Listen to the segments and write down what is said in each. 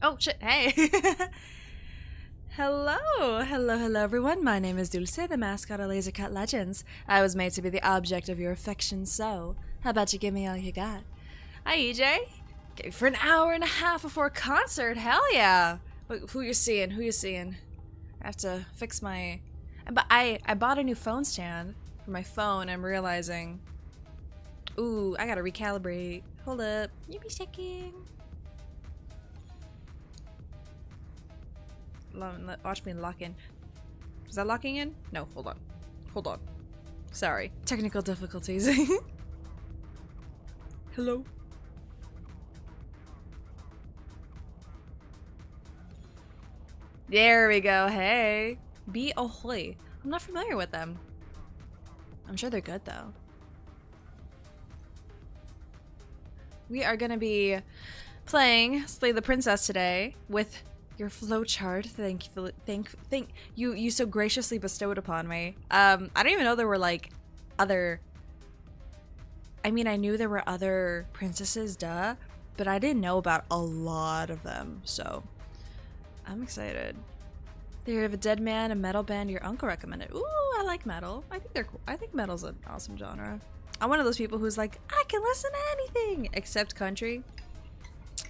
Oh shit, hey! Hello everyone, my name is Dulce, the mascot of Lasercut Legends. I was made to be the object of your affection, so how about you give me all you got? Hi EJ! Get me for an hour and a half before a concert, hell yeah! Who you seeing, I have to fix my... I bought a new phone stand for my phone, I'm realizing... Ooh, I gotta recalibrate. Hold up, you be checking. Watch me lock in. Is that locking in? No, hold on. Sorry, technical difficulties. Hello? There we go, hey. Be ahoy. I'm not familiar with them. I'm sure they're good though. We are gonna be playing Slay the Princess today with your flowchart. Thank you so graciously bestowed upon me. I don't even know there were like other... I mean, I knew there were other princesses, duh, but I didn't know about a lot of them, so I'm excited. Theory of a Dead Man, a metal band your uncle recommended. Ooh, I like metal. I think they're cool. I think metal's an awesome genre. I'm one of those people who's like, I can listen to anything except country.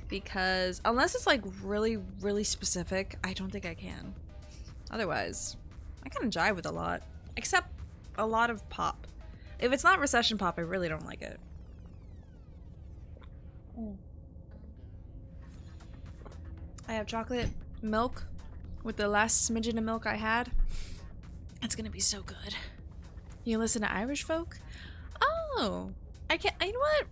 Because unless it's like really, really specific, I don't think I can. Otherwise, I kind of jive with a lot. Except a lot of pop. If it's not recession pop, I really don't like it. I have chocolate milk with the last smidgen of milk I had. It's gonna be so good. You listen to Irish folk? Oh, I can't. You know what?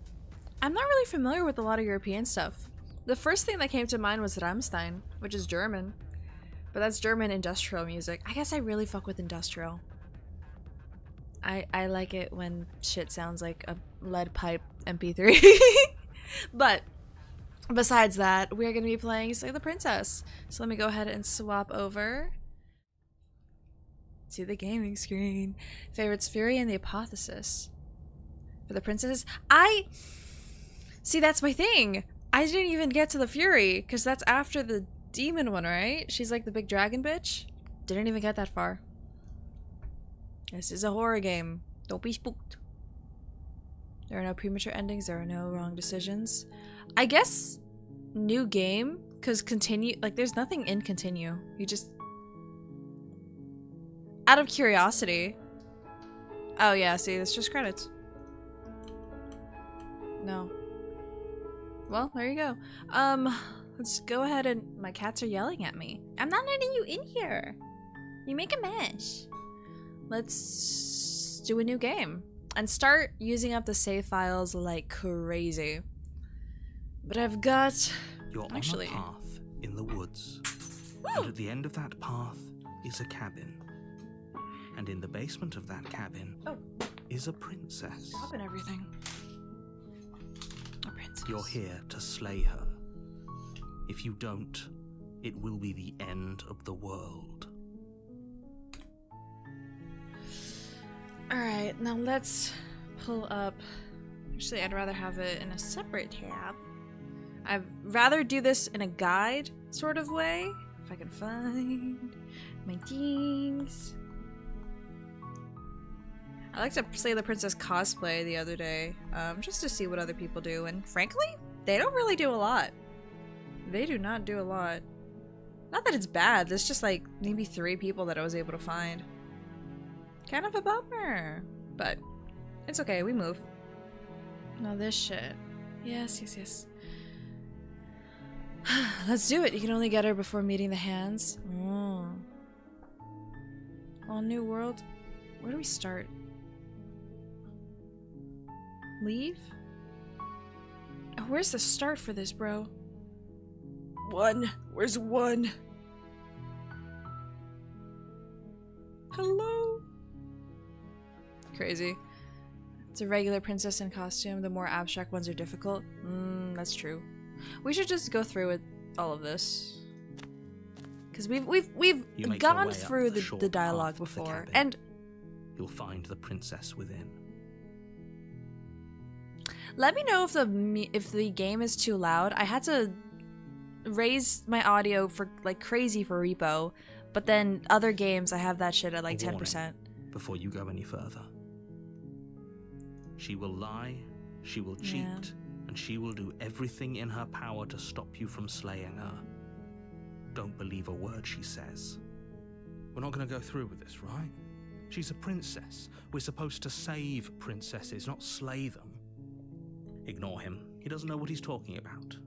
I'm not really familiar with a lot of European stuff. The first thing that came to mind was Rammstein, which is German. But that's German industrial music. I guess I really fuck with industrial. I like it when shit sounds like a lead pipe MP3. But besides that, we're going to be playing Slay the Princess. So let me go ahead and swap over to the gaming screen. Favorites, Fury and the Apotheosis. For the princesses, see, that's my thing. I didn't even get to the Fury, because that's after the demon one, right? She's like the big dragon bitch. Didn't even get that far. This is a horror game. Don't be spooked. There are no premature endings. There are no wrong decisions. I guess new game, because continue, like, there's nothing in continue. You just... Out of curiosity. Oh yeah, see, that's just credits. No. Well, there you go. Let's go ahead and... My cats are yelling at me. I'm not letting you in here. You make a mess. Let's do a new game. And start using up the save files like crazy. But I've got... You're actually on a path in the woods. Woo! And at the end of that path is a cabin. And in the basement of that cabin is a princess. Stop and everything. A princess. You're here to slay her. If you don't, it will be the end of the world. Alright, now let's pull up... Actually, I'd rather have it in a separate tab. I'd rather do this in a guide sort of way. If I can find my things. I like to Slay the Princess cosplay the other day, just to see what other people do, and frankly, they don't really do a lot. They do not do a lot. Not that it's bad, there's just like maybe 3 people that I was able to find. Kind of a bummer, but it's okay, we move. Now this shit. Yes, yes, yes. Let's do it. You can only get her before meeting the hands. All new world. Where do we start? Leave? Oh, where's the start for this, bro? 1. Where's 1? Hello? Crazy. It's a regular princess in costume. The more abstract ones are difficult. That's true. We should just go through with all of this. Because we've gone through the dialogue before. And you'll find the princess within. Let me know if the game is too loud. I had to raise my audio for like crazy for Repo, but then other games I have that shit at like 10%. Before you go any further. She will lie, she will cheat, and she will do everything in her power to stop you from slaying her. Don't believe a word she says. We're not going to go through with this, right? She's a princess. We're supposed to save princesses, not slay them. Ignore him. He doesn't know what he's talking about.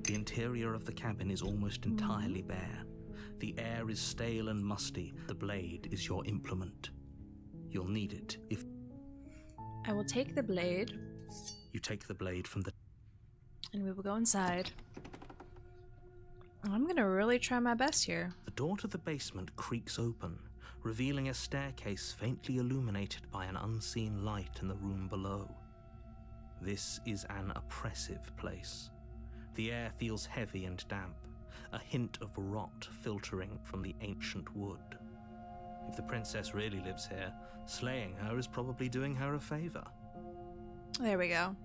The interior of the cabin is almost entirely bare. The air is stale and musty. The blade is your implement. You'll need it if... I will take the blade. You take the blade from the... And we will go inside. I'm gonna really try my best here. The door to the basement creaks open, revealing a staircase faintly illuminated by an unseen light in the room below. This is an oppressive place. The air feels heavy and damp, a hint of rot filtering from the ancient wood. If the princess really lives here, slaying her is probably doing her a favor. There we go.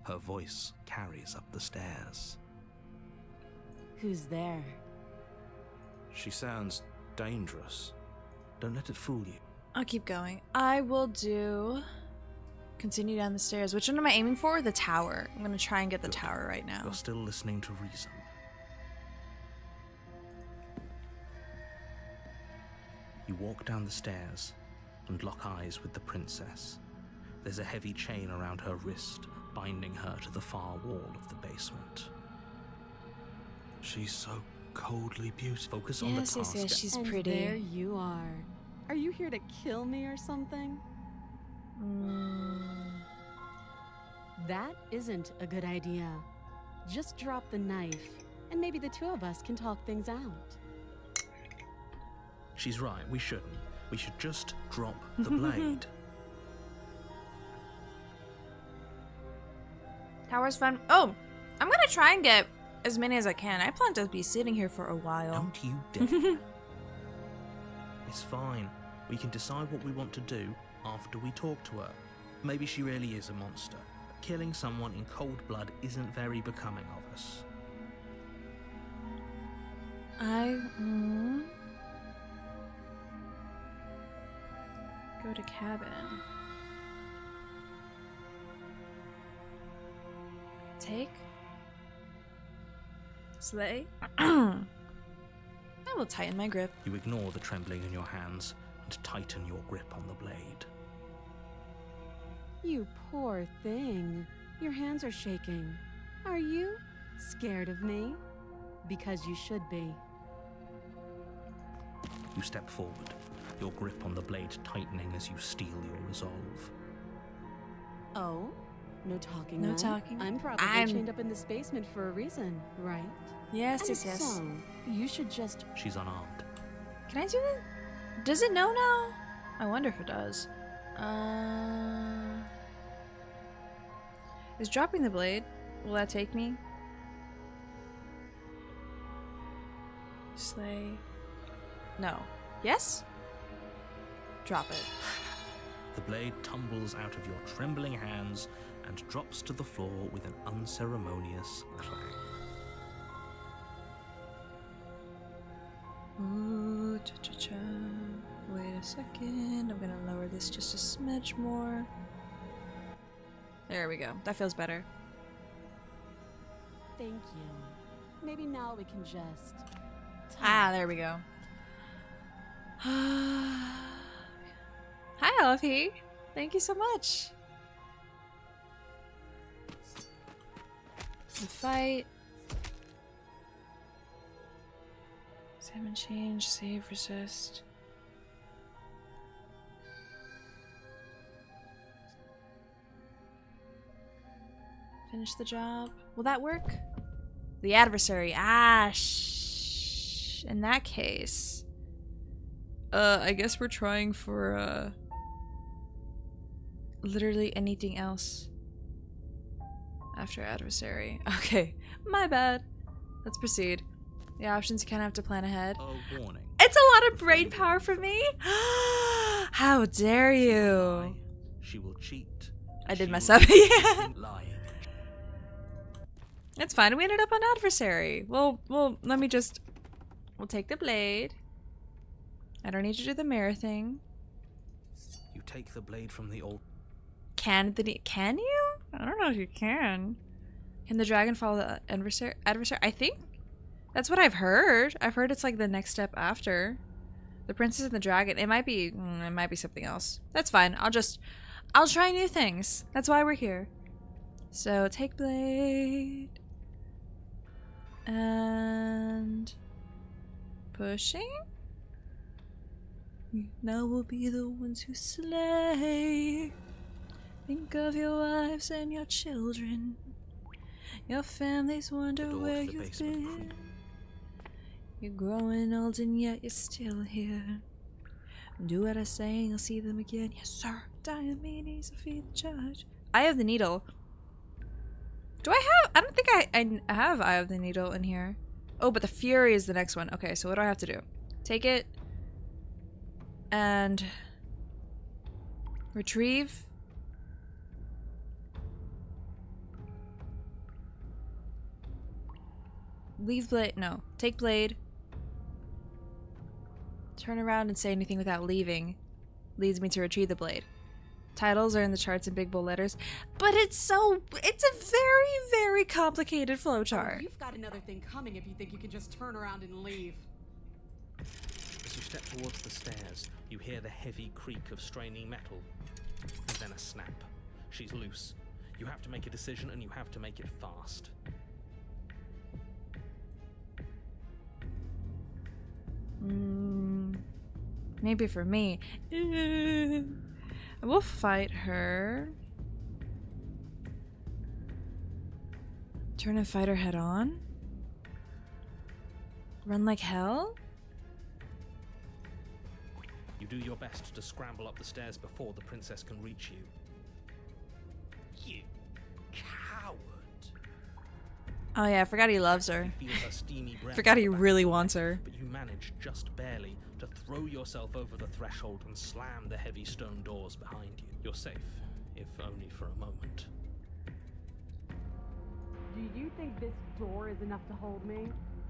Her voice carries up the stairs. Who's there? She sounds dangerous. Don't let it fool you. I'll keep going. I will do... Continue down the stairs. Which one am I aiming for? The tower. I'm gonna try and get the tower right now. You're still listening to reason. You walk down the stairs and lock eyes with the princess. There's a heavy chain around her wrist, binding her to the far wall of the basement. She's so coldly beautiful. Focus on the Yes, task. yes, she's And pretty. there you are. Are you here to kill me or something? That isn't a good idea. Just drop the knife, and maybe the two of us can talk things out. She's right, we shouldn't. We should just drop the blade. Tower's fun. Oh, I'm gonna try and get as many as I can. I plan to be sitting here for a while. Don't you dare. It's fine. We can decide what we want to do after we talk to her. Maybe she really is a monster. Killing someone in cold blood isn't very becoming of us. Go to cabin. Take. Slay. I will tighten my grip. You ignore the trembling in your hands and tighten your grip on the blade. You poor thing. Your hands are shaking. Are you scared of me? Because you should be. You step forward, your grip on the blade tightening as you steel your resolve. Oh? No talking No then? talking. I'm probably chained up in this basement for a reason, right? Yes, And yes, if yes. so, you should just... She's unarmed. Can I do that? Does it know now? I wonder if it does. Is dropping the blade? Will that take me? Slay. No. Yes? Drop it. The blade tumbles out of your trembling hands and drops to the floor with an unceremonious clang. Ooh, cha-cha-cha. Wait a second. I'm gonna lower this just a smidge more. There we go. That feels better. Thank you. Maybe now we can just... Ah, there we go. Hi, LP. Thank you so much. The fight. Salmon change, save, resist. Finish the job. Will that work? The adversary. Ah, in that case. I guess we're trying for, literally anything else. After adversary. Okay, my bad. Let's proceed. The options you kind of have to plan ahead. A warning. It's a lot of brain power for me. How dare you? She will cheat. I did She mess will up. cheat Yeah. in lying. It's fine. We ended up on adversary. Well, let me just... We'll take the blade. I don't need to do the mirror thing. You take the blade from the old. Can you? I don't know if you can. Can the dragon follow the adversary? I think that's what I've heard. I've heard it's like the next step after the princess and the dragon. It might be something else. That's fine. I'll try new things. That's why we're here. So take blade and pushing. Now we'll be the ones who slay. Think of your wives and your children. Your families wonder The door where to the you've basement been. creak. You're growing old and yet you're still here. Do what I say and you'll see them again. Yes, sir. Diomedes, I feed the judge. Eye of the Needle. Do I have... I don't think I have Eye of the Needle in here. Oh, but the Fury is the next one. Okay, so what do I have to do? Take it. And... retrieve. Leave blade. No. Take blade. Turn around and say anything without leaving. Leads me to retrieve the blade. Titles are in the charts in big bold letters. But it's a very, very complicated flowchart. You've got another thing coming if you think you can just turn around and leave. As you step towards the stairs, you hear the heavy creak of straining metal. And then a snap. She's loose. You have to make a decision and you have to make it fast. Maybe for me. I will fight her. Turn and fight her head on? Run like hell? You do your best to scramble up the stairs before the princess can reach you. You coward. Oh yeah, I forgot he loves her. You feel her steamy breath Forgot he on the back really of your wants neck, her. But you manage just barely to throw yourself over the threshold and slam the heavy stone doors behind you. You're safe, if only for a moment. Do you think this door is enough to hold me?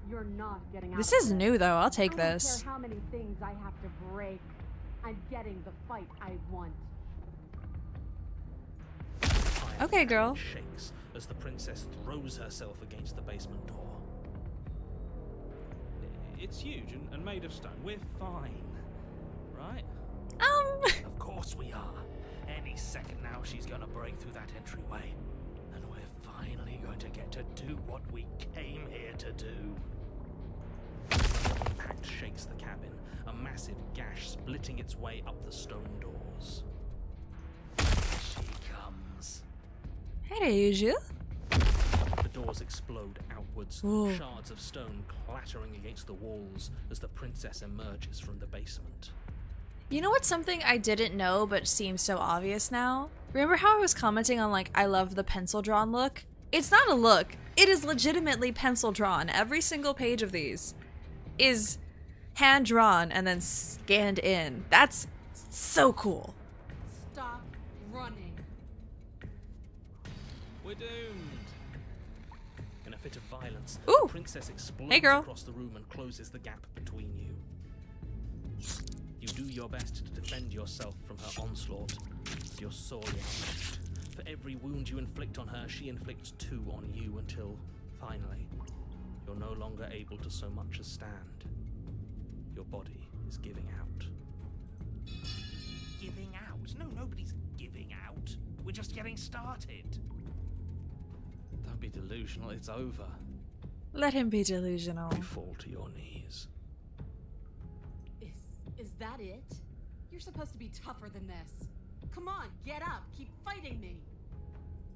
You're not getting out. This of is it. new though, I'll take I don't this. care how many things I have to break. I'm getting the fight I want. Okay, girl. Shakes as the princess throws herself against the basement door. It's huge and made of stone. We're fine, right? Of course we are. Any second now she's gonna break through that entryway. And we're finally going to get to do what we came here to do. Impact shakes the cabin, a massive gash splitting its way up the stone doors. She comes. Hey, you. The doors explode outwards, Whoa. shards of stone clattering against the walls as the princess emerges from the basement. You know what's something I didn't know but seems so obvious now? Remember how I was commenting on like, I love the pencil drawn look? It's not a look. It is legitimately pencil drawn. Every single page of these is hand drawn and then scanned in. That's so cool. Stop running. We're doomed. In a fit of violence, Ooh. the princess explodes Hey, girl. across the room and closes the gap between you. You do your best to defend yourself from her onslaught, but you're sorely outmatched. For every wound you inflict on her, she inflicts 2 on you until, finally, you're no longer able to so much as stand. Your body is giving out. Giving out? No, nobody's giving out. We're just getting started. Don't be delusional, it's over. Let him be delusional. You fall to your knees. Is that it? You're supposed to be tougher than this. Come on, get up. Keep fighting me.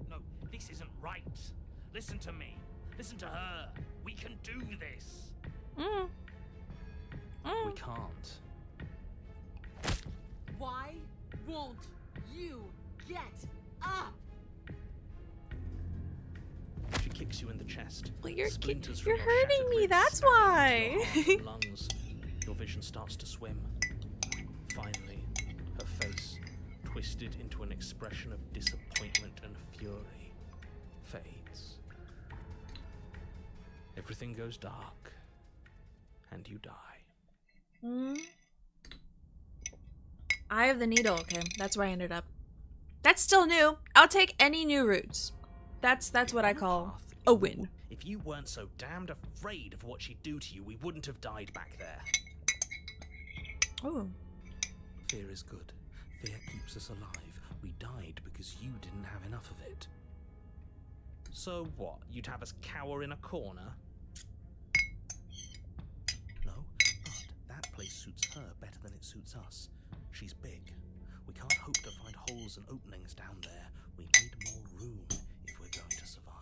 No, this isn't right. Listen to me. Listen to her. We can do this. We can't. Why won't you get up? She kicks you in the chest. Well, you're Splinters from you're your hurting shattered me, ribs that's stab into why. your heart and lungs. Your vision starts to swim. Finally, her face, twisted into an expression of disappointment and fury, fades. Everything goes dark, and you die. Eye of the Needle. Okay, that's where I ended up. That's still new. I'll take any new routes. That's what I call a win. If you weren't so damned afraid of what she'd do to you, we wouldn't have died back there. Oh. Fear is good. Fear keeps us alive. We died because you didn't have enough of it. So what? You'd have us cower in a corner? No, but that place suits her better than it suits us. She's big. We can't hope to find holes and openings down there. We need more room if we're going to survive.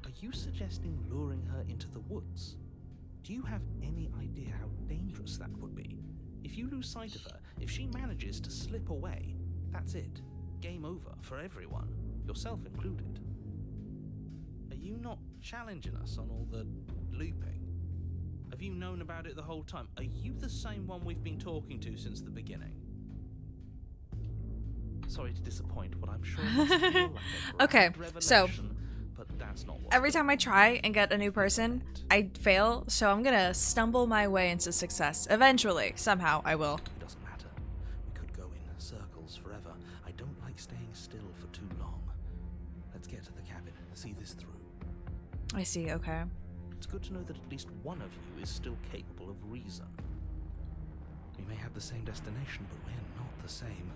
Are you suggesting luring her into the woods? Do you have any idea how dangerous that would be? If you lose sight of her, if she manages to slip away, that's it. Game over for everyone, yourself included. Are you not challenging us on all the looping? Have you known about it the whole time? Are you the same one we've been talking to since the beginning? Sorry to disappoint what I'm sure must feel like a Okay, grand so revelation, but that's not what every time I try and get a new person, I fail, so I'm gonna stumble my way into success. Eventually, somehow, I will. It doesn't matter. We could go in circles forever. I don't like staying still for too long. Let's get to the cabin and see this through. I see, okay. It's good to know that at least one of you is still capable of reason. We may have the same destination, but we're not the same.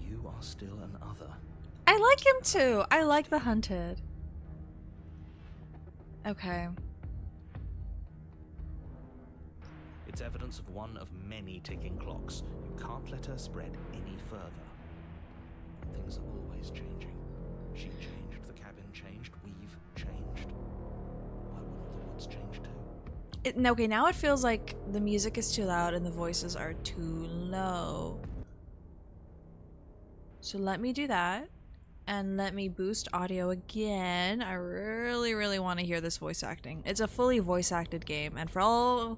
You are still an other. I like him too. I like the hunted. Okay. It's evidence of one of many ticking clocks. You can't let her spread any further. Things are always changing. She changed, the cabin changed, we've changed. Why wouldn't the woods change too? Okay, now it feels like the music is too loud and the voices are too low. So let me do that. And let me boost audio again. I really, really want to hear this voice acting. It's a fully voice acted game, and for all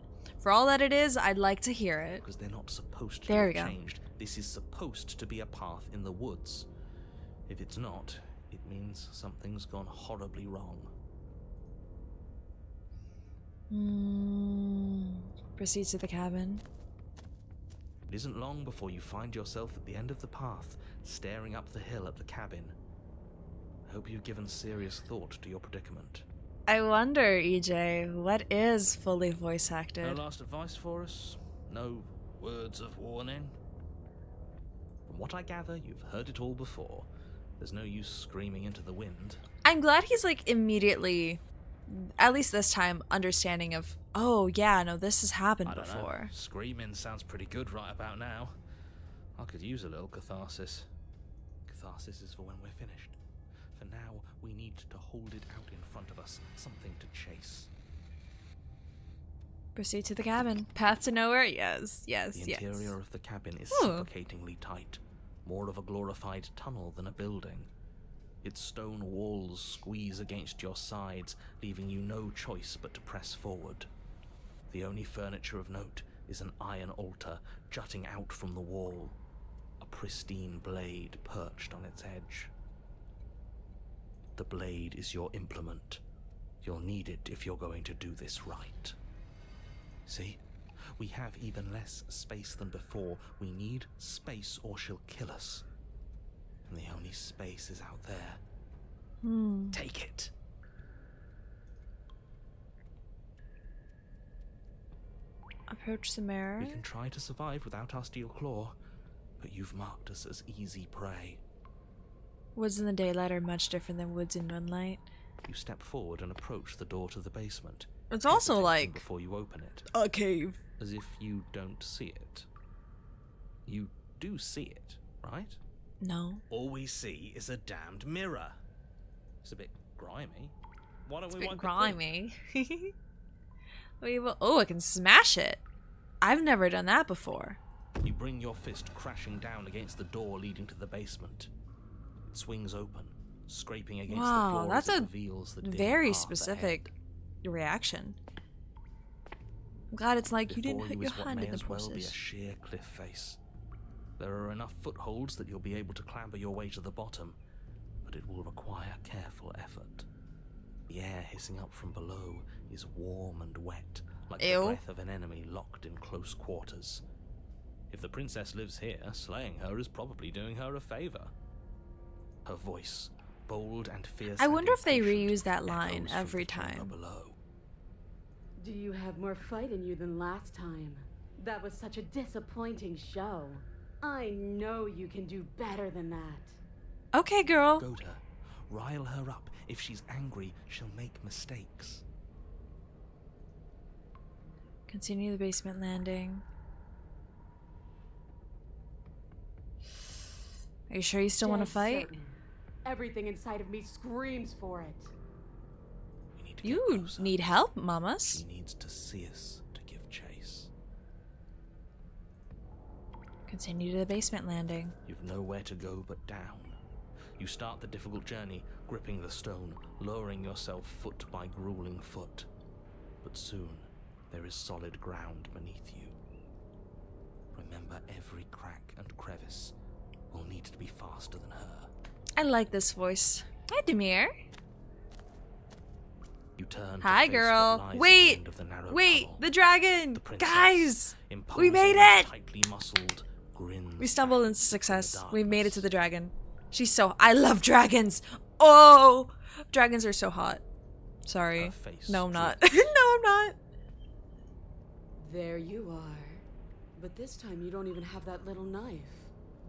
that it is, I'd like to hear it. Because they're not supposed to There have we go. changed. This is supposed to be a path in the woods. If it's not, it means something's gone horribly wrong. Proceed to the cabin. It isn't long before you find yourself at the end of the path, staring up the hill at the cabin. I hope you've given serious thought to your predicament. I wonder, EJ, what is fully voice No acted? last advice for us? No words of warning? From what I gather, you've heard it all before. There's no use screaming into the wind. I'm glad he's like immediately, at least this time, understanding of, oh yeah, no, this has happened I don't know. before. Screaming sounds pretty good right about now. I could use a little catharsis. Catharsis is for when we're finished. For now, we need to hold it out in front of us, something to chase. Proceed to the cabin. Path to nowhere? Yes, yes, The yes. interior of the cabin is Ooh. suffocatingly tight, more of a glorified tunnel than a building. Its stone walls squeeze against your sides, leaving you no choice but to press forward. The only furniture of note is an iron altar jutting out from the wall, a pristine blade perched on its edge. The blade is your implement. You'll need it if you're going to do this right. See? We have even less space than before. We need space or she'll kill us. And the only space is out there. Take it. Approach the mirror. We can try to survive without our steel claw, but you've marked us as easy prey. Woods in the daylight are much different than woods in moonlight. You step forward and approach the door to the basement. It's also hesitating like before you open it, a cave. as if you don't see it. You do see it, right? No. All we see is a damned mirror. It's a bit grimy. Why don't It's a we bit wipe it grimy. clean? Oh, I can smash it. I've never done that before. You bring your fist crashing down against the door leading to the basement. It swings open, scraping against the Wow, floor that's as it a reveals the dim very path specific ahead. reaction. I'm glad it's like you didn't Before hit you your is what hand may in the as well be a process. sheer cliff face. There are enough footholds that you'll be able to clamber your way to the bottom, but it will require careful effort. The air hissing up from below is warm and wet, like Ew. the breath of an enemy locked in close quarters. If the princess lives here, slaying her is probably doing her a favor. Her voice, bold and fierce. I and wonder if they impatient, reuse that line echoes from every the chamber time. below. Do you have more fight in you than last time? That was such a disappointing show. I know you can do better than that. Okay, girl. Goad her. Rile her up. If she's angry, she'll make mistakes. Continue the basement landing. Are you sure you still want to Dead fight? certain. Everything inside of me screams for it. We need to get You closer. need help, mamas. She needs to see us to give chase. Continue to the basement landing. You've nowhere to go but down. You start the difficult journey, gripping the stone, lowering yourself foot by grueling foot. But soon, there is solid ground beneath you. Remember, every crack and crevice will need to be faster than her. I like this voice. Hi, Demir. You turn to Hi, face girl. what lies at the Wait, end of the narrow wait, tunnel. the dragon. The princess, Guys, we imposing made and it. tightly muscled, grins We stumbled back into from success. the We made it to darkness. the dragon. I love dragons. Oh, dragons are so hot. Sorry. Her face No, I'm not. droops. No, I'm not. There you are. But this time you don't even have that little knife.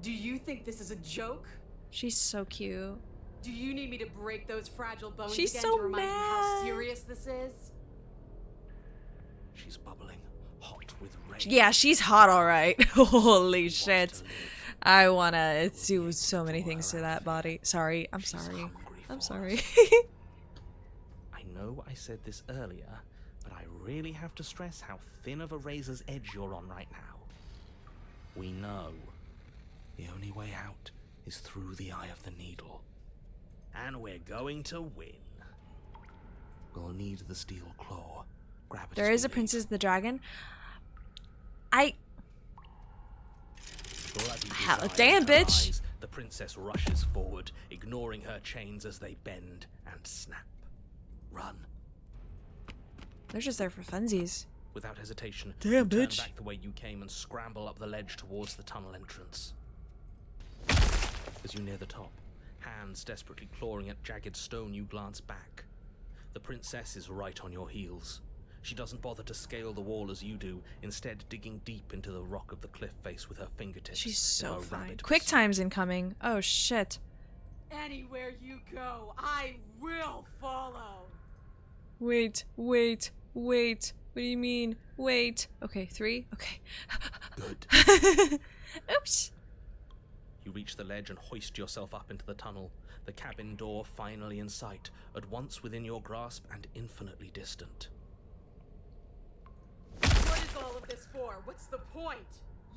Do you think this is a joke? She's so cute. Do you need me to break those fragile bones She's again so to remind you how mad. serious this is? She's bubbling, hot with rage. Yeah, she's hot, all right. Holy You want shit. to live. I wanna do so many things to that body. Sorry, I'm She's sorry. hungry I'm for sorry. us. I know I said this earlier, but I really have to stress how thin of a razor's edge you're on right now. We know the only way out is through the eye of the needle. And we're going to win. We'll need the steel claw. Grab it. There is a Princess the Dragon. Hell, damn, bitch. Eyes, the princess rushes forward, ignoring her chains as they bend and snap. Run. They're just there for funsies. Without hesitation, Damn, you turn bitch. back the way you came and scramble up the ledge towards the tunnel entrance. As you near the top, hands desperately clawing at jagged stone, you glance back. The princess is right on your heels. She doesn't bother to scale the wall as you do, instead digging deep into the rock of the cliff face with her fingertips. She's in so her fine. rapid Quick pursuit. time's incoming. Oh shit. Anywhere you go, I will follow. Wait, wait, wait. What do you mean? Wait. Okay, 3. Okay. Good. Oops. You reach the ledge and hoist yourself up into the tunnel. The cabin door finally in sight, at once within your grasp and infinitely distant. What is all of this for? What's the point?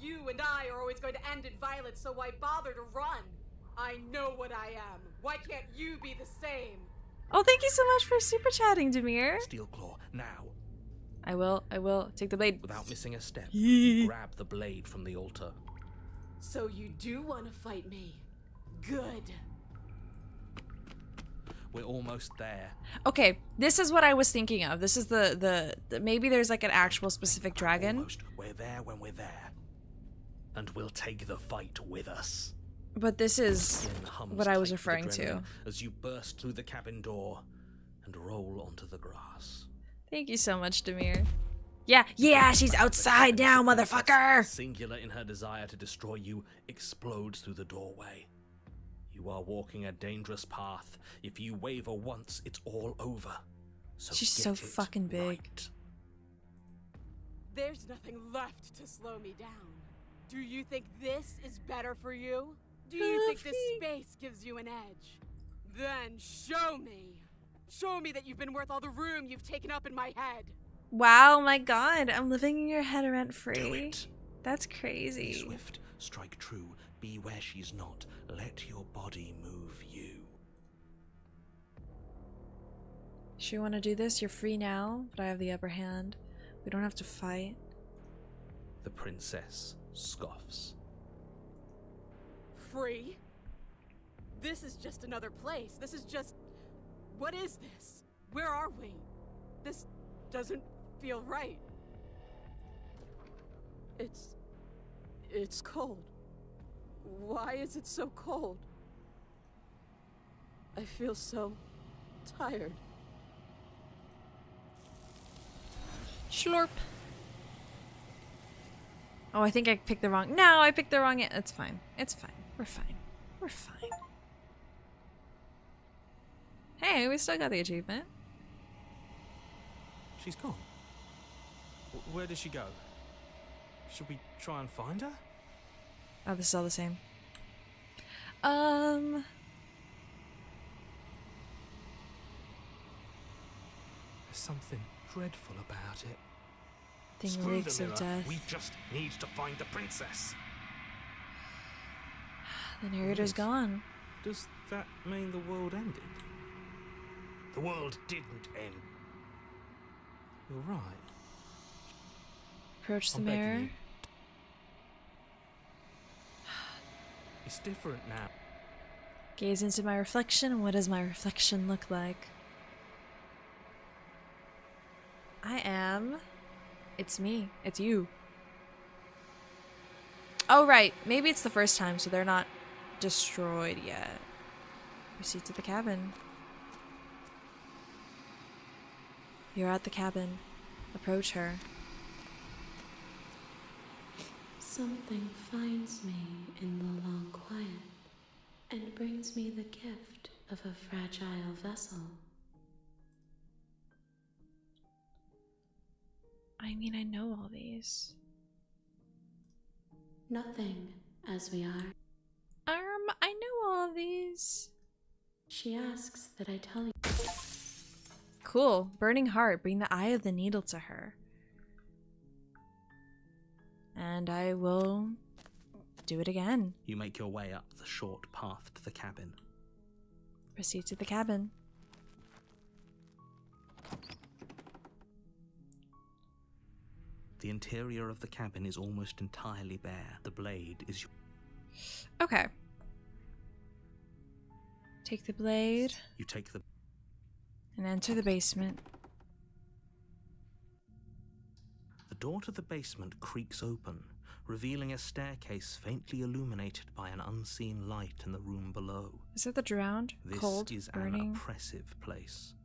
You and I are always going to end in violence, so why bother to run? I know what I am. Why can't you be the same? Oh, thank you so much for super chatting, Demir. Steel claw, now. I will. Take the blade. Without missing a step, you grab the blade from the altar. So you do want to fight me? Good. We're almost there. Okay, this is what I was thinking of. This is the maybe there's like an actual specific dragon. Almost. We're there when we're there. And we'll take the fight with us. But this is Skin hums what I was tight with referring to. adrenaline as you burst through the cabin door and roll onto the grass. Thank you so much, Demir. Yeah, she's outside now, motherfucker! Singular in her desire to destroy you, explodes through the doorway. You are walking a dangerous path. If you waver once, it's all over. So She's get so it fucking big. right. There's nothing left to slow me down. Do you think this is better for you? Do you think this space gives you an edge? Then show me. Show me that you've been worth all the room you've taken up in my head. Wow, my god, I'm living in your head rent Do free. it. That's Be crazy. swift, strike true, be where she's not. Let your body move you. Sure you want to do this? You're free now, but I have the upper hand. We don't have to fight. The princess scoffs. Free? This is just another place. This is just... What is this? Where are we? This doesn't feel right. It's cold. Why is it so cold? I feel so tired. Schlorp. Oh, I think I picked the wrong... No, I picked the wrong... It's fine. It's fine. We're fine. We're fine. Hey, we still got the achievement. She's gone. Where did she go? Should we try and find her? Oh, this is all the same. There's something dreadful about it. Thing Screw reeks the of mirror. death. We just need to find the princess. The narrator's gone. Does that mean the world ended? The world didn't end. You're right. Approach the I'm begging mirror. you. It's different now. Gaze into my reflection. What does my reflection look like? I am... It's me. It's you. Oh, right. Maybe it's the first time, so they're not destroyed yet. Proceed to the cabin. You're at the cabin. Approach her. Something finds me in the long quiet and brings me the gift of a fragile vessel. I mean, I know all these. Nothing, as we are. I know all of these. She asks that I tell you. Cool. Burning heart. Bring the eye of the needle to her. And I will do it again. You make your way up the short path to the cabin. Proceed to the cabin. The interior of the cabin is almost entirely bare. The blade is... Okay. Take the blade You take the... and enter the basement. The door to the basement creaks open, revealing a staircase faintly illuminated by an unseen light in the room below. Is that the drowned? This Cold? is Burning? an oppressive place.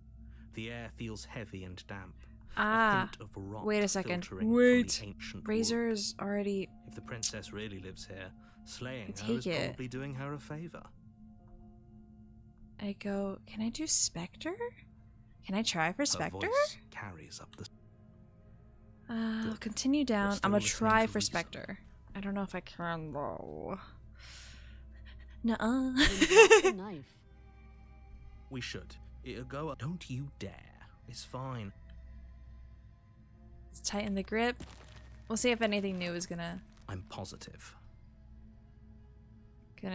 The air feels heavy and damp. Ah. A hint of rot Wait a second. filtering from Wait. the ancient Razor wood. is already... If the princess really lives here, slaying I her is take it. probably doing her a favor. I go... Can I do Spectre? Can I try for Her Spectre? voice carries up the... I'll continue down. still I'm gonna listening try to for reason. Spectre. I don't know if I can though. Nuh-uh. The knife. We should. It'll go up. Don't you dare. It's fine. Let's tighten the grip. We'll see if anything new is gonna I'm positive.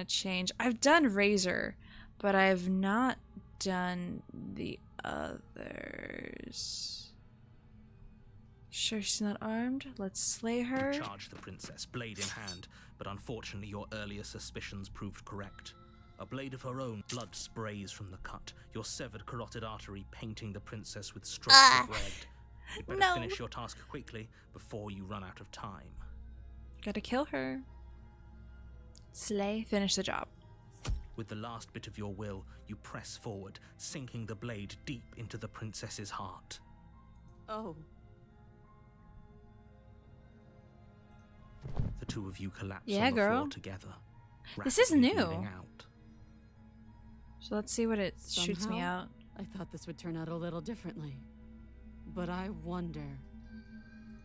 change. I've done Razor, but I've not done the others. Sure she's not armed? Let's slay her. You charge the princess, blade in hand, but unfortunately your earlier suspicions proved correct. A blade of her own blood sprays from the cut, your severed carotid artery painting the princess with strokes of red. You'd better No. finish your task quickly before you run out of time. Gotta kill her. Slay, finish the job. With the last bit of your will, you press forward, sinking the blade deep into the princess's heart. Oh. The two of you collapse Yeah, on the girl. floor together. This is rapidly new. bleeding out. So let's see what it shoots me Somehow, out. I thought this would turn out a little differently. But I wonder,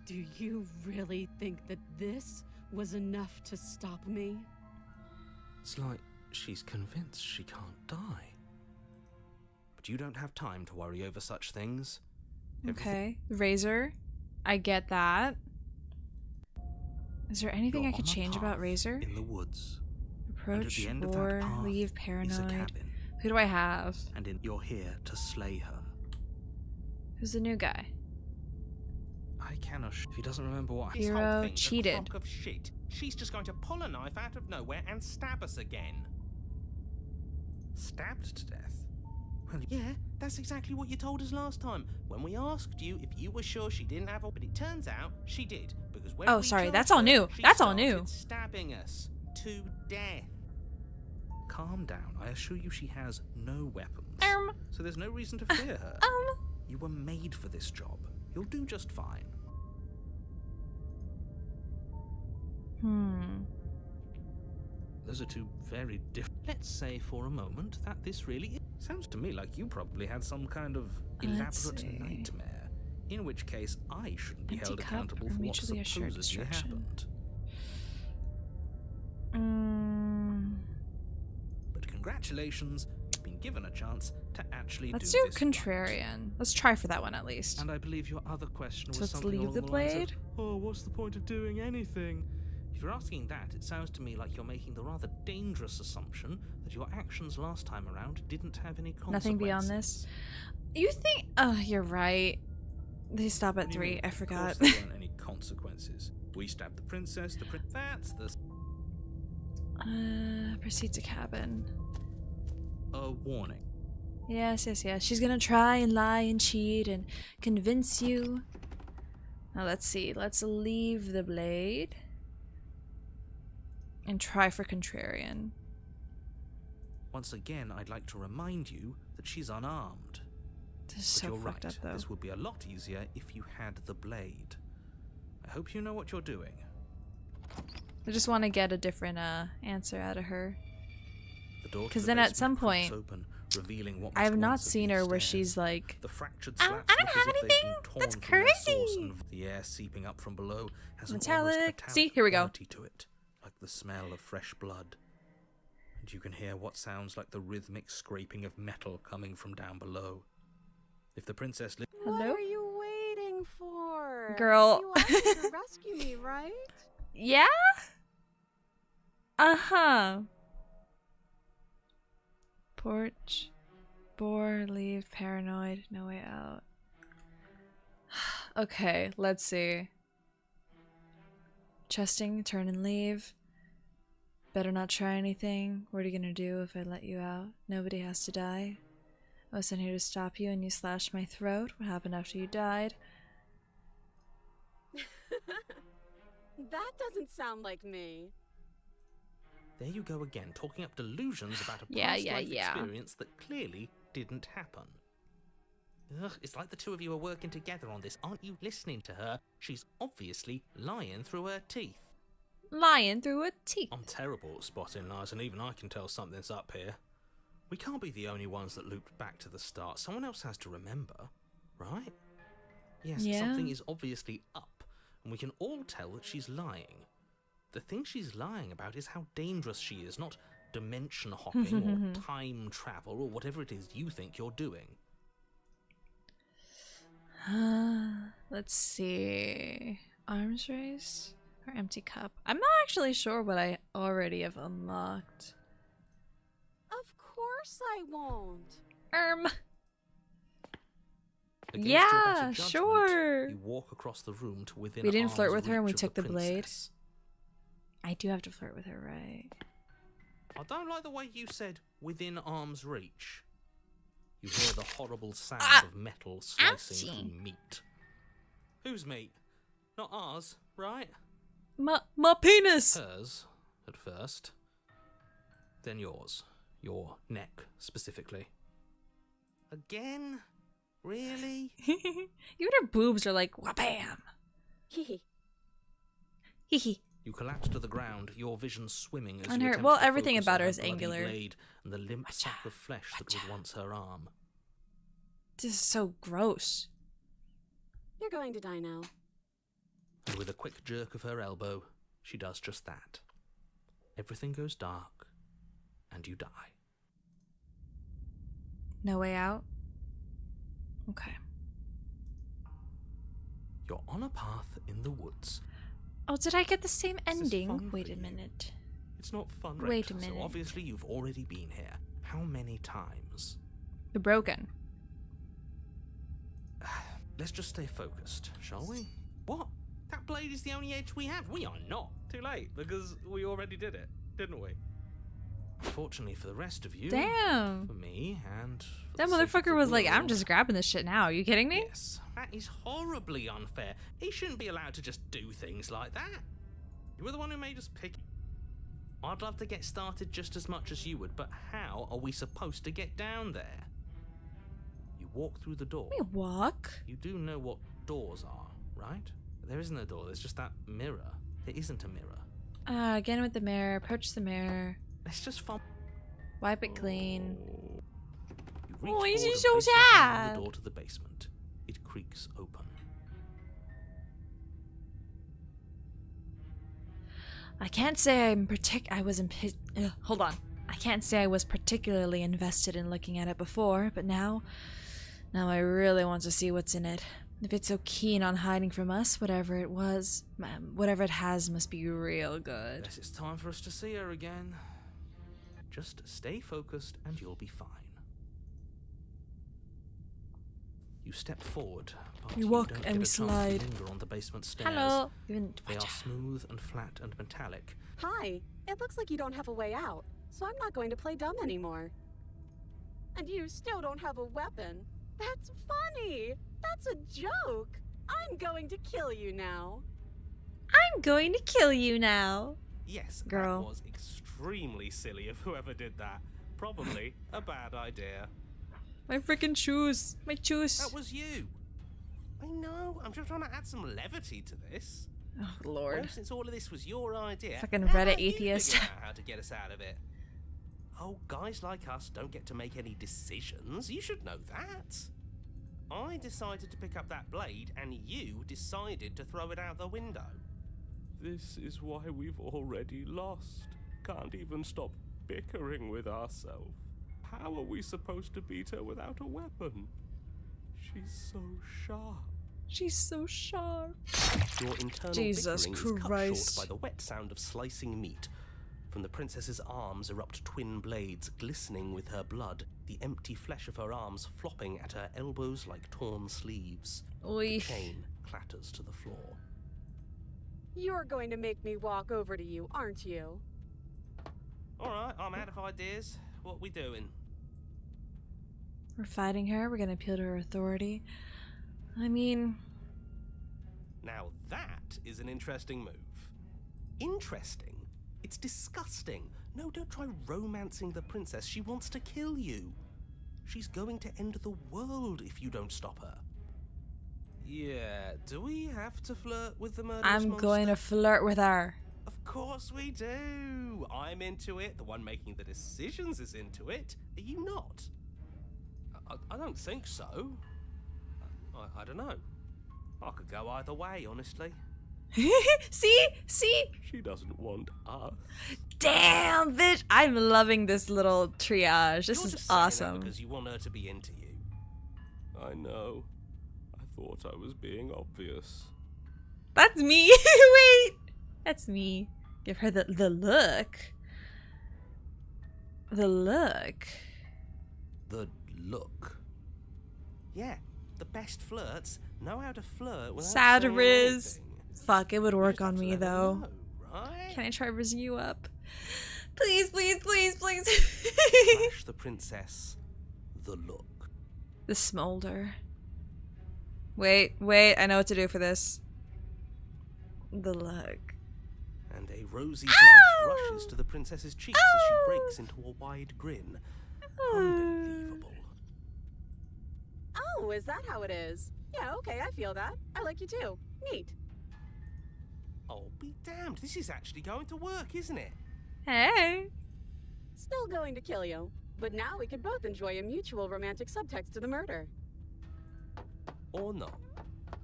do you really think that this was enough to stop me? It's like she's convinced she can't die. But you don't have time to worry over such things. Okay. Razor. I get that. Is there anything You're I could on a change about path Razor? in the woods. Approach, and at the end of war, that path leave, is a paranoid. cabin. Who do I have? And you're here to slay her. Who's the new guy? I cannot. If he doesn't remember what This Hero whole thing's cheated. a crock of shit. She's just going to pull a knife out of nowhere and stab us again. stabbed to death. Well, yeah, that's exactly what you told us last time when we asked you if you were sure she didn't have. But it turns out she did because when Oh, we sorry, charged that's all her, new. she That's all new. started stabbing us to death. Calm down. I assure you she has no weapons. So there's no reason to fear her. You were made for this job. You'll do just fine. Those are two very different... Let's say for a moment that this really... Sounds to me like you probably had some kind of Let's elaborate see. nightmare. In which case, I shouldn't be Empty held cup accountable or for what mutually assured supposedly destruction? happened. But congratulations, you've been given a chance to actually Let's do do this contrarian. Let's try for that one at least. And I believe your other question So was let's something leave along the the lines blade? of, oh, what's the point of doing anything? If you're asking that, it sounds to me like you're making the rather dangerous assumption that your actions last time around didn't have any consequences. Nothing beyond this. You think? Oh, you're right. They stop at What do you 3. mean? I forgot. Of course there weren't any consequences. We stabbed the princess, that's the... Proceed to cabin. A warning. Yes. She's gonna try and lie and cheat and convince you. Now let's see. Let's leave the blade and try for contrarian. Once again, I'd like to remind you that she's unarmed. This is But so you're fucked right, up though. this would be a lot easier if you had the blade. I hope you know what you're doing. I just want to get a different answer out of her. The door to 'Cause the then at basement some creaks point, open, revealing what I have must not once have seen been her where stairs. she's like, The fractured I slats don't look have as if they've anything? been torn That's from their source, crazy. and the air seeping up from below has an Metallic. almost metallic See, here we go. quality to it, like the smell of fresh blood. And you can hear what sounds like the rhythmic scraping of metal coming from down below. If the princess What Hello? are you waiting for? Girl. You offered to rescue me, right? yeah? Uh-huh. Porch. Bore, leave, paranoid, no way out. Okay, let's see. Chesting, turn and leave. Better not try anything. What are you gonna do if I let you out? Nobody has to die. I was sent here to stop you and you slashed my throat. What happened after you died? That doesn't sound like me. There you go again, talking up delusions about a Yeah, past yeah, life yeah. experience that clearly didn't happen. Ugh, it's like the two of you are working together on this. Aren't you listening to her? She's obviously lying through her teeth. Lying through her teeth. I'm terrible at spotting lies, and even I can tell something's up here. We can't be the only ones that looped back to the start. Someone else has to remember, right? Yes, Yeah. something is obviously up, and we can all tell that she's lying. The thing she's lying about is how dangerous she is, not dimension hopping or time travel or whatever it is you think you're doing. Let's see. Arms race or empty cup? I'm not actually sure what I already have unlocked. Of course I won't. Against Yeah, your better judgment, sure. You walk across the room to within We didn't arm's flirt with her and we reach of took the blade. princess. I do have to flirt with her, right? I don't like the way you said within arm's reach. You hear the horrible sound of metal slicing ouchie. through meat. Whose meat? Not ours, right? My penis! Hers, at first. Then yours. Your neck, specifically. Again? Really? Even her boobs are like, wha-bam! Hehe. Hee hee. You collapse to the ground, your vision swimming as On you her- attempt well, to everything focus about on her is bloody angular. blade and the limp sack of flesh that was once her arm. This is so gross. You're going to die now. And with a quick jerk of her elbow, she does just that. Everything goes dark, and you die. No way out? Okay. You're on a path in the woods. Oh, did I get the same This is ending? fun for Wait a you. minute. It's not fun, Wait a Rachel, minute. So obviously you've already been here. How many times? The broken. Let's just stay focused, shall we? What? That blade is the only edge we have. We are not. Too late, because we already did it, didn't we? Fortunately for the rest of you, Damn. for me, and for That the sake of motherfucker the was like, I'm world. just grabbing this shit now. Are you kidding me? Yes, that is horribly unfair. He shouldn't be allowed to just do things like that. You were the one who made us pick. I'd love to get started just as much as you would, but how are we supposed to get down there? You walk through the door. Let me walk. You do know what doors are, right? There isn't a door, there's just that mirror. There isn't a mirror. Again with the mirror. Approach the mirror. Let's just fumble. Wipe it clean. You reach Oh, is forward he and so place your hand on sad? the door to the basement. It creaks open. I can't say hold on. I can't say I was particularly invested in looking at it before, but now I really want to see what's in it. If it's so keen on hiding from us, whatever it was, whatever it has must be real good. Guess it's time for us to see her again. Just stay focused and you'll be fine. You step forward, but We you walk don't and get we a chance to slide. linger on the basement stairs. Hello. Even They are smooth and flat and metallic. Hi. It looks like you don't have a way out, so I'm not going to play dumb anymore. And you still don't have a weapon. That's funny. That's a joke. I'm going to kill you now. I'm going to kill you now. Yes, Girl. that was extremely silly of whoever did that. Probably a bad idea. My freaking shoes. My shoes. That was you. I know, I'm just trying to add some levity to this. Oh, Well, Lord. since all of this was your idea, Fucking how Reddit about you atheist. figure out how to get us out of it? Oh, guys like us don't get to make any decisions. You should know that. I decided to pick up that blade, and you decided to throw it out the window. This is why we've already lost. Can't even stop bickering with ourselves. How are we supposed to beat her without a weapon? She's so sharp. She's so sharp. Your internal Jesus bickering is cut Christ. short by the wet sound of slicing meat. From the princess's arms erupt twin blades, glistening with her blood, the empty flesh of her arms flopping at her elbows like torn sleeves. Oy. The chain clatters to the floor. You're going to make me walk over to you, aren't you? Alright, I'm out of ideas. What we doing? We're fighting her. We're gonna appeal to her authority. I mean, Now that is an interesting move. Interesting? It's disgusting. No, don't try romancing the princess. She wants to kill you. She's going to end the world if you don't stop her. Yeah, do we have to flirt with the murderous I'm monster? going to flirt with her. Of course we do. I'm into it. The one making the decisions is into it. Are you not? I don't think so. I don't know. I could go either way, honestly. See? She doesn't want us. Damn, bitch. I'm loving this little triage. This You're is just saying that awesome. because you want her to be into you. I know. I thought I was being obvious. That's me. Wait. That's me. Give her the look. The look. The look. Yeah, the best flirts know how to flirt without Sad saying Riz. anything. Fuck, it would You work just have on to me let her though. know, right? Can I try raising you up? Please, please, please, please. Flash the princess. The look. The smolder. Wait, I know what to do for this. The look. And a rosy Ow! blush rushes to the princess's cheeks as Ow! she breaks into a wide grin. Unbelievable. Oh, is that how it is? Yeah, okay, I feel that. I like you too. Neat. Oh, be damned. This is actually going to work, isn't it? Hey. Still going to kill you. But now we can both enjoy a mutual romantic subtext to the murder. Or not.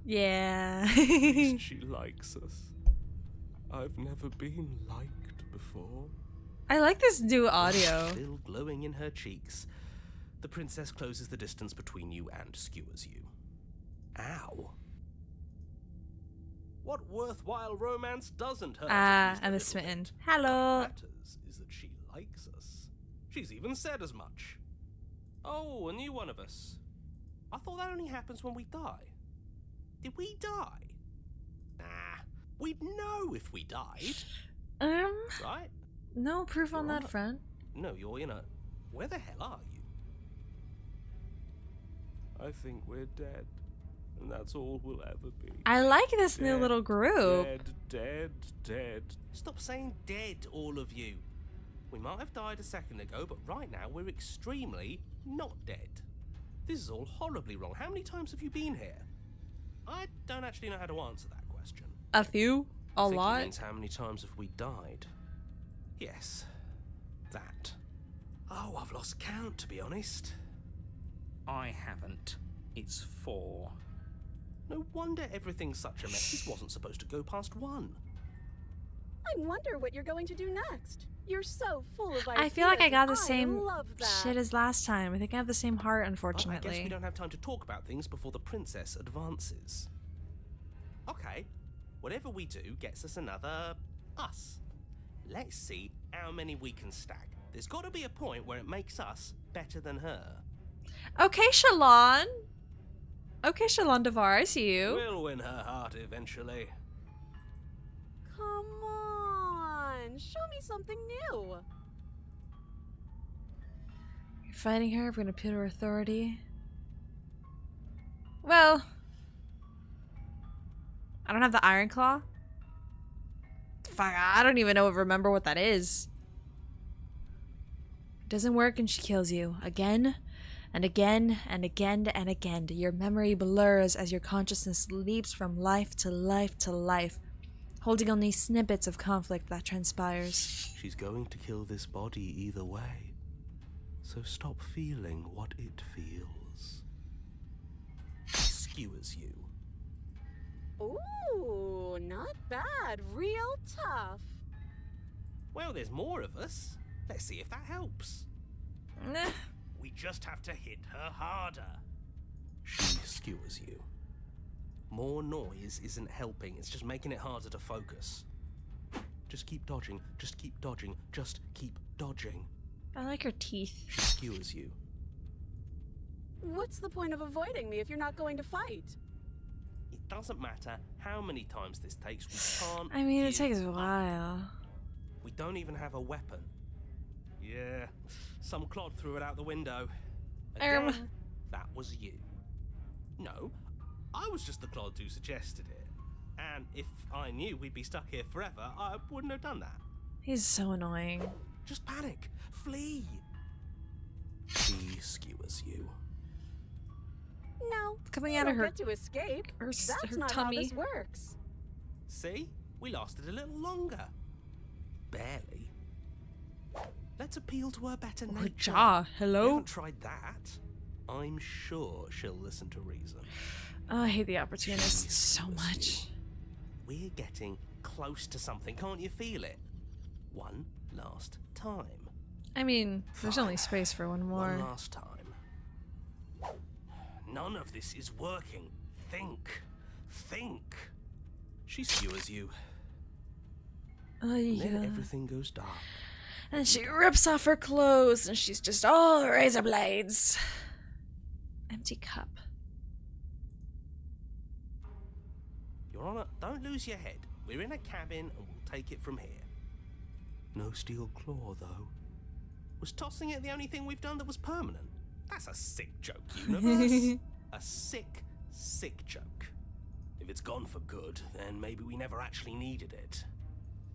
Yeah. At least she likes us. I've never been liked before. I like this new audio. Still glowing in her cheeks. The princess closes the distance between you and skewers you. Ow. What worthwhile romance doesn't hurt? Ah, at least a I'm a little smitten. bit? Hello. What matters is that she likes us. She's even said as much. Oh, a new one of us. I thought that only happens when we die. Did we die? Nah, we'd know if we died, right? No proof on You're on that the- front. No, you're in a... Where the hell are you? I think we're dead. And that's all we'll ever be. I like this new Dead, little group. Dead. Stop saying dead, all of you. We might have died a second ago, but right now we're extremely not dead. This is all horribly wrong. How many times have you been here? I don't actually know how to answer that question. A few? A I think it lot? means how many times have we died? Yes, that. Oh, I've lost count, to be honest. I haven't. It's 4. No wonder everything's such a mess. This wasn't supposed to go past 1. I wonder what you're going to do next. You're so full of ideas. I feel like I got the and same love that. shit as last time. I think I have the same heart, But I unfortunately. guess we don't have time to talk about things before the princess advances. Okay, whatever we do gets us another us. Let's see how many we can stack. There's got to be a point where it makes us better than her. Okay, Shalon. Okay, Shalon Devar, I see you. We'll win her heart eventually. Come on, show me something new. You're fighting her. We're gonna appeal to her authority. Well, I don't have the Iron Claw. Fuck, I don't even remember what that is. It doesn't work and she kills you. Again, and again, and again, and again. Your memory blurs as your consciousness leaps from life to life to life, holding only snippets of conflict that transpires. She's going to kill this body either way. So stop feeling what it feels. Skewers you. Ooh, not bad. Real tough. Well, there's more of us. Let's see if that helps. Nah. We just have to hit her harder. She skewers you. More noise isn't helping, it's just making it harder to focus. Just keep dodging, just keep dodging, just keep dodging. I like her teeth. She skewers you. What's the point of avoiding me if you're not going to fight? It doesn't matter how many times this takes, we can't. I mean, it give takes a up. while. We don't even have a weapon. Yeah, some clod threw it out the window. Again, that was you. No, I was just the clod who suggested it. And if I knew we'd be stuck here forever, I wouldn't have done that. He's so annoying. Just panic. Flee. She skewers you. No. It's coming you out of don't her, get to escape. That's her not tummy. how this works. See? We lasted a little longer. Barely. Let's appeal to her better nature. Her jaw. We Hello? haven't tried that. I'm sure she'll listen to reason. Oh, I hate the opportunist She so skewers much. you. We're getting close to something. Can't you feel it? One last time. I mean, there's Fine. only space for one more. One last time. None of this is working. Think. Think. She skewers you. Oh, And then yeah. everything goes dark. And she rips off her clothes, and she's just all razor blades. Empty cup. Your Honor, don't lose your head. We're in a cabin and we'll take it from here. No steel claw, though. Was tossing it the only thing we've done that was permanent? That's a sick joke, universe. A sick, sick joke. If it's gone for good, then maybe we never actually needed it.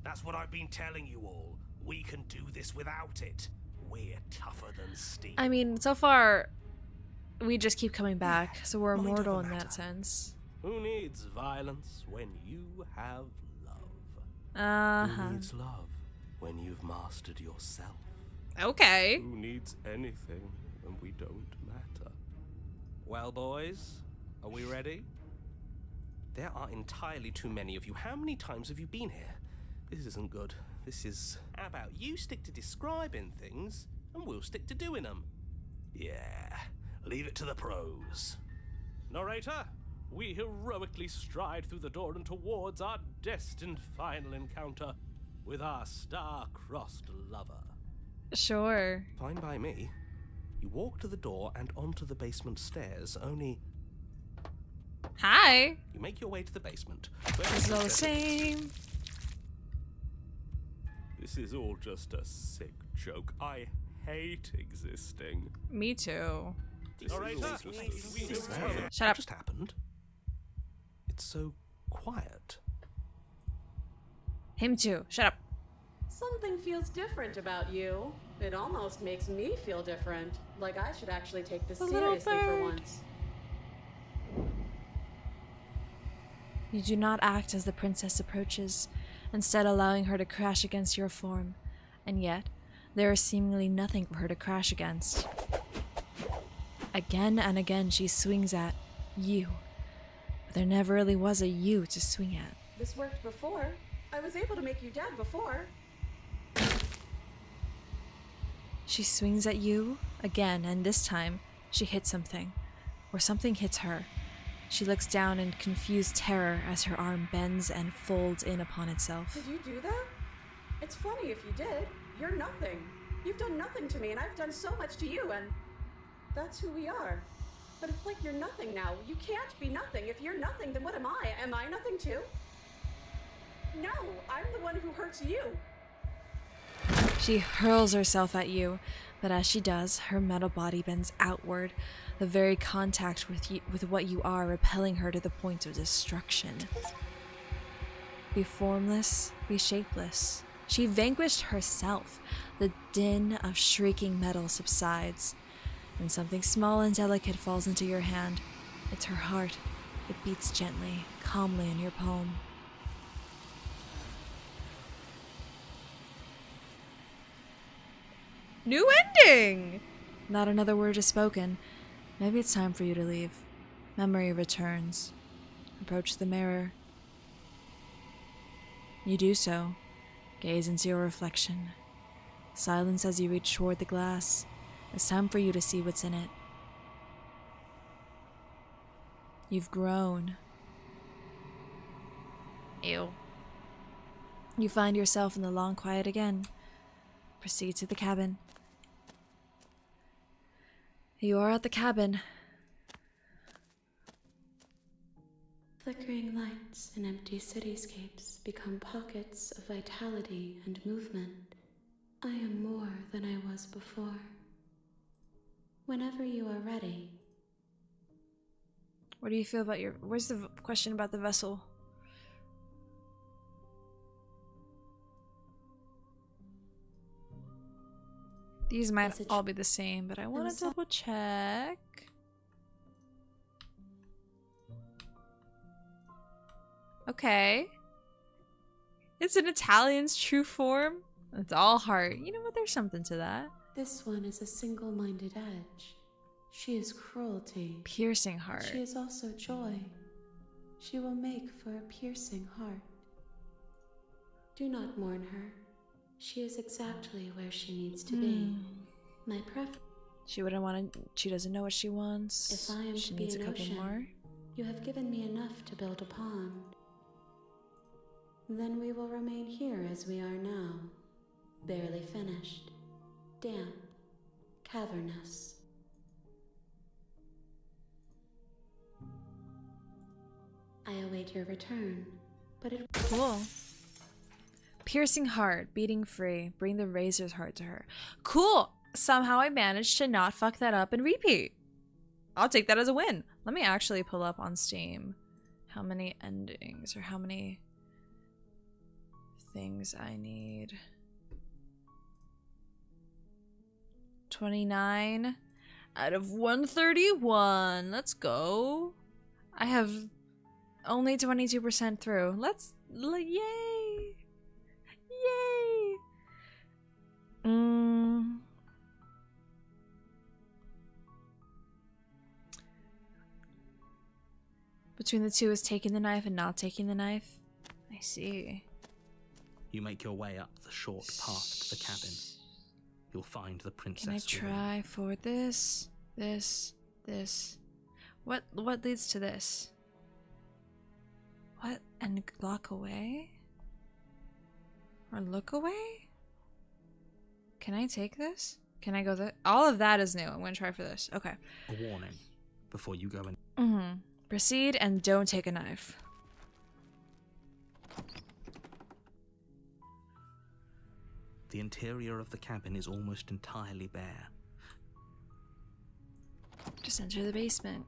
That's what I've been telling you all. We can do this without it. We're tougher than steel. I mean, so far, we just keep coming back, so we're Mind immortal over in that matter. sense. Who needs violence when you have love? Uh-huh. Who needs love when you've mastered yourself? Okay. Who needs anything when we don't matter? Well, boys, are we ready? There are entirely too many of you. How many times have you been here? This isn't good. This is... How about you stick to describing things, and we'll stick to doing them? Yeah, leave it to the pros. Narrator, we heroically stride through the door and towards our destined final encounter with our star-crossed lover. Sure. Fine by me. You walk to the door and onto the basement stairs, only... Hi. You make your way to the basement. This is all the same. This is all just a sick joke. I hate existing. Me too. Narrator, Shut up. What just happened? It's so quiet. Him too. Shut up. Something feels different about you. It almost makes me feel different. Like I should actually take this The little seriously for bird. once. You do not act as the princess approaches, instead allowing her to crash against your form. And yet, there is seemingly nothing for her to crash against. Again and again she swings at you. But there never really was a you to swing at. This worked before. I was able to make you dead before. She swings at you again, and this time she hits something, or something hits her. She looks down in confused terror as her arm bends and folds in upon itself. Did you do that? It's funny if you did. You're nothing. You've done nothing to me, and I've done so much to you, and that's who we are. But it's like you're nothing now. You can't be nothing. If you're nothing, then what am I? Am I nothing too? No, I'm the one who hurts you. She hurls herself at you, but as she does, her metal body bends outward, the very contact with what you are repelling her to the point of destruction. Be formless, be shapeless. She vanquished herself. The din of shrieking metal subsides, and something small and delicate falls into your hand. It's her heart. It beats gently, calmly in your palm. New ending! Not another word is spoken. Maybe it's time for you to leave. Memory returns. Approach the mirror. You do so. Gaze into your reflection. Silence as you reach toward the glass. It's time for you to see what's in it. You've grown. Ew. You find yourself in the long quiet again. Proceed to the cabin. You are at the cabin. Flickering lights and empty cityscapes become pockets of vitality and movement. I am more than I was before. Whenever you are ready. What do you feel about your... Where's the question about the vessel? These might all be the same, but I want to double check. Okay. It's an Italian's true form. It's all heart. You know what? There's something to that. This one is a single-minded edge. She is cruelty. Piercing heart. She is also joy. She will make for a piercing heart. Do not mourn her. She is exactly where she needs to be. My preference. She wouldn't want to. She doesn't know what she wants. If I am she to be needs an a couple ocean, more. You have given me enough to build upon. Then we will remain here as we are now, barely finished, damp, cavernous. I await your return, but it... Cool. Piercing heart, beating free. Bring the razor's heart to her. Cool. Somehow I managed to not fuck that up and repeat. I'll take that as a win. Let me actually pull up on Steam how many endings or how many things I need. 29 out of 131. Let's go. I have only 22% through. Yay! Yay! Between the two is taking the knife and not taking the knife. I see. You make your way up the short path to the cabin. You'll find the princess. Can I try for this? This? What leads to this? What? And lock away? Or look away? Can I take this? Can I go there? All of that is new. I'm gonna try for this. Okay. A warning before you go in. Proceed and don't take a knife. The interior of the cabin is almost entirely bare. Just enter the basement.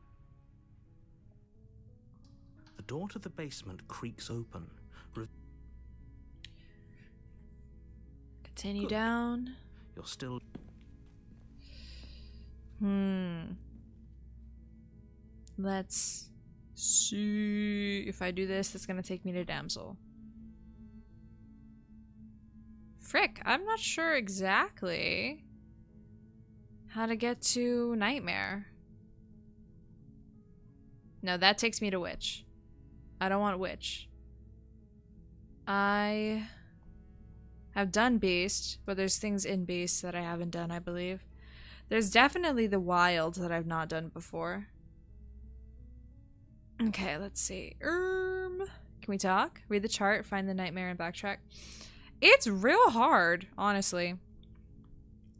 The door to the basement creaks open. Continue Good. down. You're still... Let's see. If I do this, that's gonna take me to Damsel. Frick, I'm not sure exactly how to get to Nightmare. No, that takes me to Witch. I don't want Witch. I have done Beast, but there's things in Beast that I haven't done, I believe. There's definitely the Wild that I've not done before. Okay, let's see. Can we talk? Read the chart, find the nightmare, and backtrack. It's real hard, honestly.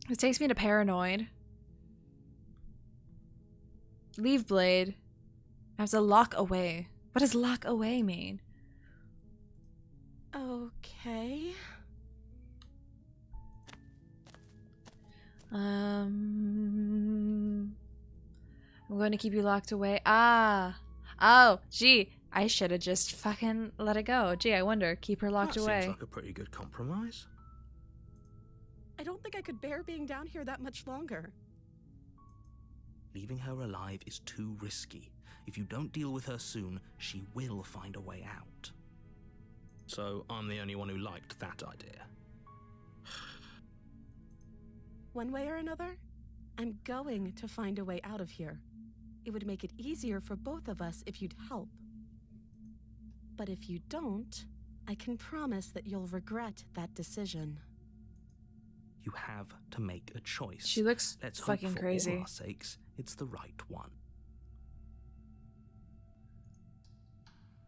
It takes me to Paranoid. Leave Blade. I have to lock away. What does lock away mean? Okay. I'm going to keep you locked away. Oh, gee. I should have just fucking let it go. Gee, I wonder. Keep her locked away. Seems like a pretty good compromise. I don't think I could bear being down here that much longer. Leaving her alive is too risky. If you don't deal with her soon, she will find a way out. So I'm the only one who liked that idea. One way or another, I'm going to find a way out of here. It would make it easier for both of us if you'd help. But if you don't, I can promise that you'll regret that decision. You have to make a choice. She looks Let's fucking hope for crazy. all our sakes, it's the right one.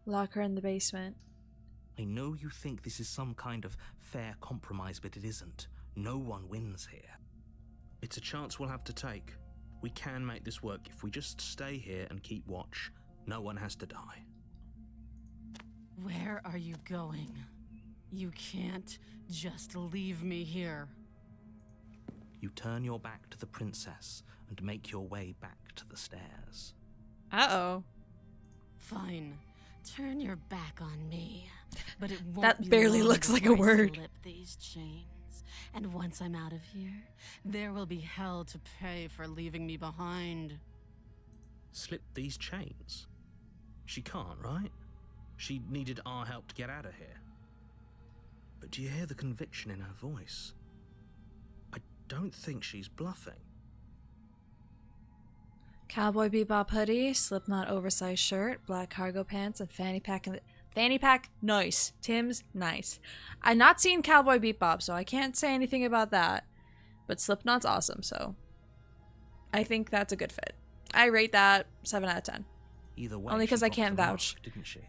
Lock her in the basement. I know you think this is some kind of fair compromise, but it isn't. No one wins here. It's a chance we'll have to take. We can make this work if we just stay here and keep watch. No one has to die. Where are you going? You can't just leave me here. You turn your back to the princess and make your way back to the stairs. Uh-oh. Fine. Turn your back on me. But it won't That be barely long looks like a before I word. slip these chains. And once I'm out of here, there will be hell to pay for leaving me behind. Slip these chains? She can't, right? She needed our help to get out of here. But do you hear the conviction in her voice? I don't think she's bluffing. Cowboy Bebop hoodie, Slipknot oversized shirt, black cargo pants, and fanny pack. Fanny pack, nice. Tim's, nice. I've not seen Cowboy Bebop, so I can't say anything about that. But Slipknot's awesome, so I think that's a good fit. I rate that 7 out of 10. Either way, Only because she I got can't the vouch. mark, didn't she?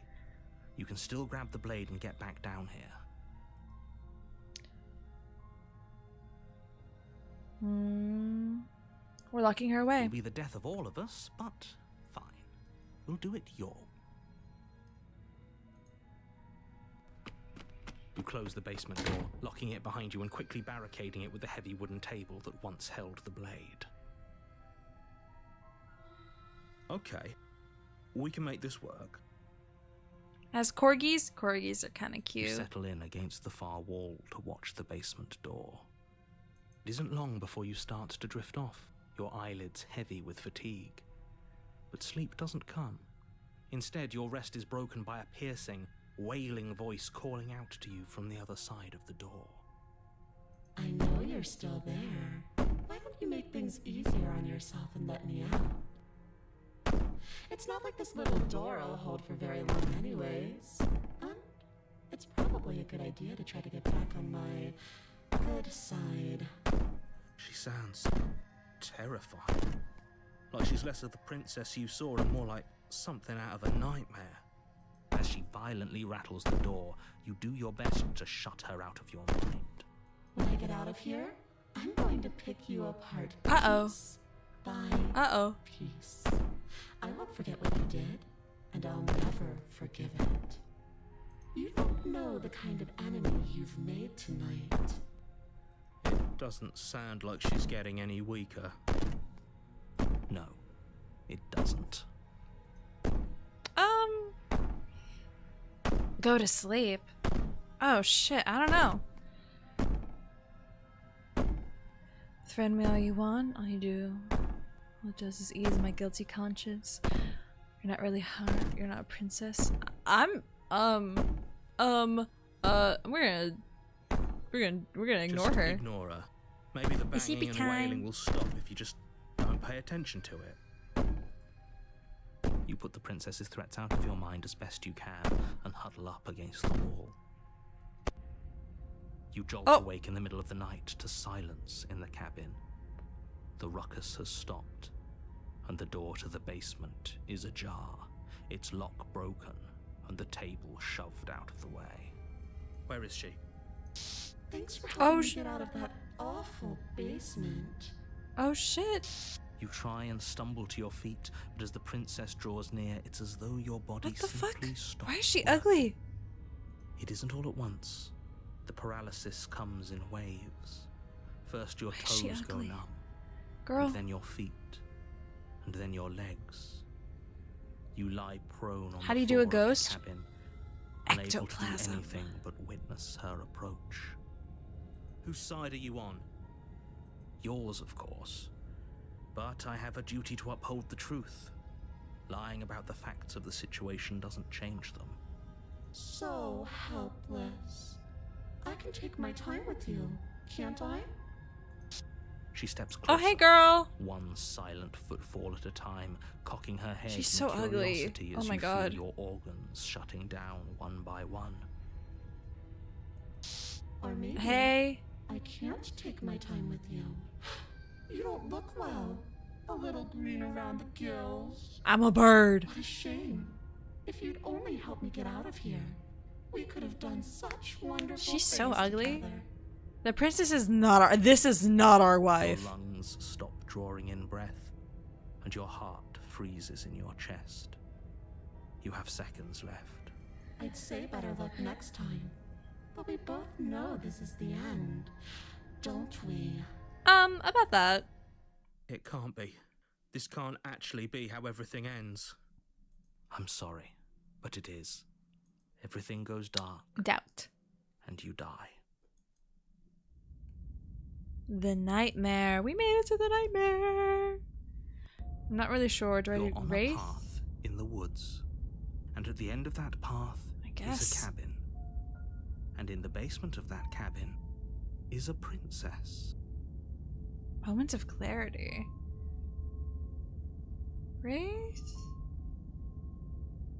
You can still grab the blade and get back down here. We're locking her away. It'll be the death of all of us, but fine. We'll do it your way. You close the basement door, locking it behind you and quickly barricading it with the heavy wooden table that once held the blade. Okay, we can make this work. As corgis? Corgis are kind of You cute. settle in against the far wall to watch the basement door. It isn't long before you start to drift off, your eyelids heavy with fatigue. But sleep doesn't come. Instead, your rest is broken by a piercing, wailing voice calling out to you from the other side of the door. I know you're still there. Why don't you make things easier on yourself and let me out? It's not like this little door I'll hold for very long anyways. And it's probably a good idea to try to get back on my good side. She sounds terrified. Like she's less of the princess you saw and more like something out of a nightmare. As she violently rattles the door, you do your best to shut her out of your mind. When I get out of here, I'm going to pick you apart Uh-oh. piece by Uh-oh. piece. I won't forget what you did, and I'll never forgive it. You don't know the kind of enemy you've made tonight. It doesn't sound like she's getting any weaker. No, it doesn't. Go to sleep. Oh shit, I don't know. Threaten me all you want, all you do. All it does is ease my guilty conscience. You're not really hard. You're not a princess. We're gonna ignore Just her. Ignore her. Maybe the Is he banging and kind? wailing will stop if you just don't pay attention to it. You put the princess's threats out of your mind as best you can and huddle up against the wall. You jolt awake in the middle of the night to silence in the cabin. The ruckus has stopped, and the door to the basement is ajar, its lock broken, and the table shoved out of the way. Where is she? Thanks for helping me get out of that awful basement. Oh shit. You try and stumble to your feet, but as the princess draws near, it's as though your body What the fuck? simply stops. Why is she working. ugly? It isn't all at once. The paralysis comes in waves. First your Why is she toes go ugly? numb, Girl. and then your feet, and then your legs. You lie prone on How the do you do a floor of the ghost? cabin, unable to do Ectoplasm. anything but witness her approach. Whose side are you on? Yours, of course. But I have a duty to uphold the truth. Lying about the facts of the situation doesn't change them. So helpless. I can take my time with you, can't I? She steps Oh, closer. hey, girl. One silent footfall at a time, cocking her head She's in so ugly. curiosity Oh as my you God. feel your organs shutting down one by one. Or maybe Hey. I can't take my time with you. You don't look well. A little green around the gills. I'm a bird. What a shame. If you'd only help me get out of here, we could have done such wonderful She's things so ugly. together. The princess is not our. This is not our Your wife. lungs stop drawing in breath, and your heart freezes in your chest. You have seconds left. I'd say better luck next time. But we both know this is the end, don't we? About that. It can't be. This can't actually be how everything ends. I'm sorry, but it is. Everything goes dark, Doubt. and you die. The nightmare. We made it to the nightmare. I'm not really sure. Do I You're do on a Wraith? path in the woods, and at the end of that path I is guess. a cabin. And in the basement of that cabin is a princess. Moments of clarity. Wraith?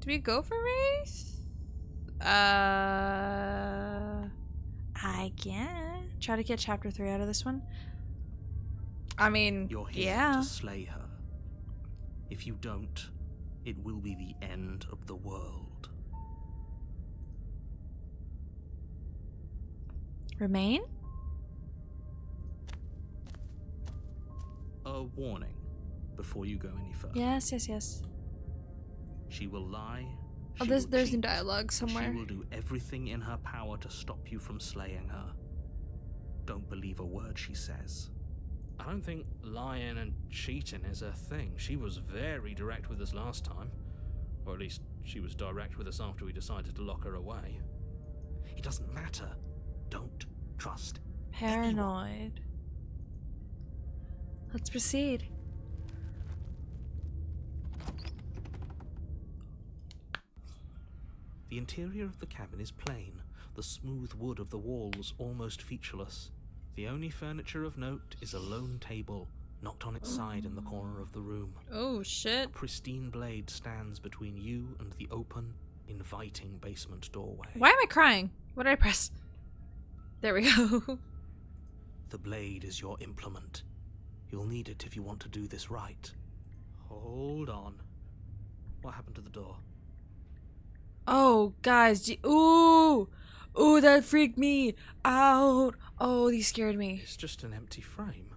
Do we go for Wraith? I can try to get chapter 3 out of this one. I mean, You're here yeah. to slay her. If you don't, it will be the end of the world. Remain? A warning before you go any further. Yes, yes, yes. She will lie. Oh, she there's will in cheat, dialogue somewhere. She will do everything in her power to stop you from slaying her. Don't believe a word she says. I don't think lying and cheating is her thing. She was very direct with us last time. Or at least she was direct with us after we decided to lock her away. It doesn't matter. Don't trust anyone. Paranoid. Let's proceed. The interior of the cabin is plain, the smooth wood of the walls almost featureless. The only furniture of note is a lone table, knocked on its side in the corner of the room. Oh, shit. A pristine blade stands between you and the open, inviting basement doorway. Why am I crying? What did I press? There we go. The blade is your implement. You'll need it if you want to do this right. Hold on. What happened to the door? Oh, guys. Ooh. Ooh, that freaked me out. Oh, these scared me. It's just an empty frame.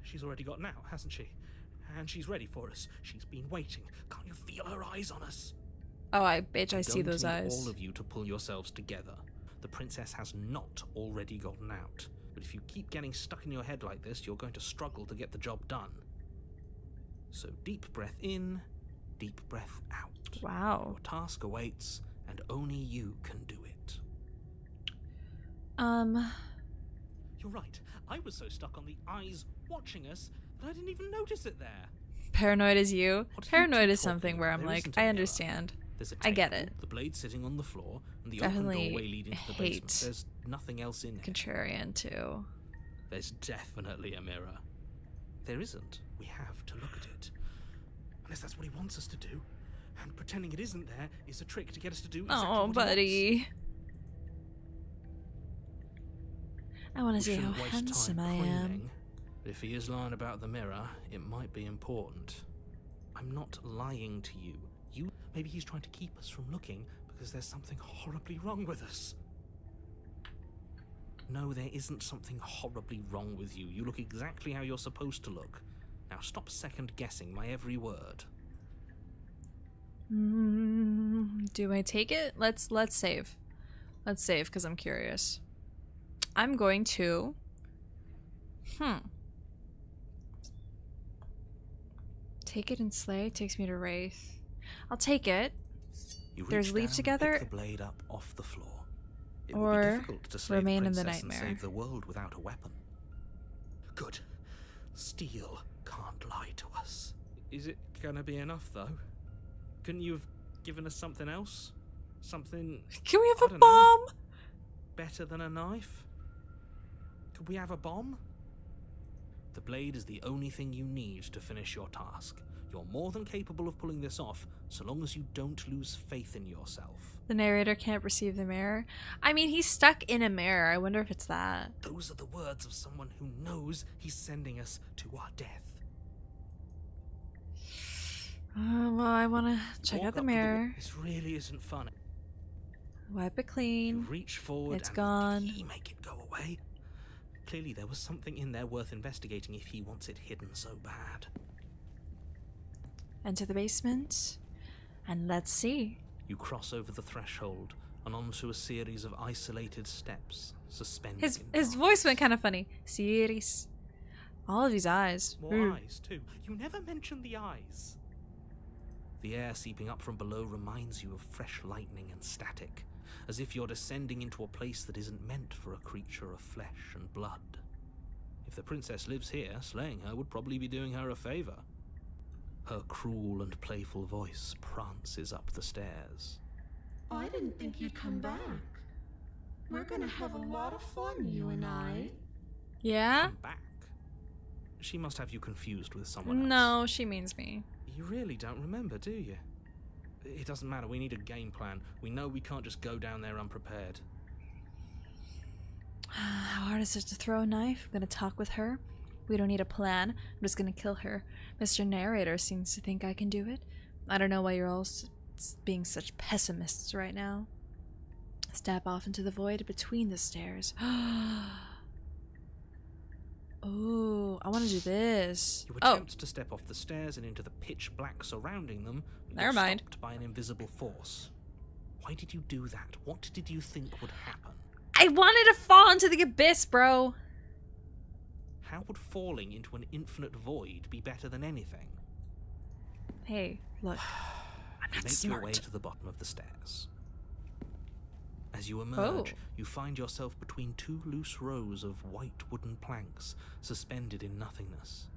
She's already gotten out, hasn't she? And she's ready for us. She's been waiting. Can't you feel her eyes on us? Oh, I see Don't those need eyes. all of you to pull yourselves together. The princess has not already gotten out. But if you keep getting stuck in your head like this, you're going to struggle to get the job done. So deep breath in, deep breath out. Wow. Your task awaits, and only you can do it. You're right. I was so stuck on the eyes watching us that I didn't even notice it there. Paranoid is you. What are you Paranoid two is something talking where about? I'm There like, isn't a I mirror. understand. There's a I get table, it. the blade sitting on the floor, and the Definitely open doorway leading to the hate basement. There's nothing else in it. Contrarian too. There's definitely a mirror. There isn't. We have to look at it. Unless that's what he wants us to do. And pretending it isn't there is a trick to get us to do exactly Oh, what he buddy. I want to wants. We see how shouldn't waste handsome time I am. preening. But if he is lying about the mirror, it might be important. I'm not lying to you. Maybe he's trying to keep us from looking because there's something horribly wrong with us. No, there isn't something horribly wrong with you. You look exactly how you're supposed to look. Now stop second-guessing my every word. Do I take it? Let's save. Let's save because I'm curious. I'm going to. Take it and slay takes me to Wraith. I'll take it. You There's reach leave down, together, pick the blade up off the floor. It or would be difficult to slay remain the in the princess and nightmare. save the world without a weapon. Good. Steel can't lie to us. Is it gonna be enough, though? Couldn't you have given us something else? Something Can we I have a don't know. bomb? better than a knife? Could we have a bomb? The blade is the only thing you need to finish your task. You're more than capable of pulling this off, so long as you don't lose faith in yourself. The narrator can't perceive the mirror. I mean, he's stuck in a mirror. I wonder if it's that. Those are the words of someone who knows he's sending us to our death. Well, I want to check Walk out the up to mirror. This really isn't fun. Wipe it You clean. reach forward It's and gone. he make it go away. Clearly there was something in there worth investigating if he wants it hidden so bad. Enter the basement. And let's see. You cross over the threshold and onto a series of isolated steps, suspended His in voice went kind of funny. Series. All of these eyes. More Ooh. eyes, too. You never mentioned the eyes. The air seeping up from below reminds you of fresh lightning and static, as if you're descending into a place that isn't meant for a creature of flesh and blood. If the princess lives here, slaying her would probably be doing her a favor. Her cruel and playful voice prances up the stairs. I didn't think you'd come back. We're gonna have a lot of fun, you and I. Yeah? Come back. She must have you confused with someone else. No, she means me. You really don't remember, do you? It doesn't matter, we need a game plan. We know we can't just go down there unprepared. How hard is it to throw a knife? I'm gonna talk with her. We don't need a plan. I'm just gonna kill her. Mr. Narrator seems to think I can do it. I don't know why you're all being such pessimists right now. Step off into the void between the stairs. Oh, I want to do this. You attempt to step off the stairs and into the pitch black surrounding them, but Never you're mind. stopped by an invisible force. Why did you do that? What did you think would happen? I wanted to fall into the abyss, bro. How would falling into an infinite void be better than anything? Hey, look. I'm You not make your way smart. to the bottom of the stairs. As you emerge, you find yourself between two loose rows of white wooden planks suspended in nothingness.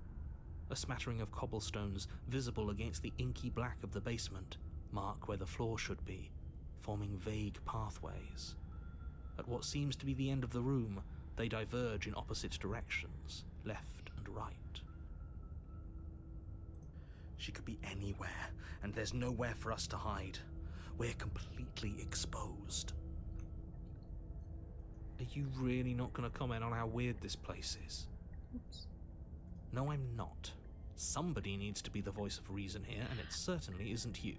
A smattering of cobblestones visible against the inky black of the basement mark where the floor should be, forming vague pathways. At what seems to be the end of the room, they diverge in opposite directions, left and right. She could be anywhere, and there's nowhere for us to hide. We're completely exposed. Are you really not going to comment on how weird this place is? Oops. No, I'm not. Somebody needs to be the voice of reason here, and it certainly isn't you.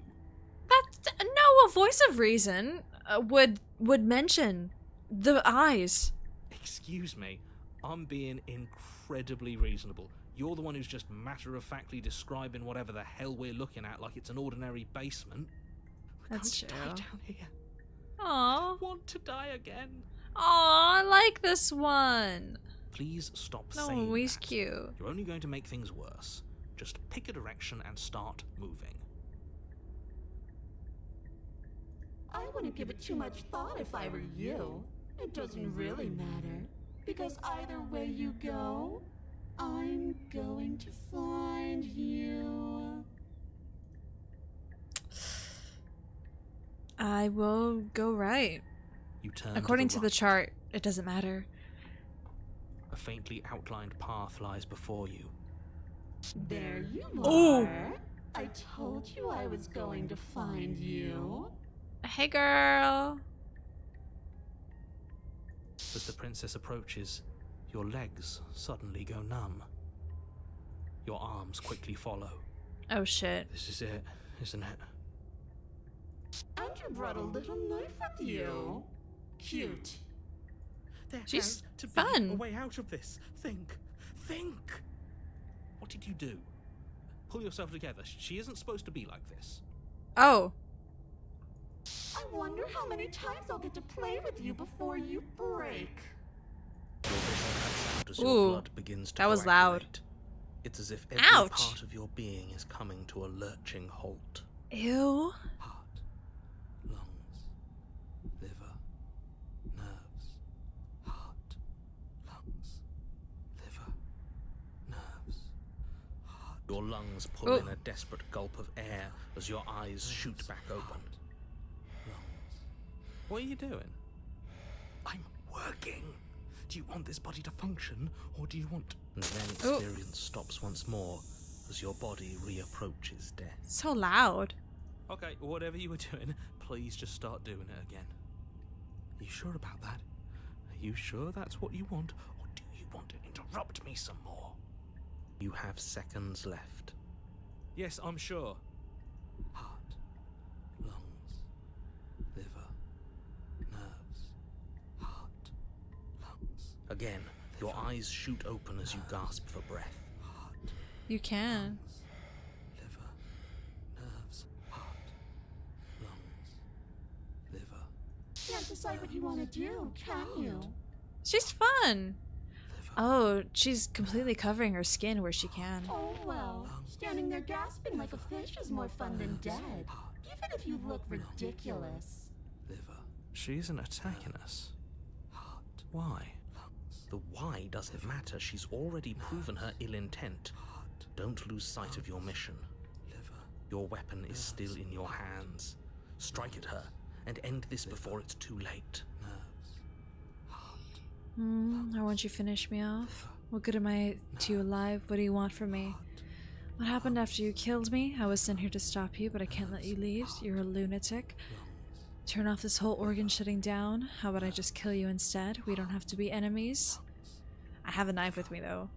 No, a voice of reason would mention the eyes. Excuse me, I'm being incredibly reasonable. You're the one who's just matter-of-factly describing whatever the hell we're looking at like it's an ordinary basement. We're That's going to true. die down here. Aw. I want to die again. Aw, I like this one. Please stop No, saying he's that. cute. You're only going to make things worse. Just pick a direction and start moving. I wouldn't give it too much thought if I were you. It doesn't really matter. Because either way you go, I'm going to find you. I will go right. You turn According to the right. chart, it doesn't matter. A faintly outlined path lies before you. There you Ooh. are. I told you I was going to find you. Hey, girl. As the princess approaches, your legs suddenly go numb. Your arms quickly follow. Oh, shit. This is it, isn't it? And you brought a little knife with you. Cute. There She's has to be fun. a way out of this. Think. What did you do? Pull yourself together. She isn't supposed to be like this. Oh. I wonder how many times I'll get to play with you before you break. Your vision cuts out as Ooh, your blood begins to that was loud. coagulate. It's as if every Ouch. part of your being is coming to a lurching halt. Ew. Heart, lungs, liver, nerves. Heart, lungs, liver, nerves. Heart. Your lungs pull Oh. in a desperate gulp of air as your eyes shoot back open. Lungs. What are you doing? I'm working. Do you want this body to function, or do you want... And then experience stops once more as your body reapproaches death. So loud. Okay, whatever you were doing, please just start doing it again. Are you sure about that? Are you sure that's what you want, or do you want to interrupt me some more? You have seconds left. Yes, I'm sure. Heart, lungs, liver, nerves, heart, lungs. Again, your eyes shoot open as you gasp for breath. Heart, You can. liver, nerves, heart, lungs, liver. Can't decide what you want to do, can you? She's fun. Oh, she's completely covering her skin where she can. Oh well, standing there gasping like a fish is more fun than dead. Even if you look ridiculous. Liver. She isn't attacking us. Heart. Why? The why doesn't matter. She's already proven her ill intent. Don't lose sight of your mission. Your weapon is still in your hands. Strike at her and end this before it's too late. Why won't you finish me off? What good am I to you alive? What do you want from me? What happened after you killed me? I was sent here to stop you, but I can't let you leave. You're a lunatic. Turn off this whole organ shutting down. How about I just kill you instead? We don't have to be enemies. I have a knife with me, though.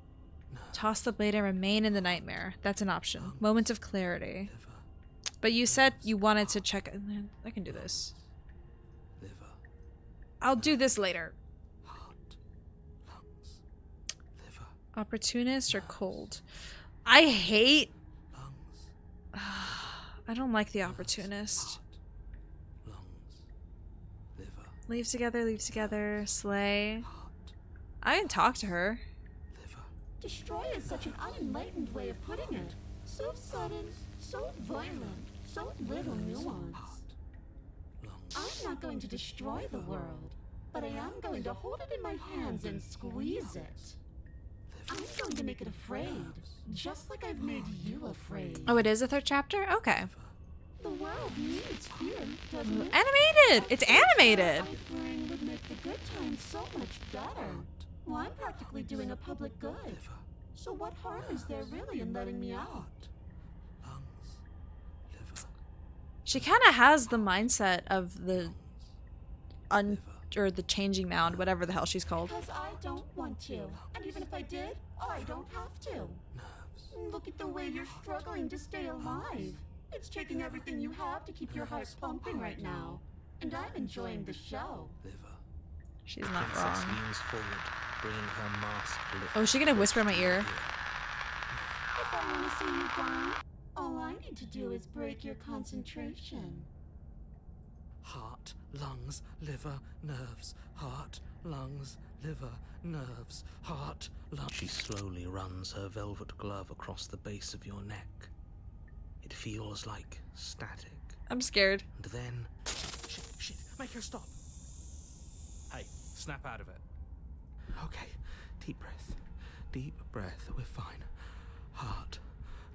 Toss the blade and remain in the nightmare. That's an option. Moment of clarity. But you said you wanted to check... I can do this. I'll do this later. Opportunist or cold? I hate... I don't like the opportunist. Leave together, slay. I can talk to her. Destroy is such an unenlightened way of putting it. So sudden, so violent, so little nuance. I'm not going to destroy the world, but I am going to hold it in my hands and squeeze it. I'm going to make it afraid, just like I've made you afraid. Oh, it is a third chapter? Okay. The world needs fear, doesn't it? Animated! It's animated! Fearing would make the good times so much better. Well, I'm practically doing a public good. So what harm is there really in letting me out? She kind of has the mindset of the or the changing mound, whatever the hell she's called. Because I don't want to. And even if I did, I don't have to. Look at the way you're struggling to stay alive. It's taking everything you have to keep your heart pumping right now. And I'm enjoying the show. She's not Princess wrong. leans forward, bringing her masked lips. Oh, is she gonna whisper in my ear? If I want to see you gone, all I need to do is break your concentration. Heart, lungs, liver, nerves. Heart, lungs, liver, nerves. Heart, lungs. She slowly runs her velvet glove across the base of your neck. It feels like static. I'm scared. And then... Shit, make her stop. Hey, snap out of it. Okay, deep breath, we're fine. Heart,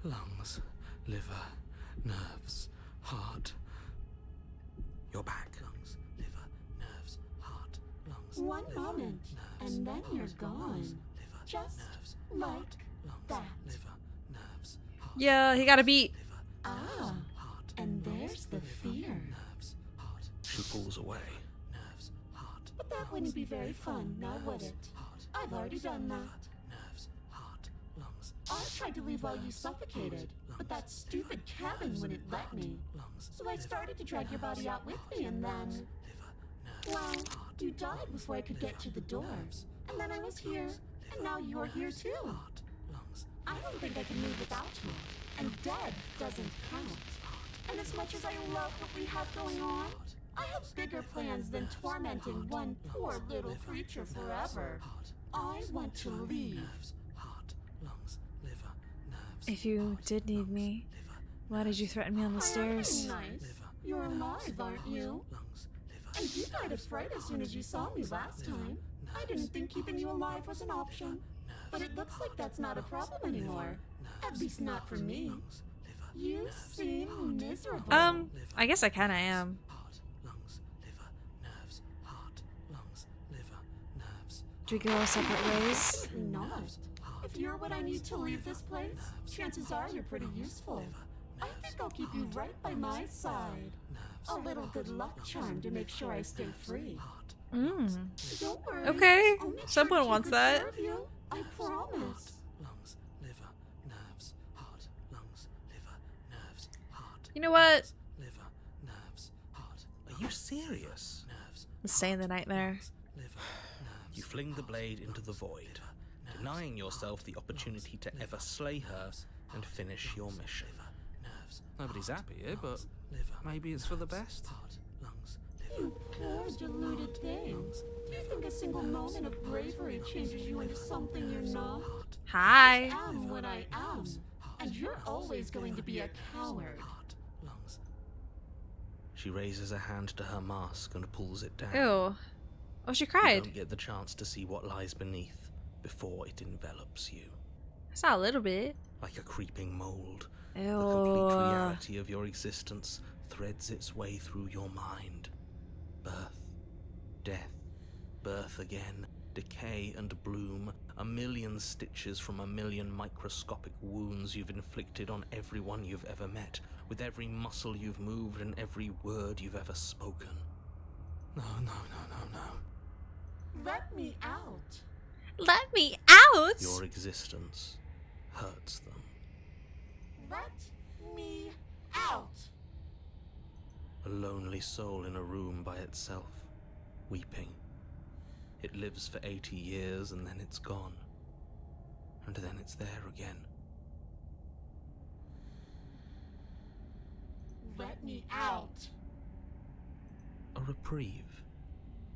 lungs, liver, nerves, heart. You're back. Lungs, liver, nerves, heart, lungs. One liver, moment, nerves, and then you're heart, gone. lungs, liver, Just nerves, like heart, lungs, that. liver, nerves, heart, Yeah, he got a beat. liver, Ah, heart, and lungs, there's the liver, fear. nerves, heart. She pulls away. Nerves, heart. But that wouldn't be very fun, now would it? Heart, I've already done that. nerves, heart, lungs. I tried to leave while you suffocated, but that stupid cabin wouldn't let me. Lungs, So I started to drag your body out with me, and then... liver, nerves, Well, heart, you died before I could get to the doors. And then I was here, and now you're here too. heart, lungs. I don't think I can move without you. And dead doesn't count. And as much as I love what we have going on, I have bigger plans than tormenting one poor little creature forever. I want to leave. Heart, lungs, liver, nerves. If you did need me, why did you threaten me on the I am being stairs? nice. You're alive, aren't you? Lungs, liver. And you died of fright as soon as you saw me last time. I didn't think keeping you alive was an option. But it looks like that's not a problem anymore. At least not for me. You seem miserable. I guess I kinda am. Heart, lungs, liver, nerves, heart, lungs, liver, nerves, Do we go our separate ways? Not. If you're what I need to leave this place, chances are you're pretty useful. I think I'll keep you right by my side. A little good luck charm to make sure I stay free. Don't worry. Okay. I'll make Someone sure to wants take good that. care of you. I promise. Lungs, liver, nerves, heart. Lungs, liver, nerves, heart. You know what? Liver, nerves, heart. Are you serious? Nerves. I'm staying the nightmare. Liver, nerves. You fling the blade into the void, denying yourself the opportunity to ever slay her and finish your mission. Nobody's happy here, but maybe it's for the best. You poor deluded thing. Do you think a single moment of bravery changes you into something you're not? Hi. I am what I am, and you're always going to be a coward. She raises a hand to her mask and pulls it down. Ew. Oh, she You cried. don't get the chance to see what lies beneath before it envelops you. I saw a little bit. Like a creeping mold, Ew. the complete reality of your existence threads its way through your mind. Birth, death, birth again, decay and bloom, a million stitches from a million microscopic wounds you've inflicted on everyone you've ever met, with every muscle you've moved and every word you've ever spoken. No. Let me out. Let me out. Your existence hurts them. Let me out. A lonely soul in a room by itself, weeping. It lives for 80 years and then it's gone. And then it's there again. Let me out. A reprieve.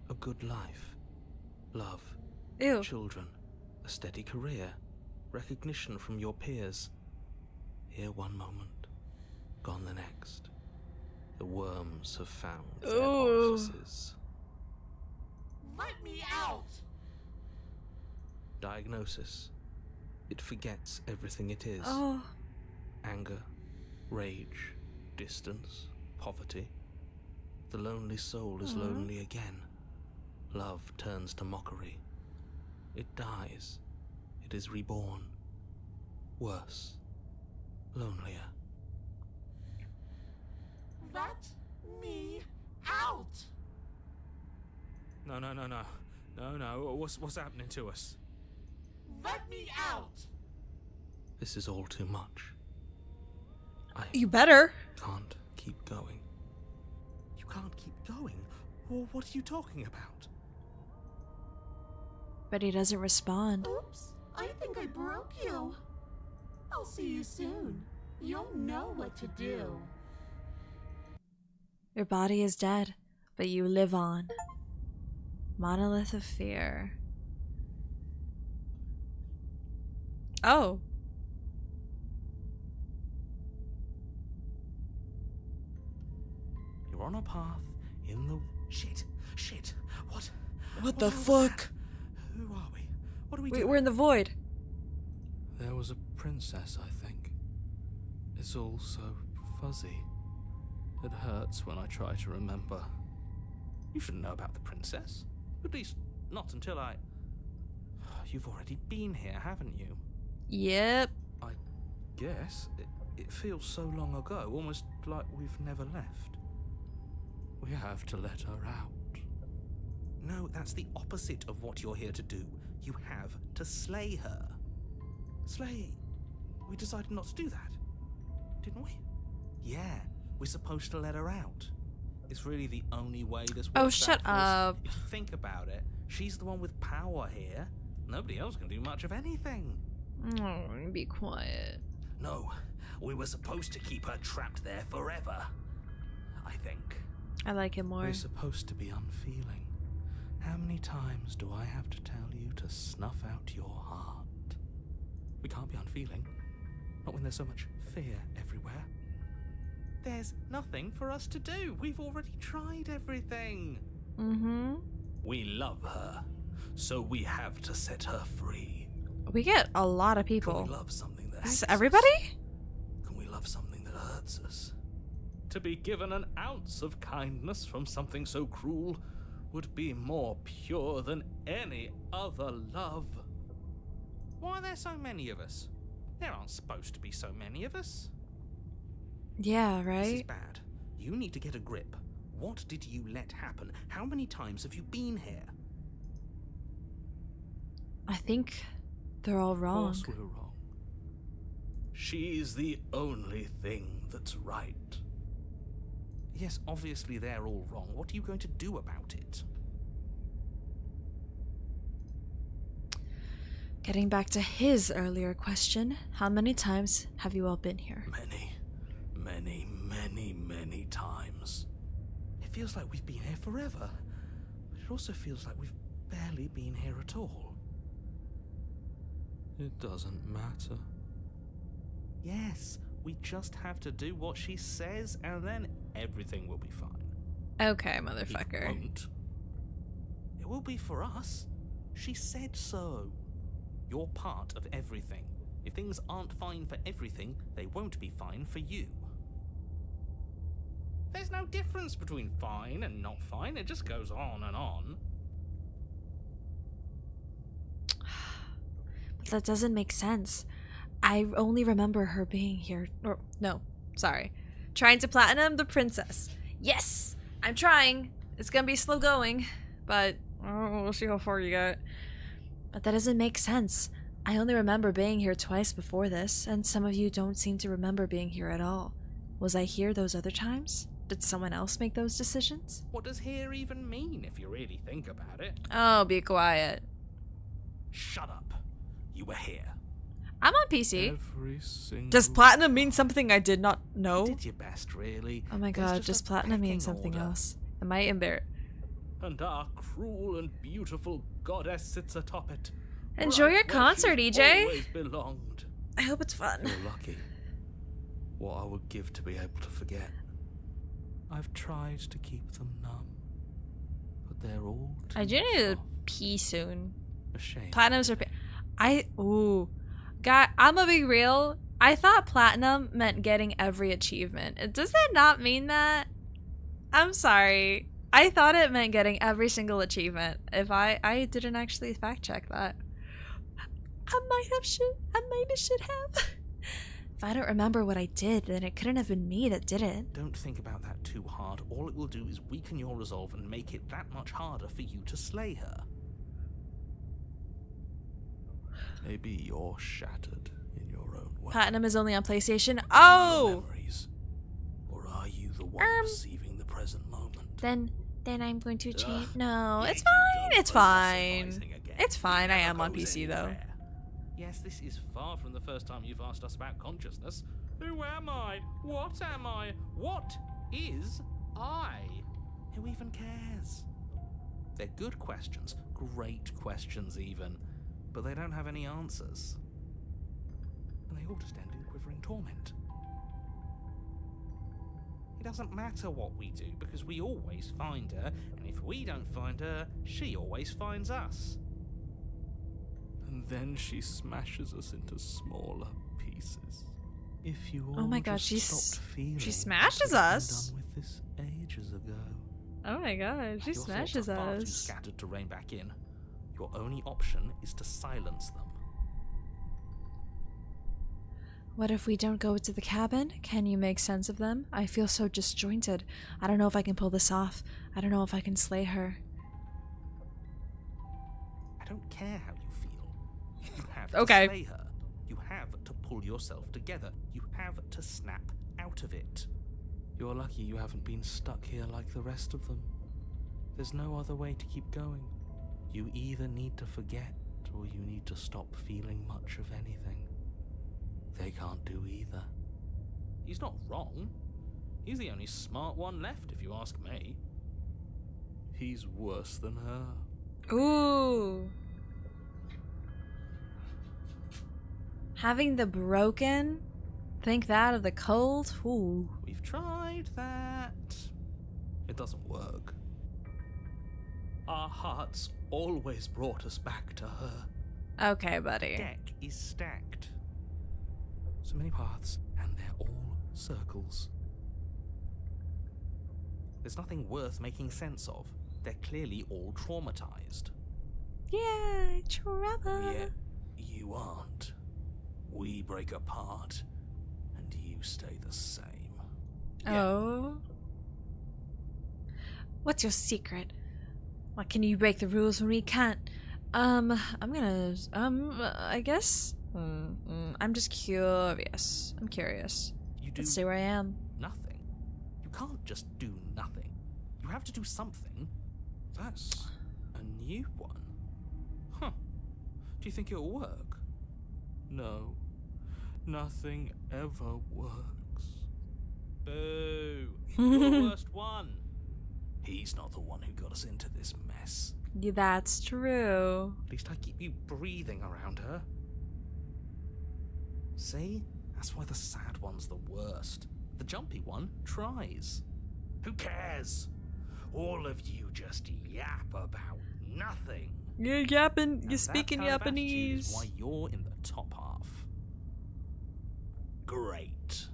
A good life. Love. Ew. Children. A steady career. Recognition from your peers. Here one moment. Gone the next. The worms have found their Ooh. orifices. Let me out. Diagnosis. It forgets everything it is. Oh. Anger, rage, distance, poverty. The lonely soul is lonely again. Love turns to mockery. It dies. It is reborn. Worse. Lonelier. Let me out. No. What's happening to us? Let me out. This is all too much. I You better. can't keep going. You can't keep going? Well, what are you talking about? But he doesn't respond. Oops, I think I broke you. I'll see you soon. You'll know what to do. Your body is dead, but you live on. Monolith of Fear. Oh. You're on a path in the... Shit. What? What the was fuck? that? Who are we? What are we doing? We're in the void. There was a princess, I think. It's all so fuzzy. It hurts when I try to remember. You shouldn't know about the princess. At least, not until I... You've already been here, haven't you? Yep. I guess. It feels so long ago, almost like we've never left. We have to let her out. No, that's the opposite of what you're here to do. You have to slay her. Slay? We decided not to do that, didn't we? Yeah, we're supposed to let her out. It's really the only way this works. Oh, shut out for us. up. If you think about it, she's the one with power here. Nobody else can do much of anything. Oh, be quiet. No, we were supposed to keep her trapped there forever. I think. I like him more. We're supposed to be unfeeling. How many times do I have to tell you to snuff out your heart? We can't be unfeeling. Not when there's so much fear everywhere. There's nothing for us to do. We've already tried everything. Mm-hmm. We love her, so we have to set her free. We get a lot of Can people. we love something that Is this hates everybody? us? Can we love something that hurts us? To be given an ounce of kindness from something so cruel would be more pure than any other love. Why are there so many of us? There aren't supposed to be so many of us. Yeah, This is right? bad. You need to get a grip. What did you let happen? How many times have you been here? I think they're all Of wrong. course we're wrong. She's the only thing that's right. Yes, obviously they're all wrong. What are you going to do about it? Getting back to his earlier question, how many times have you all been here? Many, many, many, many times. It feels like we've been here forever, but it also feels like we've barely been here at all. It doesn't matter. Yes, we just have to do what she says, and then everything will be fine. Okay, It motherfucker. won't. It will be for us. She said so. You're part of everything. If things aren't fine for everything, they won't be fine for you. There's no difference between fine and not fine. It just goes on and on. But that doesn't make sense. I only remember her being here. Or, no, sorry. Trying to platinum the princess. Yes! I'm trying. It's gonna be slow going. But, we'll see how far you get. But that doesn't make sense. I only remember being here twice before this, and some of you don't seem to remember being here at all. Was I here those other times? Did someone else make those decisions? What does here even mean if you really think about it? Oh, be quiet. Shut up. You were here. I'm on PC. Every single Does platinum mean something I did not know? You did your best, really. Oh my There's god, just does a platinum mean pecking something order. else? Am I embarrassed? And our cruel and beautiful goddess sits atop it. Enjoy right your where concert, she's EJ. always belonged. I hope it's fun. You're lucky. What I would give to be able to forget. I've tried to keep them numb, but they're all too I do need to soft. pee soon. A shame. Platinums are ooh. God, I'm gonna be real. I thought platinum meant getting every achievement. Does that not mean that? I'm sorry. I thought it meant getting every single achievement. If I didn't actually fact check that. I maybe should have. If I don't remember what I did, then it couldn't have been me that did it. Don't think about that too hard. All it will do is weaken your resolve and make it that much harder for you to slay her. Maybe you're shattered in your own way. Platinum is only on PlayStation. Your Oh! memories. Or are you the one perceiving the present moment? Then I'm going to change. No, Here it's you fine. go, It's fine. philosophizing again. It's fine. It I never am on goes PC though. anywhere. Yes, this is far from the first time you've asked us about consciousness. Who am I? What am I? What is I? Who even cares? They're good questions, great questions even, but they don't have any answers. And they all just end in quivering torment. It doesn't matter what we do because we always find her, and if we don't find her, she always finds us. And then she smashes us into smaller pieces. If you all Oh my god, just stopped feeling, she we smashes could have been us. done with this ages ago. Oh my god, she Your smashes thoughts are far too us. scattered to rein back in. Your only option is to silence them. What if we don't go to the cabin? Can you make sense of them? I feel so disjointed. I don't know if I can pull this off. I don't know if I can slay her. I don't care how you feel. You have Okay. to slay her. You have to pull yourself together. You have to snap out of it. You're lucky you haven't been stuck here like the rest of them. There's no other way to keep going. You either need to forget, or you need to stop feeling much of anything. They can't do either. He's not wrong. He's the only smart one left, if you ask me. He's worse than her. Ooh. Having the broken? Think that of the cold? Ooh. We've tried that. It doesn't work. Our hearts always brought us back to her. Okay, buddy. Deck is stacked. So many paths, and they're all circles. There's nothing worth making sense of. They're clearly all traumatized. Yeah, trauma. Yet you aren't. We break apart, and you stay the same. Oh. What's your secret? Why can you break the rules when we can't? I guess. I'm just curious. I'm curious. You do Let's see where I am. nothing. You can't just do nothing. You have to do something. That's a new one. Huh. Do you think it'll work? No, nothing ever works. Boo! You're the worst one. He's not the one who got us into this mess. Yeah, that's true. At least I keep you breathing around her. See? That's why the sad one's the worst. The jumpy one tries. Who cares? All of you just yap about nothing. You're yapping. And You're speaking that kind of attitude Japanese. is why you're in the top half. Great.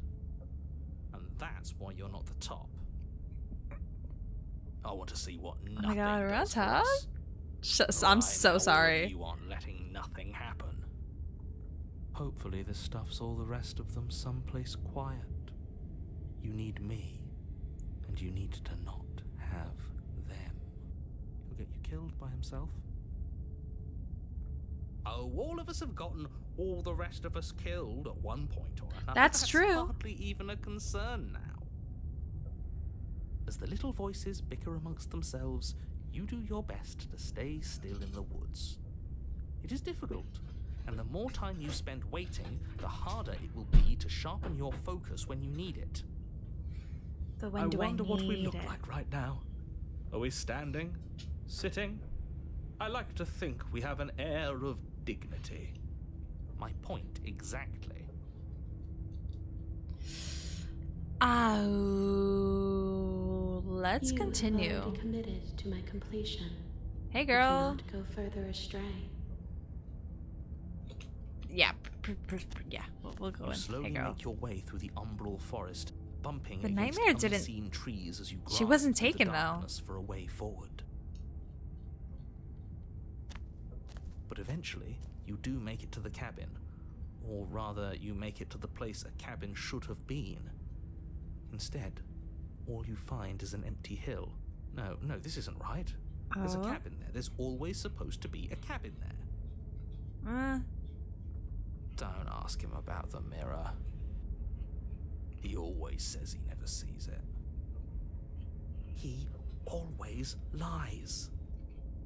And that's why you're not the top. I want to see what nothing Oh my god, does for Rata? us. I'm Right, so now sorry. You aren't letting nothing happen. Hopefully this stuff's all the rest of them someplace quiet. You need me, and you need to not have them. He'll get you killed by himself. Oh, all of us have gotten all the rest of us killed at one point or another. That's true. Hardly even a concern now. As the little voices bicker amongst themselves, you do your best to stay still in the woods. It is difficult, and the more time you spend waiting, the harder it will be to sharpen your focus when you need it. But when I do wonder I what we need look it? like right now. Are we standing? Sitting? I like to think we have an air of dignity. My point exactly. Oh, let's You continue. have already committed to my completion. Hey, You girl. cannot go further astray. Yeah, yeah. We'll go You in. slowly Hey, girl. make your way through the umbral forest, bumping The against nightmare didn't- unseen trees as you She grasp wasn't through the taken, though. darkness for a way forward. But eventually, you do make it to the cabin, or rather, you make it to the place a cabin should have been. Instead, all you find is an empty hill. No, this isn't right. There's a Oh. cabin there. There's always supposed to be a cabin there. Don't ask him about the mirror. He always says he never sees it. He always lies.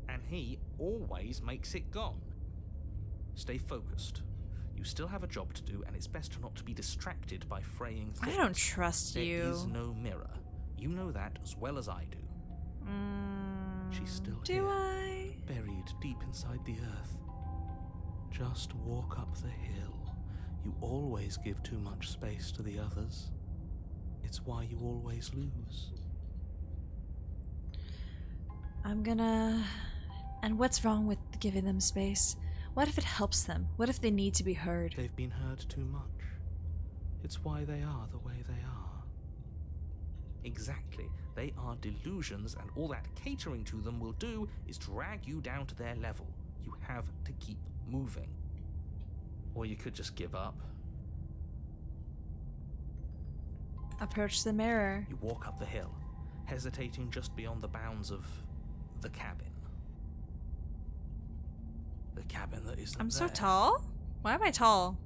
And he always makes it gone. Stay focused. You still have a job to do, and it's best not to be distracted by fraying thoughts. I don't trust There you. is no mirror. You know that as well as I do. She's still Do here, I? buried deep inside the earth. Just walk up the hill. You always give too much space to the others. It's why you always lose. I'm gonna... And what's wrong with giving them space? What if it helps them? What if they need to be heard? They've been heard too much. It's why they are the way they are. Exactly. They are delusions, and all that catering to them will do is drag you down to their level. You have to keep moving. Or you could just give up. Approach the mirror. You walk up the hill, hesitating just beyond the bounds of the cabin. The cabin that isn't I'm so there. tall? Why am I tall?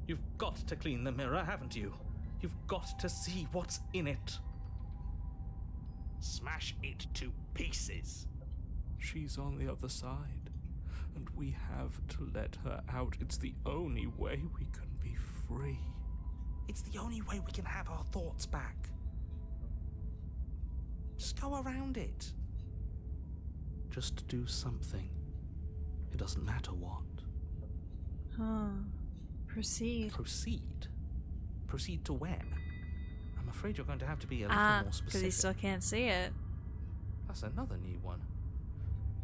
You've got to clean the mirror, haven't you? You've got to see what's in it. Smash it to pieces. She's on the other side, and we have to let her out. It's the only way we can be free. It's the only way we can have our thoughts back. Just go around it. Just do something. It doesn't matter what. Huh. Proceed. Proceed? Proceed to where? I'm afraid you're going to have to be a little more Because specific. he still can't see it. That's another new one.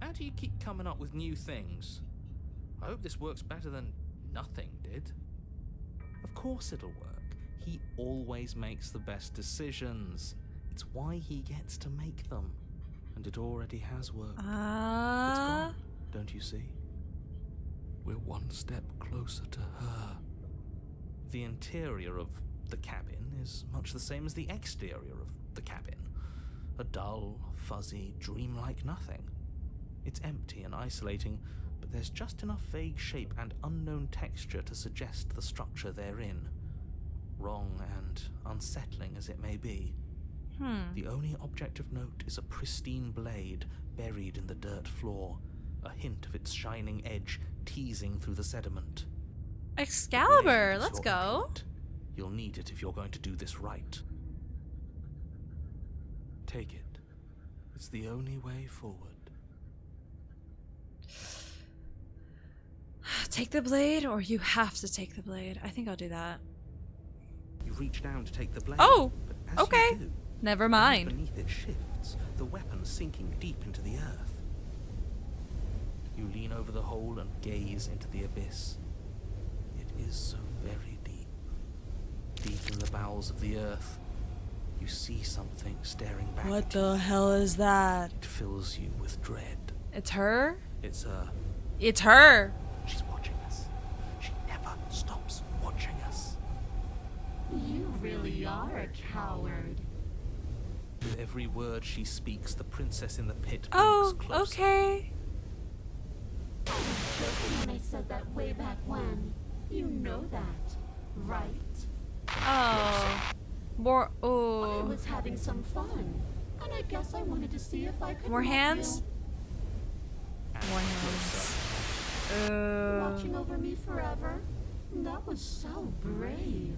How do you keep coming up with new things? I hope this works better than nothing did. Of course it'll work. He always makes the best decisions. It's why he gets to make them. And it already has worked. It's gone, don't you see? We're one step closer to her. The interior of the cabin is much the same as the exterior of the cabin. A dull, fuzzy, dreamlike nothing. It's empty and isolating, but there's just enough vague shape and unknown texture to suggest the structure they're in. Wrong and unsettling as it may be. The only object of note is a pristine blade buried in the dirt floor, a hint of its shining edge teasing through the sediment. Excalibur, The blade let's is your go. implement. You'll need it if you're going to do this right. Take it. It's the only way forward. Take the blade, or you have to take the blade. I think I'll do that. You reach down to take the blade. Oh, but as okay. You do, Never the mind. heat beneath it shifts, the weapon sinking deep into the earth. You lean over the hole and gaze into the abyss. It is so very deep. Deep in the bowels of the earth, you see something staring back What at you. the hell is that? It fills you with dread. It's her? It's her. It's her! She's watching us. She never stops watching us. You really are a coward. With every word she speaks, the princess in the pit Oh, blinks closer. okay. I was joking when I said that way back when. You know that, right? Oh. More. I Oh. was having some fun, and I guess I wanted to see if I could. More love hands? And More hands. you. Watching over me forever? That was so brave.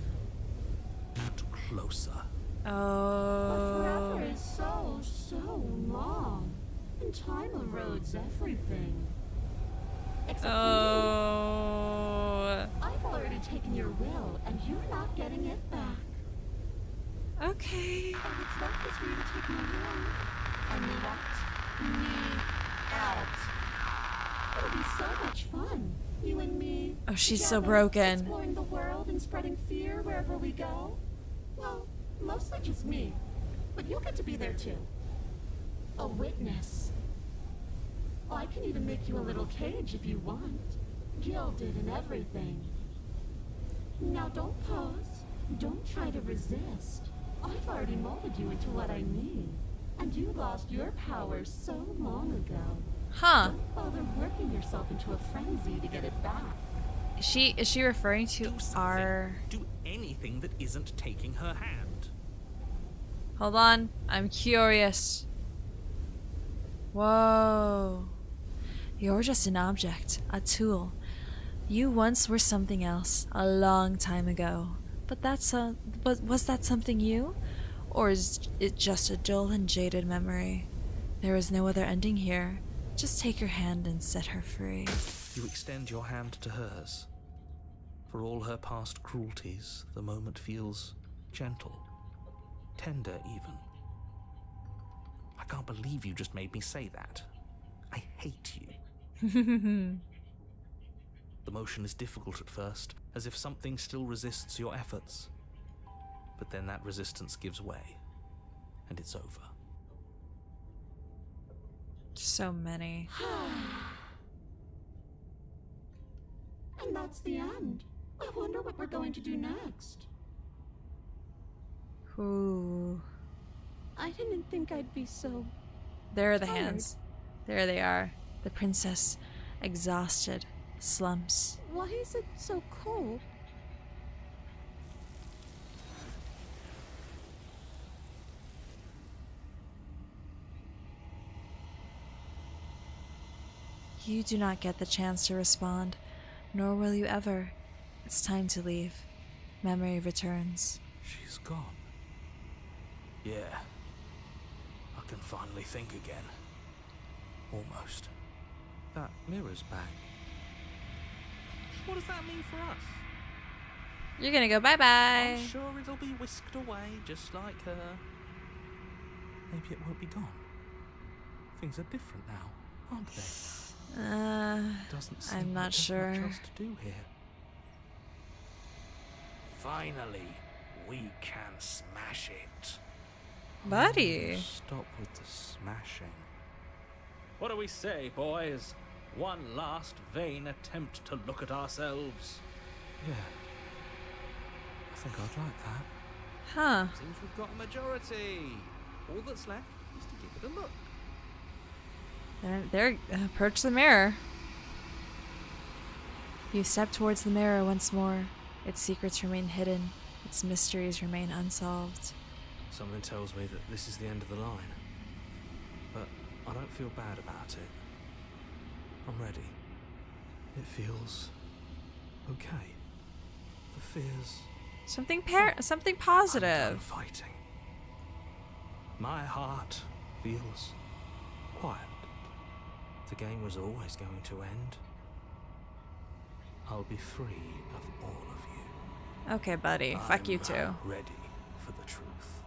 And closer. But Oh. forever is so long, and time erodes everything. Except for Oh. you. I've already taken your will, and you're not getting it back. Okay. And what's left is for you to take my will and let me out. It'll be so much fun, you and me. Oh, she's so together, broken. Exploring the world and spreading fear wherever we go. Well, mostly just me, but you'll get to be there too. A witness. I can even make you a little cage if you want, gilded and everything. Now don't pose. Don't try to resist. I've already molded you into what I need, and you lost your power so long ago. Huh. Don't bother working yourself into a frenzy to get it back. Is she referring to Do something. our... Do anything that isn't taking her hand. Hold on. I'm curious. Whoa. You're just an object, a tool. You once were something else, a long time ago. But was that something you? Or is it just a dull and jaded memory? There is no other ending here. Just take her hand and set her free. You extend your hand to hers. For all her past cruelties, the moment feels gentle, tender even. I can't believe you just made me say that. I hate you. The motion is difficult at first, as if something still resists your efforts. But then that resistance gives way, and it's over. So many. And that's the end. I wonder what we're going to do next. Ooh. I didn't think I'd be so... There are the Tired. hands. There they are. The princess, exhausted, slumps. Why is it so cold? You do not get the chance to respond, nor will you ever. It's time to leave. Memory returns. She's gone. Yeah. I can finally think again. Almost. That mirror's back. What does that mean for us? You're gonna go bye-bye. I'm sure it'll be whisked away, just like her. Maybe it won't be gone. Things are different now, aren't they? Doesn't seem I'm not like there's sure. much else to do here. Finally, we can smash it. Buddy. Stop with the smashing. What do we say, boys? One last vain attempt to look at ourselves. Yeah. I think I'd like that. Huh. Seems we've got a majority. All that's left is to give it a look. There, approach the mirror. You step towards the mirror once more. Its secrets remain hidden. Its mysteries remain unsolved. Something tells me that this is the end of the line. But I don't feel bad about it. I'm ready. It feels okay. The fears. Something I'm positive. done fighting. My heart feels quiet. The game was always going to end. I'll be free of all of you. Okay, buddy. Fuck you too. I'm ready for the truth.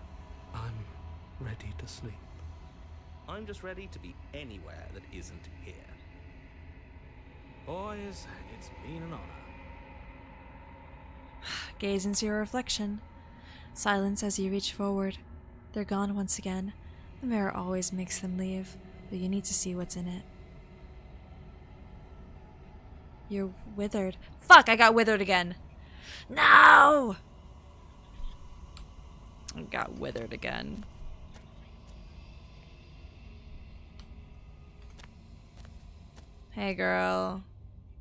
I'm ready to sleep. I'm just ready to be anywhere that isn't here. Boys, it's been an honor. Gaze into your reflection. Silence as you reach forward. They're gone once again. The mirror always makes them leave, but you need to see what's in it. You're withered. Fuck, I got withered again. No! I got withered again. Hey, girl.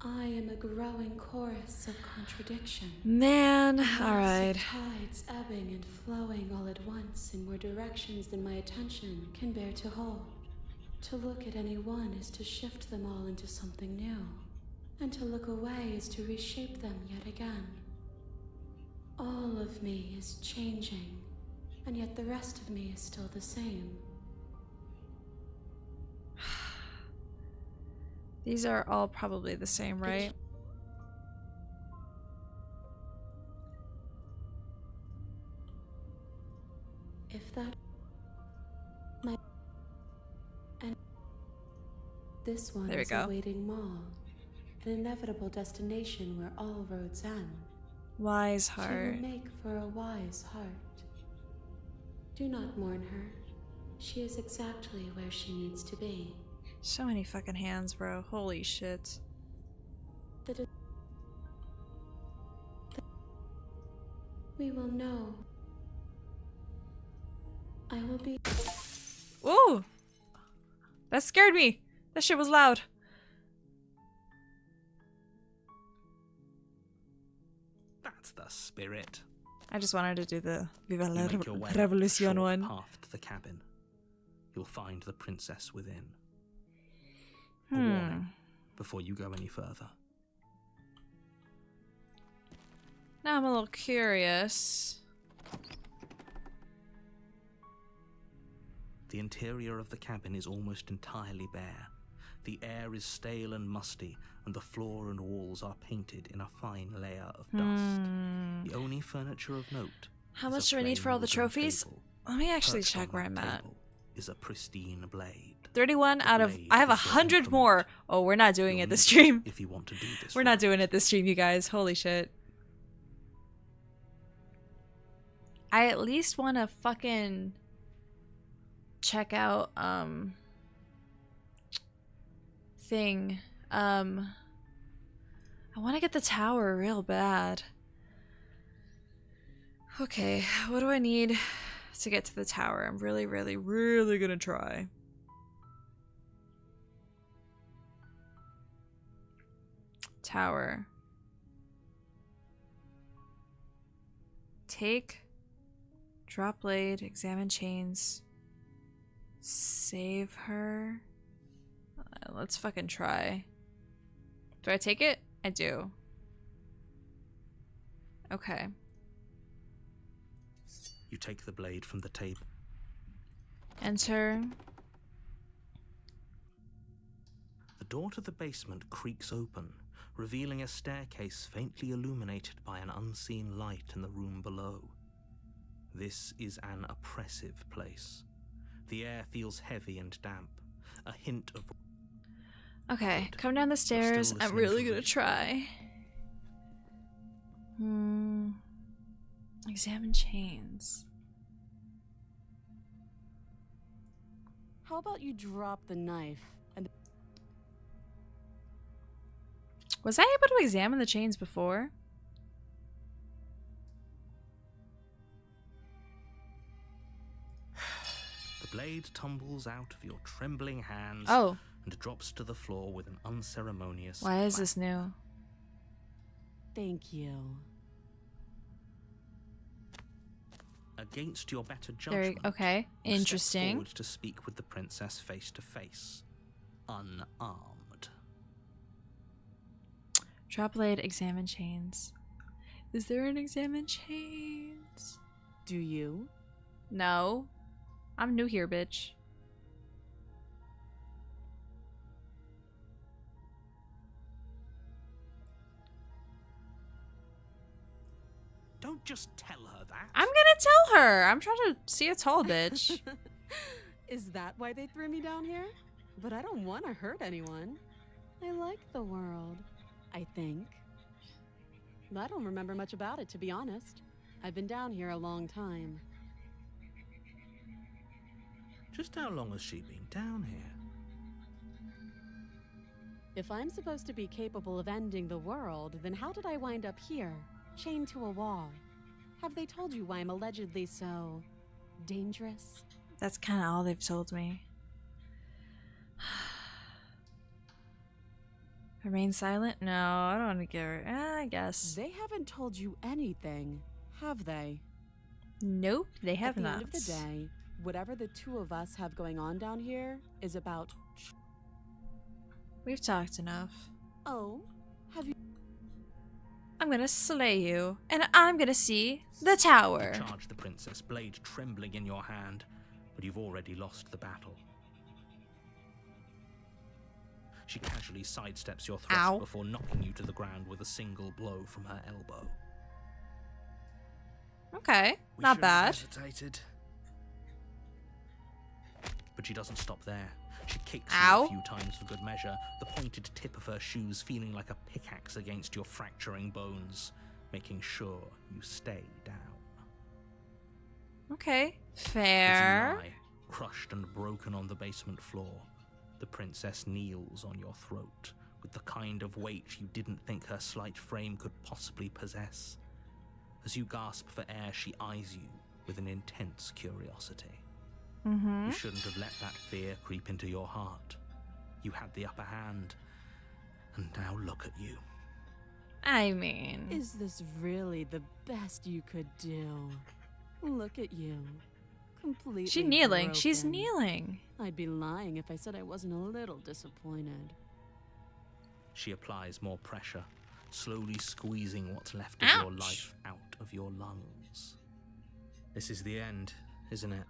I am a growing chorus of contradiction. Man, Massive alright. tides ebbing and flowing all at once in more directions than my attention can bear to hold. To look at any one is to shift them all into something new, and to look away is to reshape them yet again. All of me is changing, and yet the rest of me is still the same. These are all probably the same, right? If that... my... and... This one There we is go. a waiting mall, an inevitable destination where all roads end. Wise She heart. will make for a wise heart. Do not mourn her. She is exactly where she needs to be. So many fucking hands, bro. Holy shit. We will know. I will be... Ooh! That scared me. That shit was loud. That's the spirit. I just wanted to do the Viva la You make your way up the Revolution short one. path to the cabin. You'll find the princess within. A warning before you go any further. Now I'm a little curious. The interior of the cabin is almost entirely bare. The air is stale and musty, and the floor and walls are painted in a fine layer of dust. The only furniture of note. How is much a do I need plain for all the wooden trophies? table. Let me actually Perched check on where that I'm at. table is a pristine blade. 31 out of... blade I have is your 100 implement. more. Oh, we're not doing You'll it this need stream. if you want to do this. We're not right. doing it this stream, you guys. Holy shit. I at least want to fucking check out, thing. I want to get the tower real bad. Okay, what do I need to get to the tower? I'm really, really, really gonna try. Tower. Take. Drop blade. Examine chains. Save her. Let's fucking try. Do I take it? I do. Okay. You take the blade from the table. Enter. The door to the basement creaks open, revealing a staircase faintly illuminated by an unseen light in the room below. This is an oppressive place. The air feels heavy and damp, a hint of... Okay, come down the stairs. I'm listening really to gonna it. try. Examine chains. How about you drop the knife and Was I able to examine the chains before? The blade tumbles out of your trembling hands Oh. and drops to the floor with an unceremonious Why is clap. this new? Thank you. Against your better There. judgment, Okay. you step Interesting. forward to speak with the princess face to face, unarmed. Drop blade, examine chains. Is there an examine chains? Do you? No. I'm new here, bitch. Don't just tell her that. I'm gonna tell her. I'm trying to see a tall bitch. Is that why they threw me down here? But I don't want to hurt anyone. I like the world, I think. I don't remember much about it, to be honest. I've been down here a long time. Just how long has she been down here? If I'm supposed to be capable of ending the world, then how did I wind up here, chained to a wall? Have they told you why I'm allegedly so dangerous? That's kind of all they've told me. Remain silent? No, I don't want to give her. I guess. They haven't told you anything, have they? Nope, they have At the not. end of the day, whatever the two of us have going on down here is about... We've talked enough. Oh, have you... I'm gonna slay you, and I'm gonna see the tower. You charge the princess, blade trembling in your hand, but you've already lost the battle. She casually sidesteps your thrust Ow. before knocking you to the ground with a single blow from her elbow. Okay, We not shouldn't have bad. hesitated. But she doesn't stop there. She kicks Ow. you a few times for good measure, the pointed tip of her shoes feeling like a pickaxe against your fracturing bones, making sure you stay down. Okay, As you fair. lie, crushed and broken on the basement floor, the princess kneels on your throat with the kind of weight you didn't think her slight frame could possibly possess. As you gasp for air, she eyes you with an intense curiosity. Mm-hmm. You shouldn't have let that fear creep into your heart. You had the upper hand, and now look at you. I mean, Is this really the best you could do? Look at you. Completely she's kneeling. She's broken. kneeling. I'd be lying if I said I wasn't a little disappointed. She applies more pressure, slowly squeezing what's left of your Ouch. life out of your lungs. This is the end, isn't it?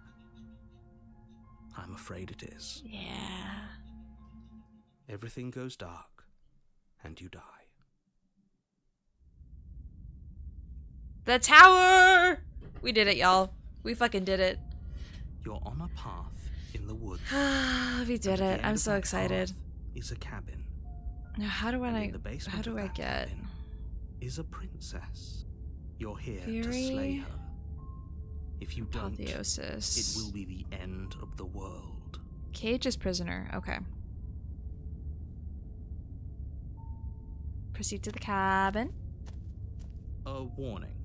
I'm afraid it is. Yeah. Everything goes dark, and you die. The tower! We did it, y'all. We fucking did it. You're on a path in the woods. We and did at the it. end I'm of so that excited. path is a cabin. Now, how do And I? in the basement How do of I that get? cabin is a princess. You're here to Fury? slay her. If you don't, it Apotheosis. will be the end of the world. Cage is prisoner. Okay. Proceed to the cabin. A warning.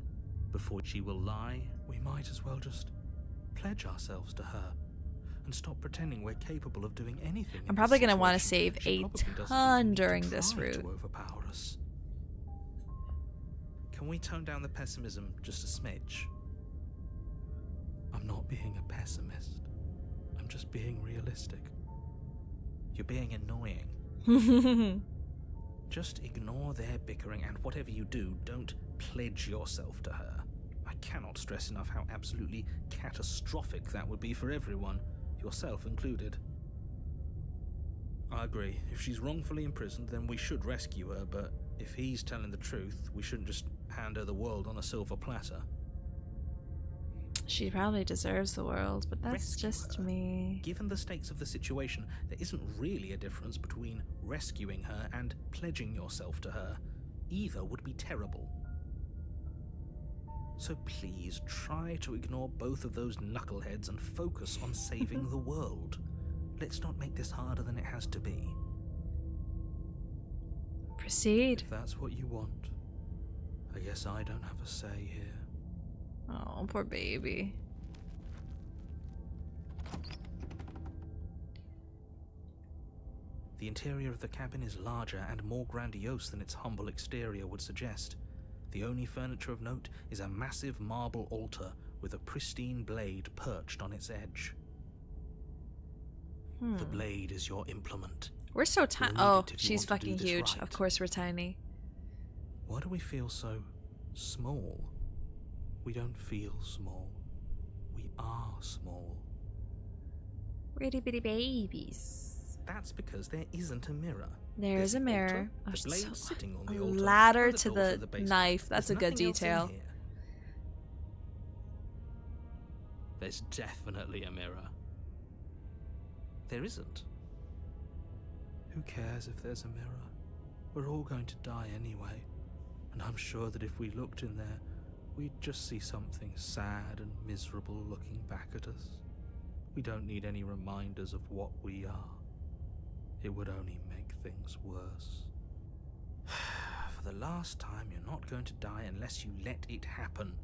Before she will lie, we might as well just pledge ourselves to her and stop pretending we're capable of doing anything. I'm probably gonna want to save She a probably doesn't even ton need to during this try route. to overpower us. Can we tone down the pessimism just a smidge? I'm not being a pessimist. I'm just being realistic. You're being annoying. Just ignore their bickering, and whatever you do, don't pledge yourself to her. I cannot stress enough how absolutely catastrophic that would be for everyone, yourself included. I agree. If she's wrongfully imprisoned, then we should rescue her, but if he's telling the truth, we shouldn't just hand her the world on a silver platter. She probably deserves the world, but that's Rescue just her. me. Given the stakes of the situation, there isn't really a difference between rescuing her and pledging yourself to her. Either would be terrible. So please try to ignore both of those knuckleheads and focus on saving the world. Let's not make this harder than it has to be. Proceed. If that's what you want, I guess I don't have a say here. Oh, poor baby. The interior of the cabin is larger and more grandiose than its humble exterior would suggest. The only furniture of note is a massive marble altar with a pristine blade perched on its edge. The blade is your implement. We're so tiny. You'll need Oh, it if you she's want to do fucking this huge. right. Of course we're tiny. Why do we feel so small? We don't feel small. We are small. Itty bitty babies. That's because there isn't a mirror. There's There's a the mirror. altar, the blade sitting on the A altar, ladder and the to door the basement. knife. That's There's a good nothing else in detail. here. There's definitely a mirror. There isn't. Who cares if there's a mirror? We're all going to die anyway. And I'm sure that if we looked in there, we'd just see something sad and miserable looking back at us. We don't need any reminders of what we are. It would only make things worse. For the last time, you're not going to die unless you let it happen.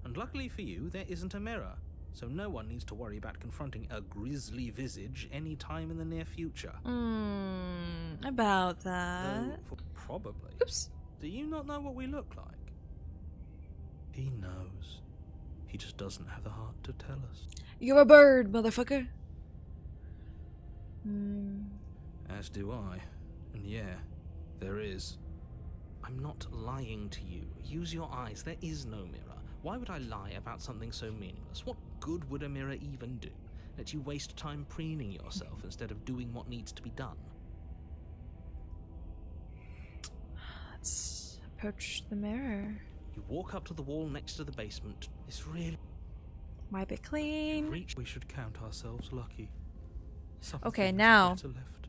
And luckily for you, there isn't a mirror, so no one needs to worry about confronting a grisly visage any time in the near future. About that. Though, probably. Oops. Do you not know what we look like? He knows. He just doesn't have the heart to tell us. You're a bird, motherfucker. As do I. And yeah, there is. I'm not lying to you. Use your eyes. There is no mirror. Why would I lie about something so meaningless? What good would a mirror even do? Let you waste time preening yourself instead of doing what needs to be done. Let's approach the mirror. You walk up to the wall next to the basement. It's really... Wipe it clean. reach. We should count ourselves lucky. Some Okay, things are now. better left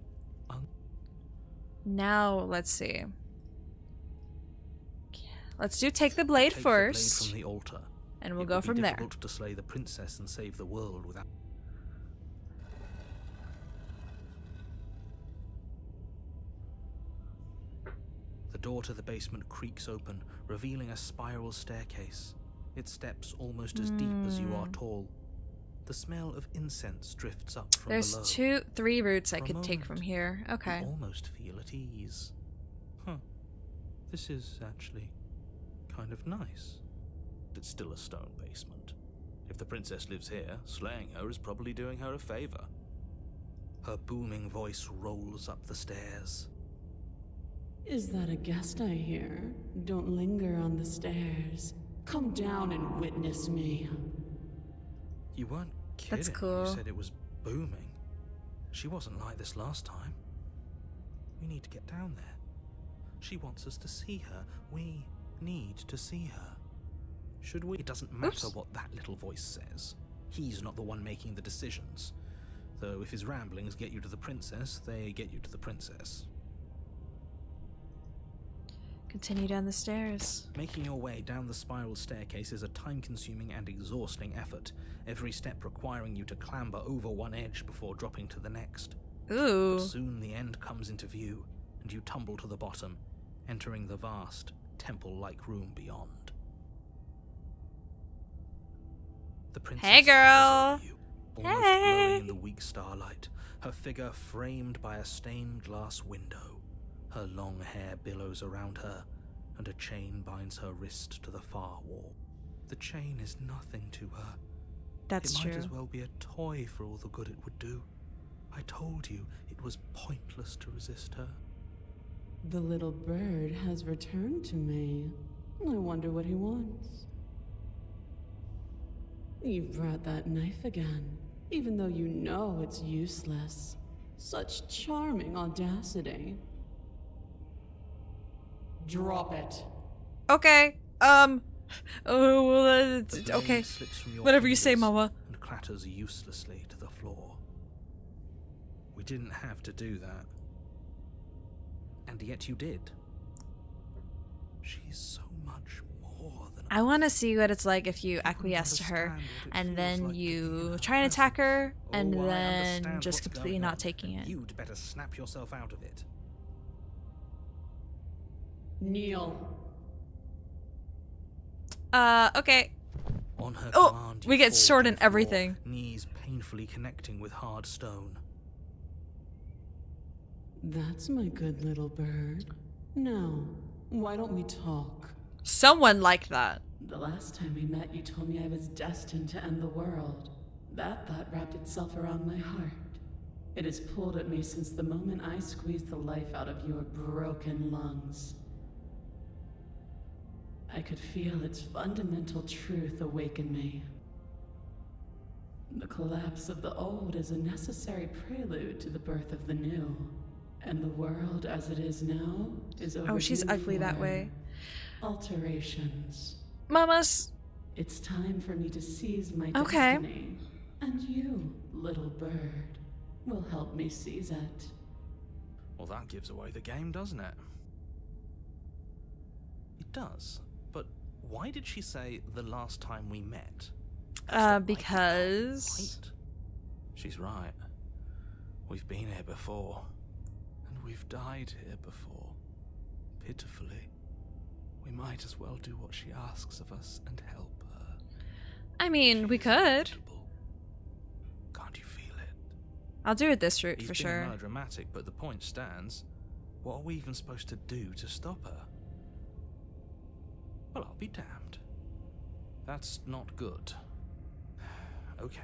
Now, let's see. Let's do take the blade Take first. the blade from the altar. And we'll It go would be from there. difficult to slay the princess and save the world without... The door to the basement creaks open, revealing a spiral staircase. Its steps almost as deep as you are tall. The smell of incense drifts up from There's below. 3 routes I For a could take moment, from here. Okay. You almost feel at ease. This is actually kind of nice. It's still a stone basement. If the princess lives here, slaying her is probably doing her a favor. Her booming voice rolls up the stairs. Is that a guest I hear? Don't linger on the stairs. Come down and witness me. You weren't kidding. That's cool. You said it was booming. She wasn't like this last time. We need to get down there. She wants us to see her. We need to see her. Should we? It doesn't matter Oops. what that little voice says. He's not the one making the decisions. Though if his ramblings get you to the princess, they get you to the princess. Continue down the stairs. Making your way down the spiral staircase is a time-consuming and exhausting effort, every step requiring you to clamber over one edge before dropping to the next. Ooh. But soon the end comes into view, and you tumble to the bottom, entering the vast, temple-like room beyond. The princess Hey, girl. hovers over you, almost Hey. glowing in the weak starlight, her figure framed by a stained glass window. Her long hair billows around her, and a chain binds her wrist to the far wall. The chain is nothing to her. That's It true. might as well be a toy for all the good it would do. I told you it was pointless to resist her. The little bird has returned to me. I wonder what he wants. You've brought that knife again, even though you know it's useless. Such charming audacity. Drop it. Okay. Oh, well, The blade okay. slips from your Whatever you say, fingers Mama. and clatters uselessly to the floor. We didn't have to do that. And yet you did. She's so much more than I want to see what it's like if you couldn't acquiesce to her, understand what it and feels then like to be in you her try and attack her, presence. and Oh, I then understand just what's completely going not on. taking it. You'd better snap yourself out of it. Kneel. Okay. On her Oh, command, we you get fall short to in the floor, everything. Knees painfully connecting with hard stone. That's my good little bird. Now, why don't we talk? Someone like that. The last time we met, you told me I was destined to end the world. That thought wrapped itself around my heart. It has pulled at me since the moment I squeezed the life out of your broken lungs. I could feel its fundamental truth awaken me. The collapse of the old is a necessary prelude to the birth of the new. And the world as it is now is overdue. Oh, she's ugly that for way. Alterations. Mamas. It's time for me to seize my Okay. destiny. And you, little bird, will help me seize it. Well, that gives away the game, doesn't it? It does. But why did she say the last time we met? Because... Right? She's right. We've been here before. And we've died here before. Pitifully. We might as well do what she asks of us and help her. I mean, we could. Inevitable. Can't you feel it? I'll do it this route He's for being sure. melodramatic, but the point stands. What are we even supposed to do to stop her? Well, I'll be damned. That's not good. Okay.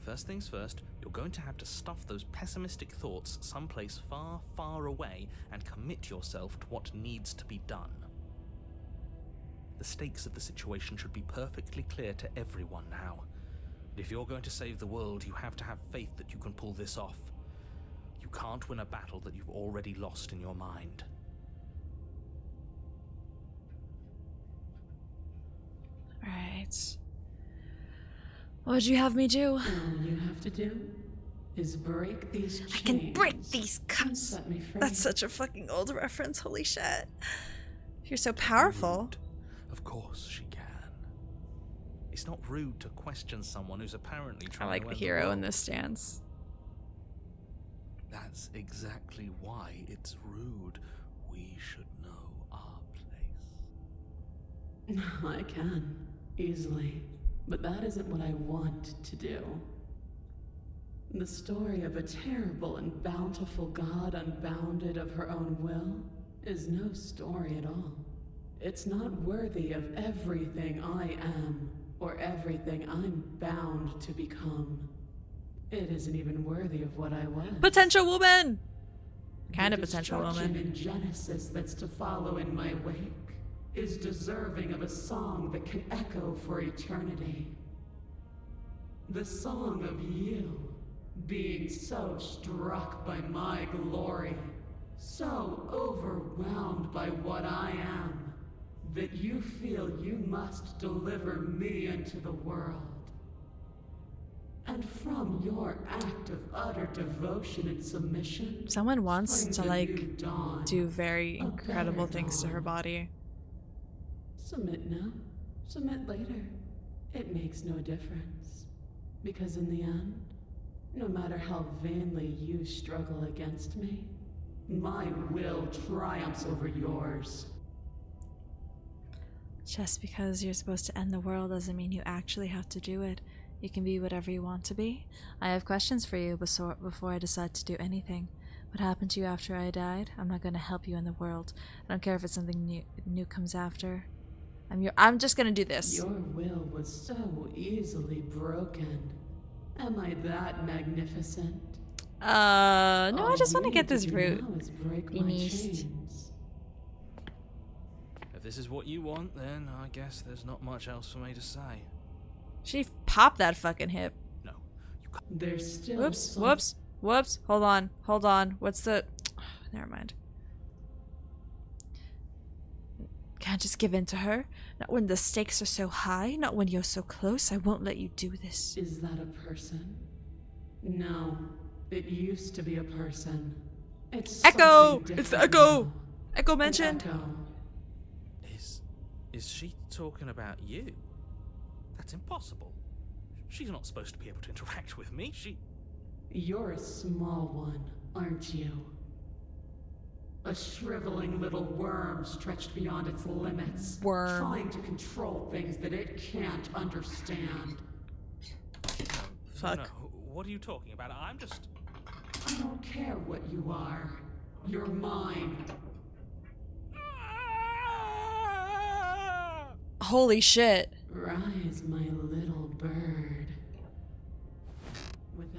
First things first, you're going to have to stuff those pessimistic thoughts someplace far, far away and commit yourself to what needs to be done. The stakes of the situation should be perfectly clear to everyone now. If you're going to save the world, you have to have faith that you can pull this off. You can't win a battle that you've already lost in your mind. Alright. What would you have me do? All you have to do is break these chains. I can break these and cuffs. set me free. That's such a fucking old reference. Holy shit. You're so powerful. Rude. Of course she can. It's not rude to question someone who's apparently I trying like to the end hero in world. this stance. That's exactly why it's rude. We should know our place. I can, easily. But that isn't what I want to do. The story of a terrible and bountiful god unbounded of her own will is no story at all. It's not worthy of everything I am, or everything I'm bound to become. It isn't even worthy of what I was. Potential woman! Kind of The potential destruction woman. in Genesis that's to follow in my wake is deserving of a song that can echo for eternity. The song of you, being so struck by my glory, so overwhelmed by what I am, that you feel you must deliver me into the world. And from your act of utter devotion and submission, Someone wants springs to, a like, new dawn, do very a incredible better things to her dawn. body. Submit now, submit later. It makes no difference. Because in the end, no matter how vainly you struggle against me, my will triumphs over yours. Just because you're supposed to end the world doesn't mean you actually have to do it. You can be whatever you want to be. I have questions for you before I decide to do anything. What happened to you after I died? I'm not going to help you in the world. I don't care if it's something new comes after. I'm just going to do this. Your will was so easily broken. Am I that magnificent? No, I All just you want to get need this do route now is break my finished. chains. If this is what you want, then I guess there's not much else for me to say. She popped that fucking hip. No, you can't. There's still Whoops, some- whoops, whoops. Hold on. What's the... never mind. Can't just give in to her. Not when the stakes are so high. Not when you're so close. I won't let you do this. Is that a person? No, it used to be a person. It's Echo! something It's the different Echo! now. Echo An mentioned. echo. Is she talking about you? That's impossible. She's not supposed to be able to interact with me. You're a small one, aren't you? A shriveling little worm stretched beyond its limits, Worm. trying to control things that it can't understand. Fuck. No, what are you talking about? I'm just... I don't care what you are. You're mine. Holy shit. Rise, my little bird.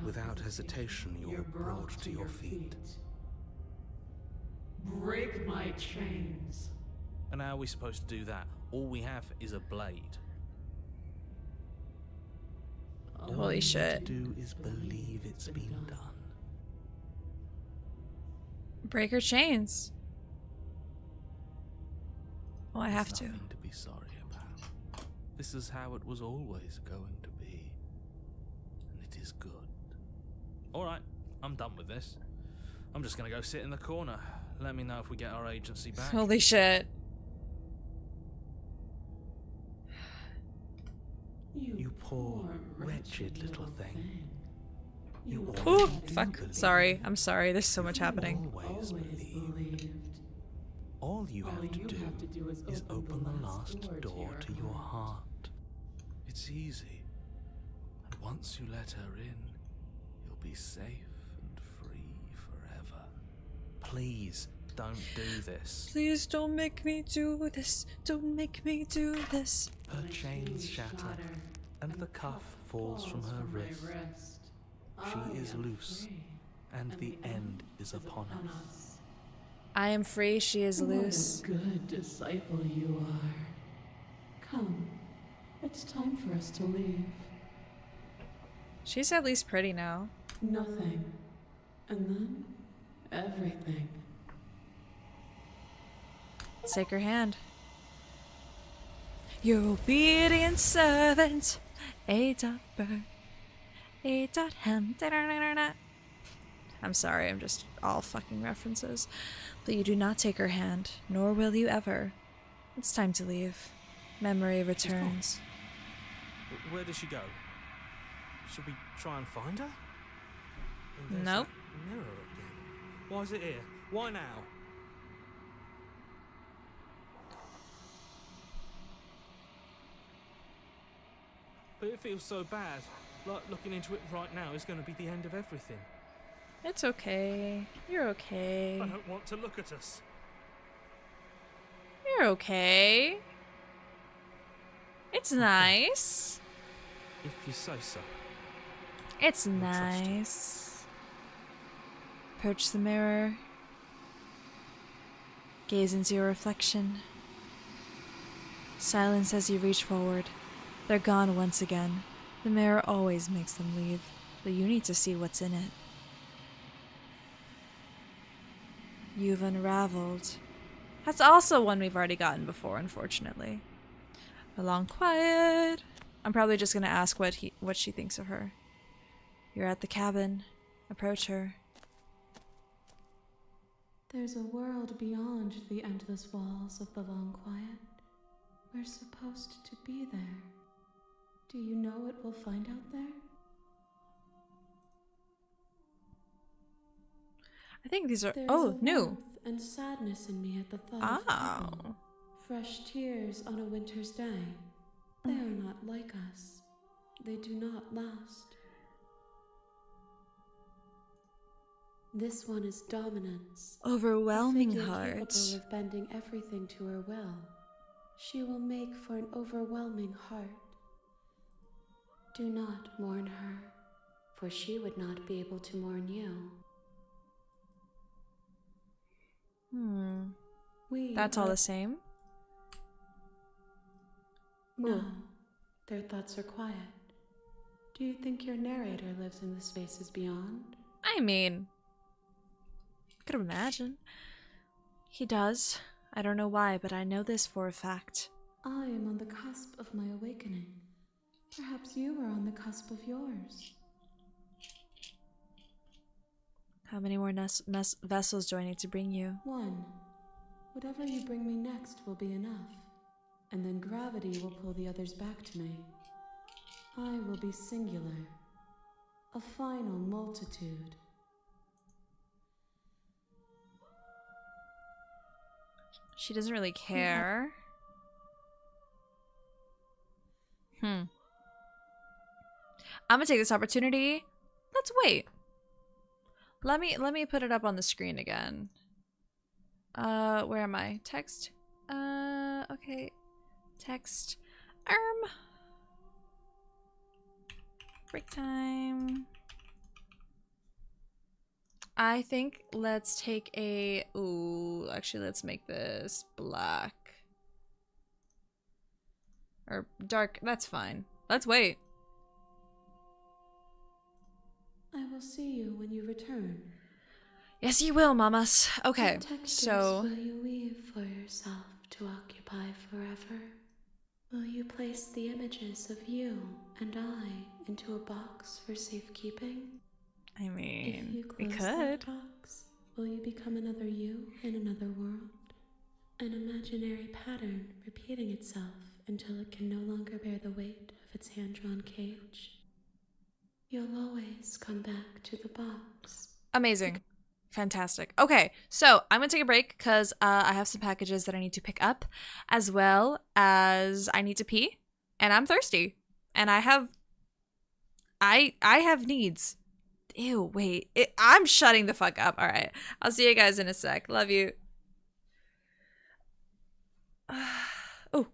Without hesitation, you're brought to your feet. Break my chains. And how are we supposed to do that? All we have is a blade. Holy shit. All you need to do is believe it's been done. Break her chains. Oh, I have to. Nothing to be sorry about. This is how it was always going to be. And it is good. Alright, I'm done with this. I'm just gonna go sit in the corner. Let me know if we get our agency back. Holy shit. You poor, wretched little thing. You Ooh, always fuck. believed. Sorry. I'm sorry. There's so much happening. Always believed. All you have to do is open the last door to your heart. It's easy. And once you let her in, you'll be safe and free forever. Please, don't do this. Please don't make me do this. Don't make me do this. Her chains shatter, and the cuff falls from her wrist. She is loose, and the end is upon us. I am free. She is loose. What a good disciple you are. Come, it's time for us to leave. She's at least pretty now. Nothing. And then, everything. Let's take her hand. Your obedient servant, A.Bird, A.Hem. I'm sorry, I'm just all fucking references. But you do not take her hand, nor will you ever. It's time to leave. Memory returns. Where does she go? Should we try and find her? And there's Nope. that mirror again. Why is it here? Why now? But it feels so bad. Like looking into it right now is going to be the end of everything. It's okay. You're okay. I don't want to look at us. You're okay. It's nice. If you say so. It's trust you. nice. Approach the mirror. Gaze into your reflection. Silence as you reach forward. They're gone once again. The mirror always makes them leave, but you need to see what's in it. You've unraveled. That's also one we've already gotten before, unfortunately. A long quiet. I'm probably just gonna ask what she thinks of her. You're at the cabin. Approach her. There's a world beyond the endless walls of the long quiet. We're supposed to be there. Do you know what we'll find out there? I think these are... There's oh, a new. warmth and sadness in me at the thought of people. Oh. Fresh tears on a winter's day. They are not like us. They do not last. This one is dominance. Overwhelming a figure heart. capable of bending everything to her will. She will make for an overwhelming heart. Do not mourn her, for she would not be able to mourn you. That's all the same? No, their thoughts are quiet. Do you think your narrator lives in the spaces beyond? I mean, I could imagine. He does. I don't know why, but I know this for a fact. I am on the cusp of my awakening. Perhaps you are on the cusp of yours. How many more vessels do I need to bring you? One. Whatever you bring me next will be enough. And then gravity will pull the others back to me. I will be singular. A final multitude. She doesn't really care. I'm gonna take this opportunity. Let's wait. Let me put it up on the screen again. Where am I? Text. Okay. Text. Break time. I think let's take a... Ooh, actually, let's make this black. Or dark. That's fine. Let's wait. I will see you when you return. Yes, you will, mamas. Okay, What textures so... will you weave for yourself to occupy forever? Will you place the images of you and I into a box for safekeeping? I If mean, you we close could. that box, will you become another you in another world? An imaginary pattern repeating itself until it can no longer bear the weight of its hand-drawn cage. You'll always come back to the box. Amazing. Fantastic. Okay, so I'm gonna take a break because I have some packages that I need to pick up, as well as I need to pee, and I'm thirsty, and I have needs. Ew, wait. I'm shutting the fuck up. All right. I'll see you guys in a sec. Love you. Oh.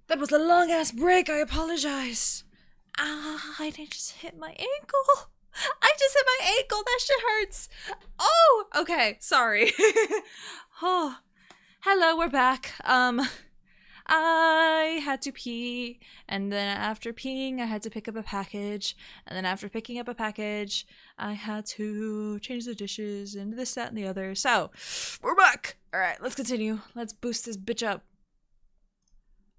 That was a long ass break. I apologize. I just hit my ankle. I just hit my ankle. That shit hurts. Oh, okay. Sorry. Oh, hello. We're back. I had to pee, and then after peeing, I had to pick up a package, and then after picking up a package, I had to change the dishes and this, that, and the other. So, we're back. All right, let's continue. Let's boost this bitch up.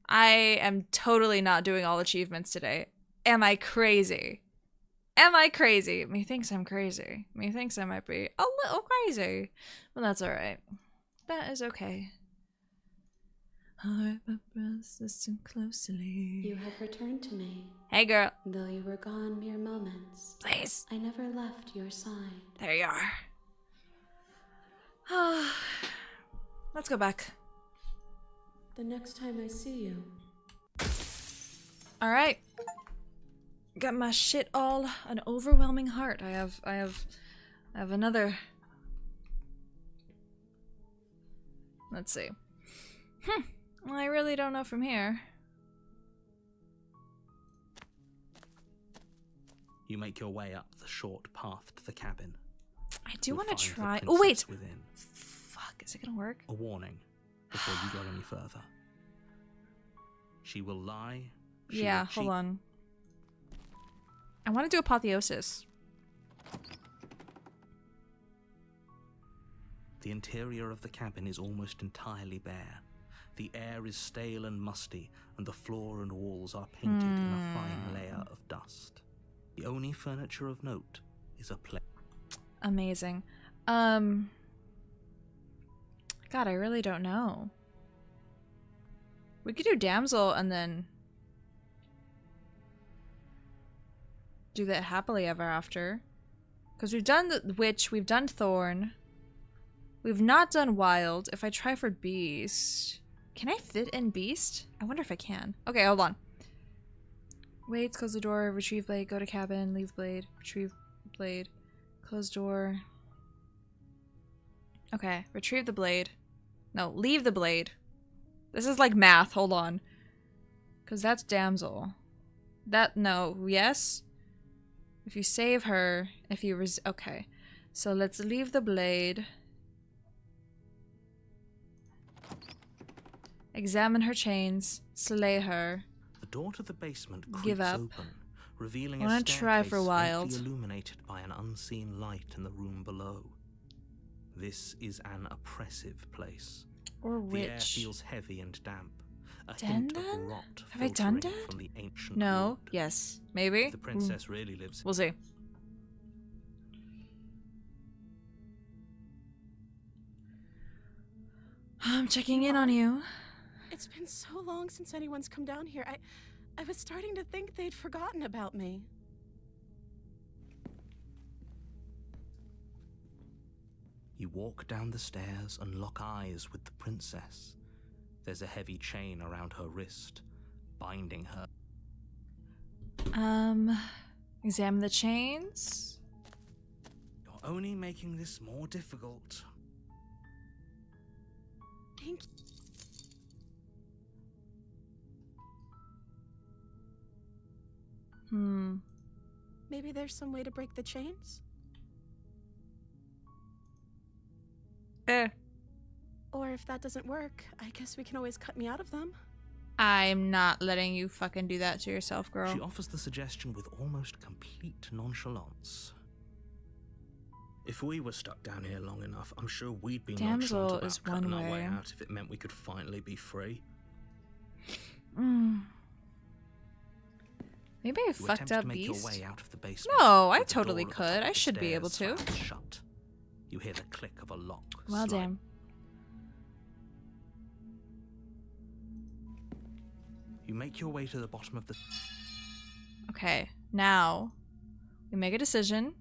I am totally not doing all achievements today. Am I crazy? Am I crazy? Methinks I'm crazy. Methinks I might be a little crazy. Well, that's all right. That is okay. Heart my breath, listen closely. You have returned to me. Hey, girl. Though you were gone mere moments. Please. I never left your side. There you are. Let's go back. The next time I see you. All right. Got my shit all an overwhelming heart. I have another. Let's see. Well, I really don't know from here. You make your way up the short path to the cabin. I do You'll want to find the try. Oh wait. princess within. Fuck, is it gonna work? A warning before you go any further. She will lie. She Yeah, will hold cheat. on. I want to do apotheosis. The interior of the cabin is almost entirely bare. The air is stale and musty, and the floor and walls are painted in a fine layer of dust. The only furniture of note is a plate. Amazing. God, I really don't know. We could do damsel and then do that happily ever after. Because we've done the witch, we've done thorn. We've not done wild. If I try for beast... Can I fit in beast? I wonder if I can. Okay, hold on. Wait, close the door, retrieve blade, go to cabin, leave blade, retrieve blade, close door. Okay, retrieve the blade. No, leave the blade. This is like math, hold on. Because that's damsel. That, no, yes? If you save her, if you okay. So let's leave the blade. Examine her chains, slay her. The door to the basement Give creaks up. open, revealing I a wanna try staircase for wild. faintly illuminated by an unseen light in the room below. This is an oppressive place. Or The air witch. feels heavy and damp. A Done hint of done? rot Have I done filtering that? from the ancient No. wood. Yes. Maybe? If the princess really lives. We'll see. I'm checking in on you. It's been so long since anyone's come down here. I was starting to think they'd forgotten about me. You walk down the stairs and lock eyes with the princess. There's a heavy chain around her wrist, binding her. Examine the chains. You're only making this more difficult. Thank you. Maybe there's some way to break the chains? Or if that doesn't work, I guess we can always cut me out of them. I'm not letting you fucking do that to yourself, girl. She offers the suggestion with almost complete nonchalance. If we were stuck down here long enough, I'm sure we'd be Damsel nonchalant about is cutting one our way way. out if it meant we could finally be free. Maybe I You fucked attempt up to make beast. your way out of the basement. No, I with the totally door at the could. top I of the should be able stairs to. slammed shut. You hear the click of a lock. Well, slide. damn. You make your way to the bottom of the. Okay, now we make a decision.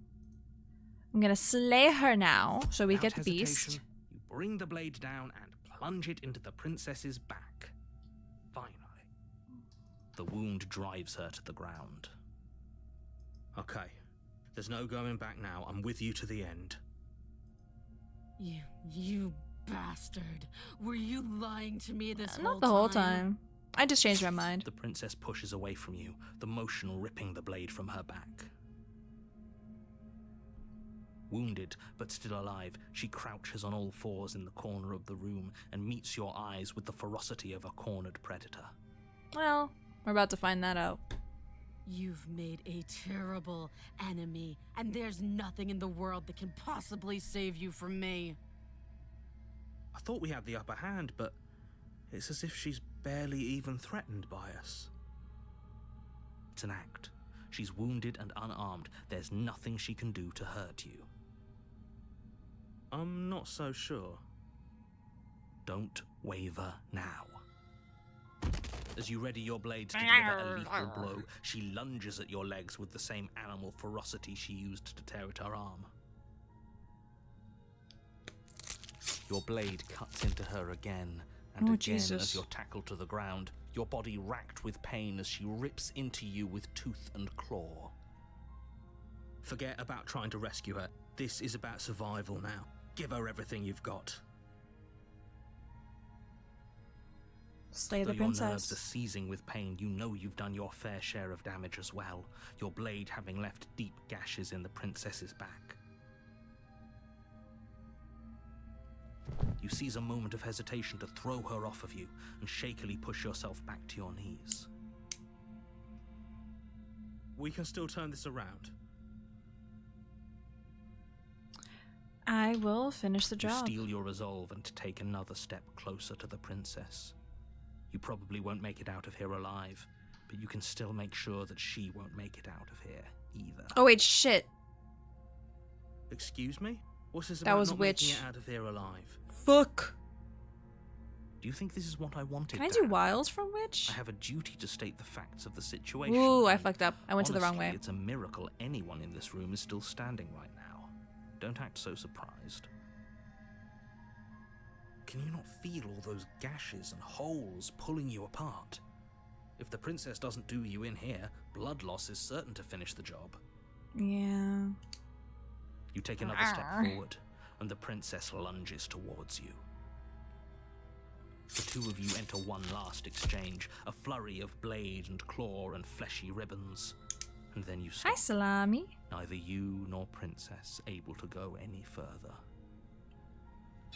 I'm gonna slay her now, so we Without get the beast. hesitation, you bring the blade down and plunge it into the princess's back. Finally, the wound drives her to the ground. Okay, there's no going back now. I'm with you to the end. You bastard. Were you lying to me this whole time? Not the whole time. I just changed my mind. The princess pushes away from you, the motion ripping the blade from her back. Wounded, but still alive, she crouches on all fours in the corner of the room and meets your eyes with the ferocity of a cornered predator. Well, we're about to find that out. You've made a terrible enemy, and there's nothing in the world that can possibly save you from me. I thought we had the upper hand, but it's as if she's barely even threatened by us. It's an act. She's wounded and unarmed. There's nothing she can do to hurt you. I'm not so sure. Don't waver now. As you ready your blades to deliver a lethal blow, she lunges at your legs with the same animal ferocity she used to tear at her arm. Your blade cuts into her again and again as you're tackled to the ground, your body racked with pain as she rips into you with tooth and claw. Forget about trying to rescue her. This is about survival now. Give her everything you've got. Slay the Though your nerves are princess. seizing with pain, you know you've done your fair share of damage as well, your blade having left deep gashes in the princess's back. You seize a moment of hesitation to throw her off of you and shakily push yourself back to your knees. We can still turn this around. I will finish the You job. steel your resolve and take another step closer to the princess. You probably won't make it out of here alive, but you can still make sure that she won't make it out of here either. Oh wait, shit. Excuse me? What's this That about was not witch. making it out of here alive? Fuck. Do you think this is what I wanted? Can I to do happen? wiles from witch? I have a duty to state the facts of the situation. Ooh, I and fucked up. I went to the wrong honestly, way. It's a miracle anyone in this room is still standing right now. Don't act so surprised. Can you not feel all those gashes and holes pulling you apart? If the princess doesn't do you in here, blood loss is certain to finish the job. Yeah. You take another step forward, and the princess lunges towards you. The two of you enter one last exchange, a flurry of blade and claw and fleshy ribbons. And then you stop. Hi, Salami. Neither you nor princess able to go any further.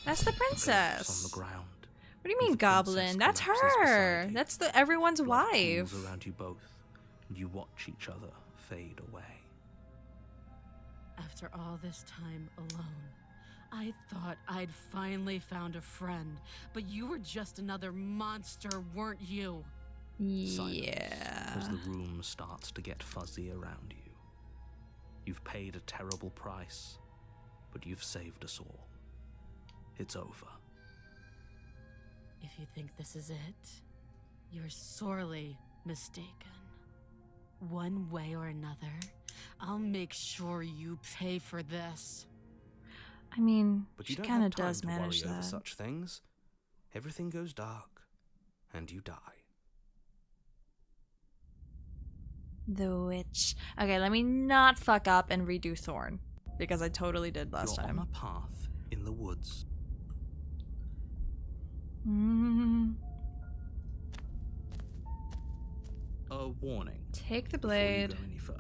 That's the Collapse princess. on the ground. What do you and mean, the princess goblin? That's collapses her. beside you. That's the everyone's Blood wife. pools around you both, and you watch each other fade away. After all this time alone, I thought I'd finally found a friend, but you were just another monster, weren't you? Yeah. As the room starts to get fuzzy around you. You've paid a terrible price, but you've saved us all. It's over. If you think this is it, you're sorely mistaken. One way or another, I'll make sure you pay for this. I mean, But she you don't kind of have time does to manage worry over that. such things. Everything goes dark, and you die. The witch. Okay, let me not fuck up and redo Thorn, because I totally did last You're time. on a path in the woods. A warning. Take the Before you blade, go any further.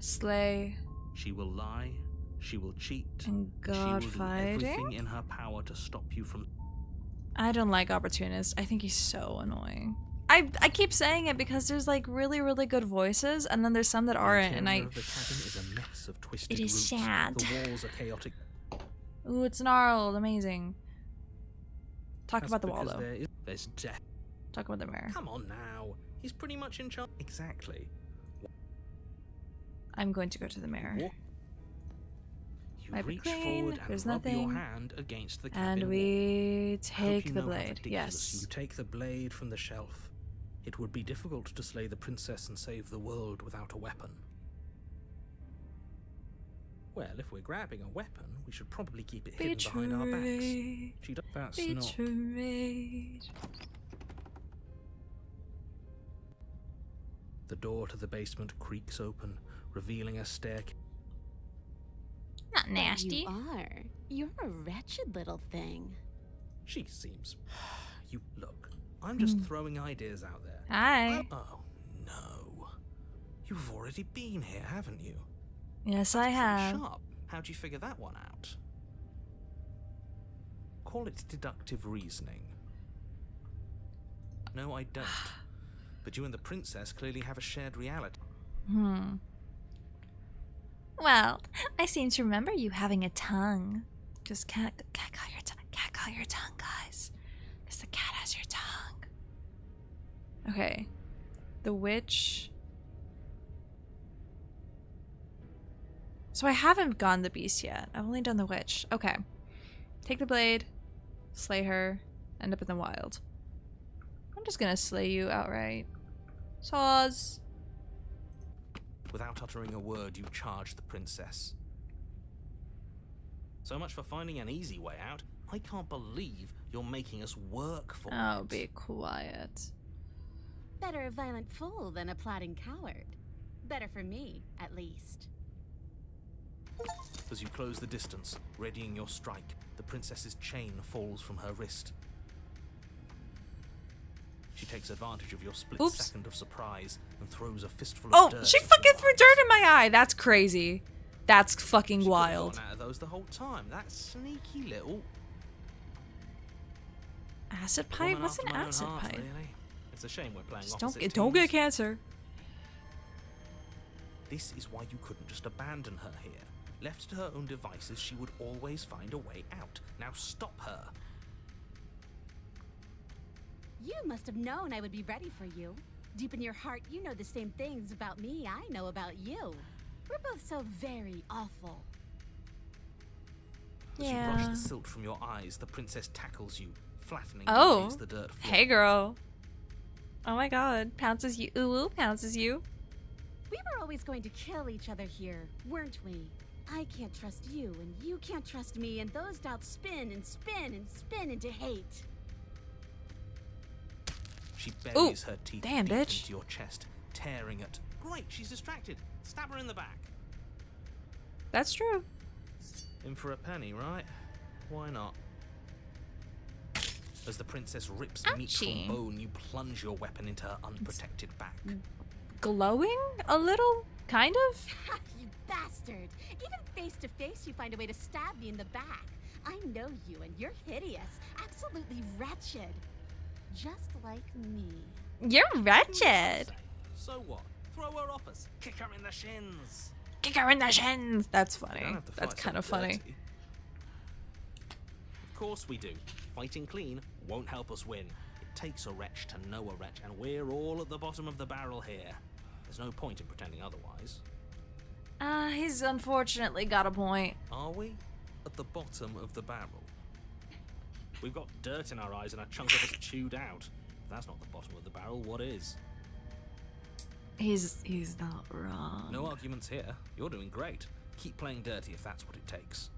slay, She will lie, she will cheat, and she will god do everything fighting. in her power to stop you from... I don't like opportunists. I think he's so annoying. I keep saying it because there's like really, really good voices, and then there's some that aren't, and The cabin is a mess of twisted It is roots. sad. The walls are chaotic. Ooh, it's gnarled. Amazing. Talk That's about the wall, because though. There's death. Talk about the mirror. Come on now. He's pretty much in charge. Exactly. I'm going to go to the mirror. You Wipe it reach clean, forward and there's rub your nothing. hand against the cabin And wall. we I hope take you the know how blade. ridiculous. Yes. You take the blade from the shelf. It would be difficult to slay the princess and save the world without a weapon. Well, if we're grabbing a weapon, we should probably keep it hidden behind our backs. Betrayed. That's not... Betrayed. The door to the basement creaks open, revealing a staircase. Not nasty. You are. You're a wretched little thing. She seems... You look. I'm just throwing ideas out there. Hi. Oh, no. You've already been here, haven't you? Yes, I have. Sharp. How'd you figure that one out? Call it deductive reasoning. No, I don't. But you and the princess clearly have a shared reality. Well, I seem to remember you having a tongue. Just can't call your tongue. Can't call your tongue, guys. Because the cat has your tongue. Okay. The witch. So I haven't gone the beast yet. I've only done the witch. Okay. Take the blade. Slay her. End up in the wild. I'm just gonna slay you outright. Saws. Without uttering a word, you charge the princess. So much for finding an easy way out. I can't believe you're making us work for it. Oh, be quiet. Better a violent fool than a plotting coward. Better for me, at least. As you close the distance, readying your strike, the princess's chain falls from her wrist. She takes advantage of your split second of surprise and throws a fistful of dirt. Oh, she fucking threw dirt in my eye. That's crazy. That's fucking She wild. could've gotten out of those the whole time. That sneaky little Acid pipe? woman What's after an my own acid heart, pipe? really. It's a shame we're playing Just opposite don't get teams. cancer. This is why you couldn't just abandon her here. Left to her own devices, she would always find a way out. Now stop her. You must have known I would be ready for you. Deep in your heart, you know the same things about me I know about you. We're both so very awful. As you Yeah. brush the silt from your eyes, the princess tackles you, flattening Oh. you against the dirt floor. Hey, girl. Oh my god. Pounces you. Ooh, pounces you. We were always going to kill each other here, weren't we? I can't trust you, and you can't trust me, and those doubts spin and spin and spin into hate. She buries her teeth damn, deep bitch. into your chest, tearing at. Great, she's distracted. Stab her in the back. That's true. In for a penny, right? Why not? As the princess rips meat Ouchie. from bone, you plunge your weapon into her unprotected back. Glowing? A little? Kind of? You bastard! Even face to face, you find a way to stab me in the back. I know you, and you're hideous, absolutely wretched. Just like me. You're wretched. So what? Throw her off us. Kick her in the shins. Kick her in the shins. That's We don't funny. have to That's fight kind so of funny. dirty. Of course we do. Fighting clean won't help us win. It takes a wretch to know a wretch, and we're all at the bottom of the barrel here. There's no point in pretending otherwise. He's unfortunately got a point. Are we? At the bottom of the barrel. We've got dirt in our eyes and a chunk of us chewed out. If that's not the bottom of the barrel, what is? He's not wrong. No arguments here. You're doing great. Keep playing dirty if that's what it takes.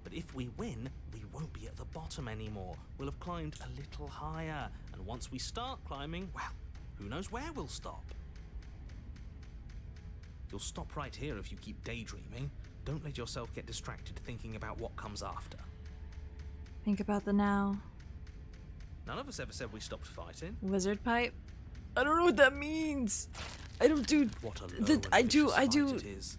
But if we win, we won't be at the bottom anymore. We'll have climbed a little higher. And once we start climbing, well, who knows where we'll stop? You'll stop right here if you keep daydreaming. Don't let yourself get distracted thinking about what comes after. Think about the now. None of us ever said we stopped fighting. Wizard pipe? I don't know what that means. I don't do. What a low The- and I do- vicious I fight do- it is.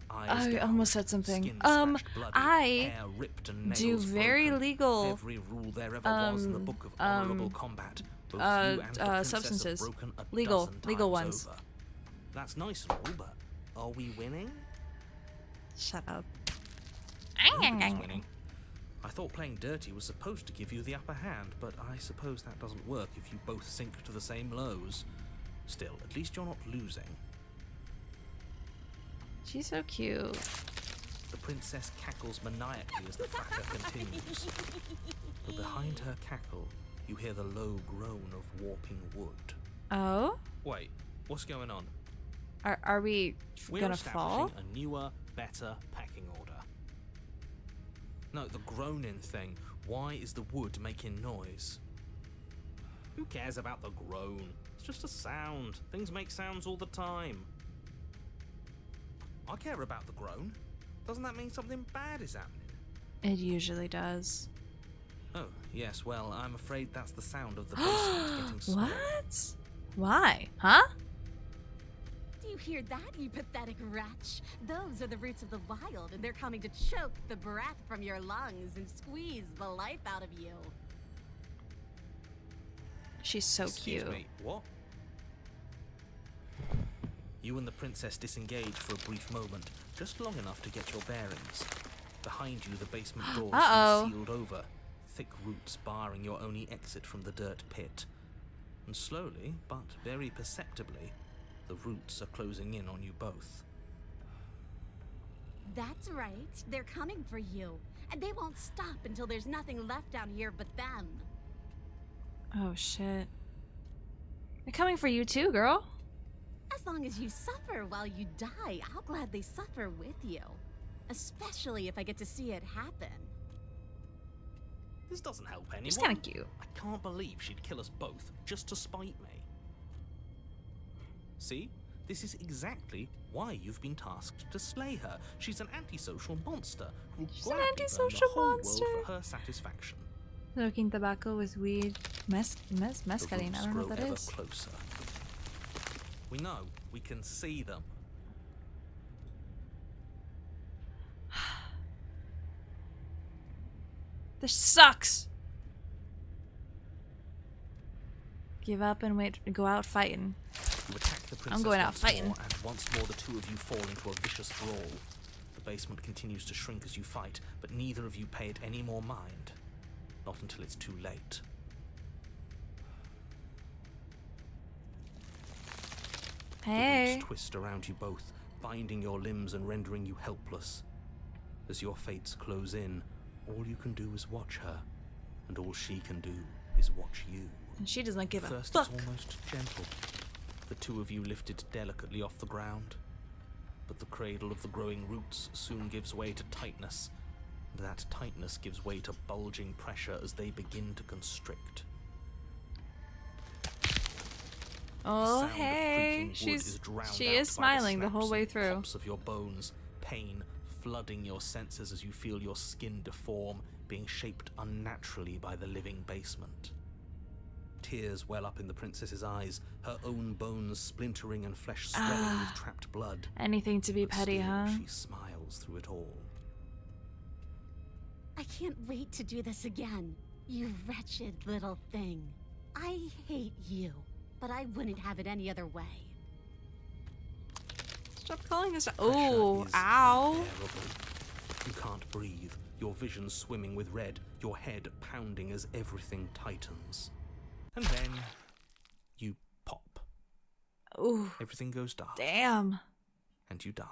Eyes I gouged, almost said something. skin scratched bloody, I hair ripped and do nails very broken. legal, Every rule there ever was in the book of honorable combat. Both you and the princess have substances. broken a Legal dozen ones. times over. That's nice and all, but are we winning? Shut up. Nobody's winning. I thought playing dirty was supposed to give you the upper hand, but I suppose that doesn't work if you both sink to the same lows. Still, at least you're not losing. She's so cute. The princess cackles maniacally as the fracas continues. But behind her cackle, you hear the low groan of warping wood. Oh? Wait, what's going on? Are we We're gonna fall? establishing a newer, better packing order. No, the groaning thing. Why is the wood making noise? Who cares about the groan? It's just a sound. Things make sounds all the time. I care about the groan. Doesn't that mean something bad is happening? It usually does. Oh, yes, well, I'm afraid that's the sound of the basement getting smaller. What? Why? Huh? Do you hear that, you pathetic wretch? Those are the roots of the wild, and they're coming to choke the breath from your lungs and squeeze the life out of you. She's so Excuse cute. me, what? You and the princess disengage for a brief moment, just long enough to get your bearings. Behind you, the basement door is sealed over, thick roots barring your only exit from the dirt pit. And slowly, but very perceptibly, the roots are closing in on you both. That's right. They're coming for you. And they won't stop until there's nothing left down here but them. Oh shit. They're coming for you too, girl. As long as you suffer while you die, I'll gladly suffer with you. Especially if I get to see it happen. This doesn't help anyone. It's kind of cute. I can't believe she'd kill us both just to spite me. See? This is exactly why you've been tasked to slay her. She's an antisocial monster who'll She's an gladly burn antisocial the whole monster. world for her satisfaction. Smoking tobacco with weed. Mescaline. The I roots don't know what grow that ever is. closer. We know. We can see them. This sucks. Give up and wait. Go out fighting. You attack the princess I'm going out once fighting. more, and once more the two of you fall into a vicious brawl. The basement continues to shrink as you fight, but neither of you pay it any more mind. Not until it's too late. The Hey. roots twist around you both, binding your limbs and rendering you helpless. As your fates close in, all you can do is watch her, and all she can do is watch you. And she doesn't give a First fuck. it's almost gentle. The two of you lifted delicately off the ground. But the cradle of the growing roots soon gives way to tightness. And that tightness gives way to bulging pressure as they begin to constrict. Oh, The sound of hey. creaking wood is drowned She out is by smiling the whole snaps way and through. pops of your bones, pain flooding your senses as you feel your skin deform, being shaped unnaturally by the living basement. Tears well up in the princess's eyes, her own bones splintering and flesh swelling with trapped blood. Anything to be But petty, still, huh? She smiles through it all. I can't wait to do this again, you wretched little thing. I hate you, but I wouldn't have it any other way. Stop calling us. Pressure Oh, is ow. unbearable. You can't breathe, your vision swimming with red, your head pounding as everything tightens. And then you pop. Ooh, Everything goes dark, damn. and you die.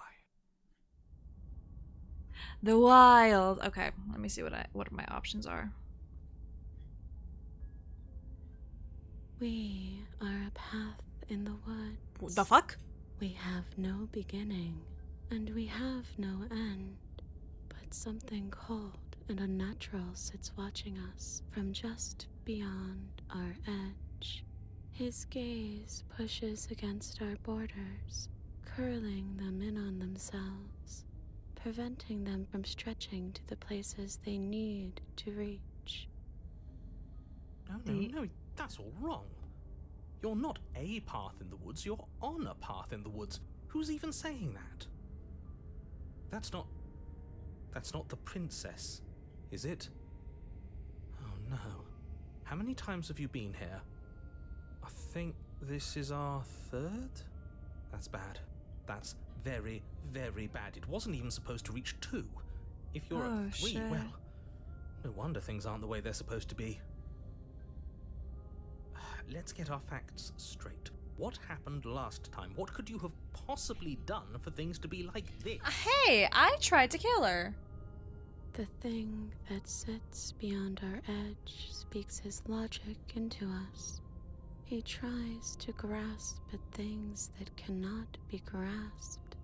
The wild. Okay, let me see what my options are. We are a path in the wood. What the fuck? We have no beginning, and we have no end. But something cold and unnatural sits watching us from just beyond our edge. His gaze pushes against our borders, curling them in on themselves, preventing them from stretching to the places they need to reach. No, that's all wrong. You're not a path in the woods, you're on a path in the woods. Who's even saying that? That's not the princess, is it? Oh no. How many times have you been here? I think this is our third? That's bad. That's very, very bad. It wasn't even supposed to reach 2. If you're Oh, at 3, shit. well, no wonder things aren't the way they're supposed to be. Let's get our facts straight. What happened last time? What could you have possibly done for things to be like this? Hey, I tried to kill her. The thing that sits beyond our edge speaks his logic into us. He tries to grasp at things that cannot be grasped.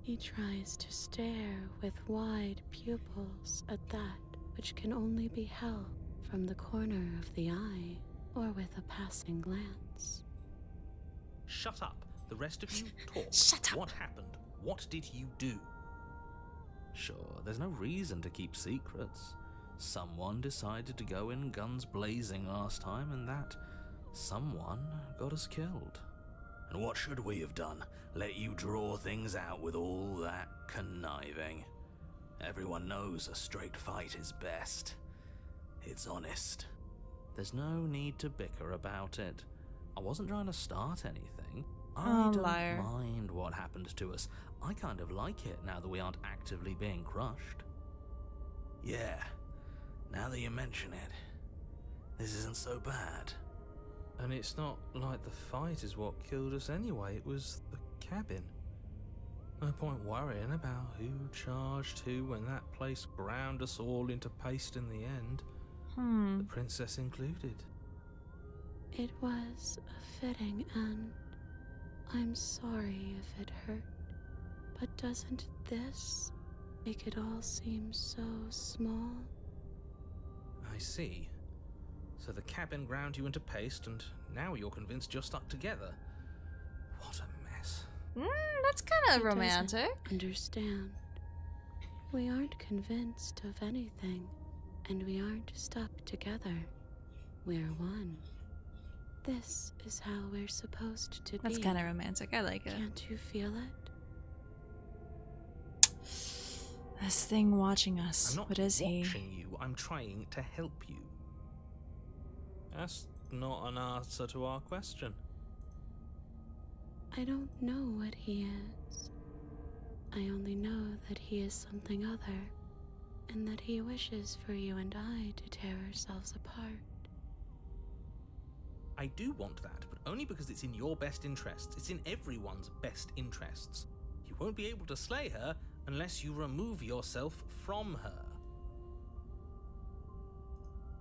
He tries to stare with wide pupils at that which can only be held from the corner of the eye or with a passing glance. Shut up. The rest of you talk. Shut up. What happened? What did you do? Sure, there's no reason to keep secrets. Someone decided to go in guns blazing last time, and that someone got us killed. And what should we have done? Let you draw things out with all that conniving? Everyone knows a straight fight is best. It's honest. There's no need to bicker about it. I wasn't trying to start anything. I don't liar. mind what happened to us. I kind of like it now that we aren't actively being crushed. Yeah, now that you mention it, this isn't so bad. And it's not like the fight is what killed us anyway, it was the cabin. No point worrying about who charged who when that place ground us all into paste in the end. The princess included. It was a fitting end. I'm sorry if it hurt, but doesn't this make it all seem so small? I see. So the cabin ground you into paste, and now you're convinced you're stuck together. What a mess. That's kind of He doesn't romantic. Understand. We aren't convinced of anything, and we aren't stuck together. We're one. This is how we're supposed to That's be. kind of romantic. I like it. Can't you feel it? This thing watching us. I'm not What is he? watching you, I'm trying to help you. That's not an answer to our question. I don't know what he is. I only know that he is something other, and that he wishes for you and I to tear ourselves apart. I do want that, but only because it's in your best interests. It's in everyone's best interests. You won't be able to slay her unless you remove yourself from her.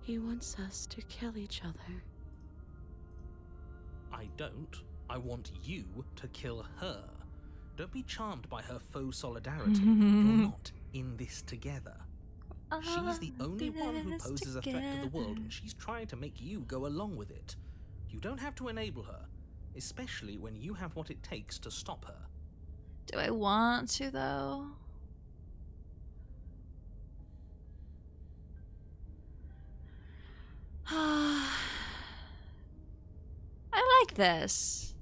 He wants us to kill each other. I don't. I want you to kill her. Don't be charmed by her faux solidarity. You're not in this together. She's the only one who poses a threat to the world, and she's trying to make you go along with it. You don't have to enable her, especially when you have what it takes to stop her. Do I want to, though? I like this.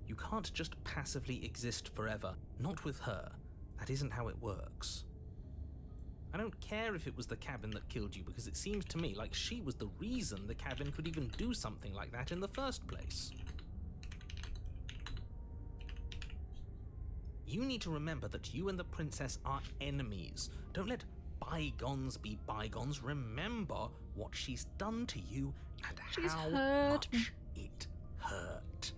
You can't just passively exist forever. Not with her. That isn't how it works. I don't care if it was the cabin that killed you, because it seems to me like she was the reason the cabin could even do something like that in the first place. You need to remember that you and the princess are enemies. Don't let bygones be bygones. Remember what she's done to you and She's how hurt me. much it hurt.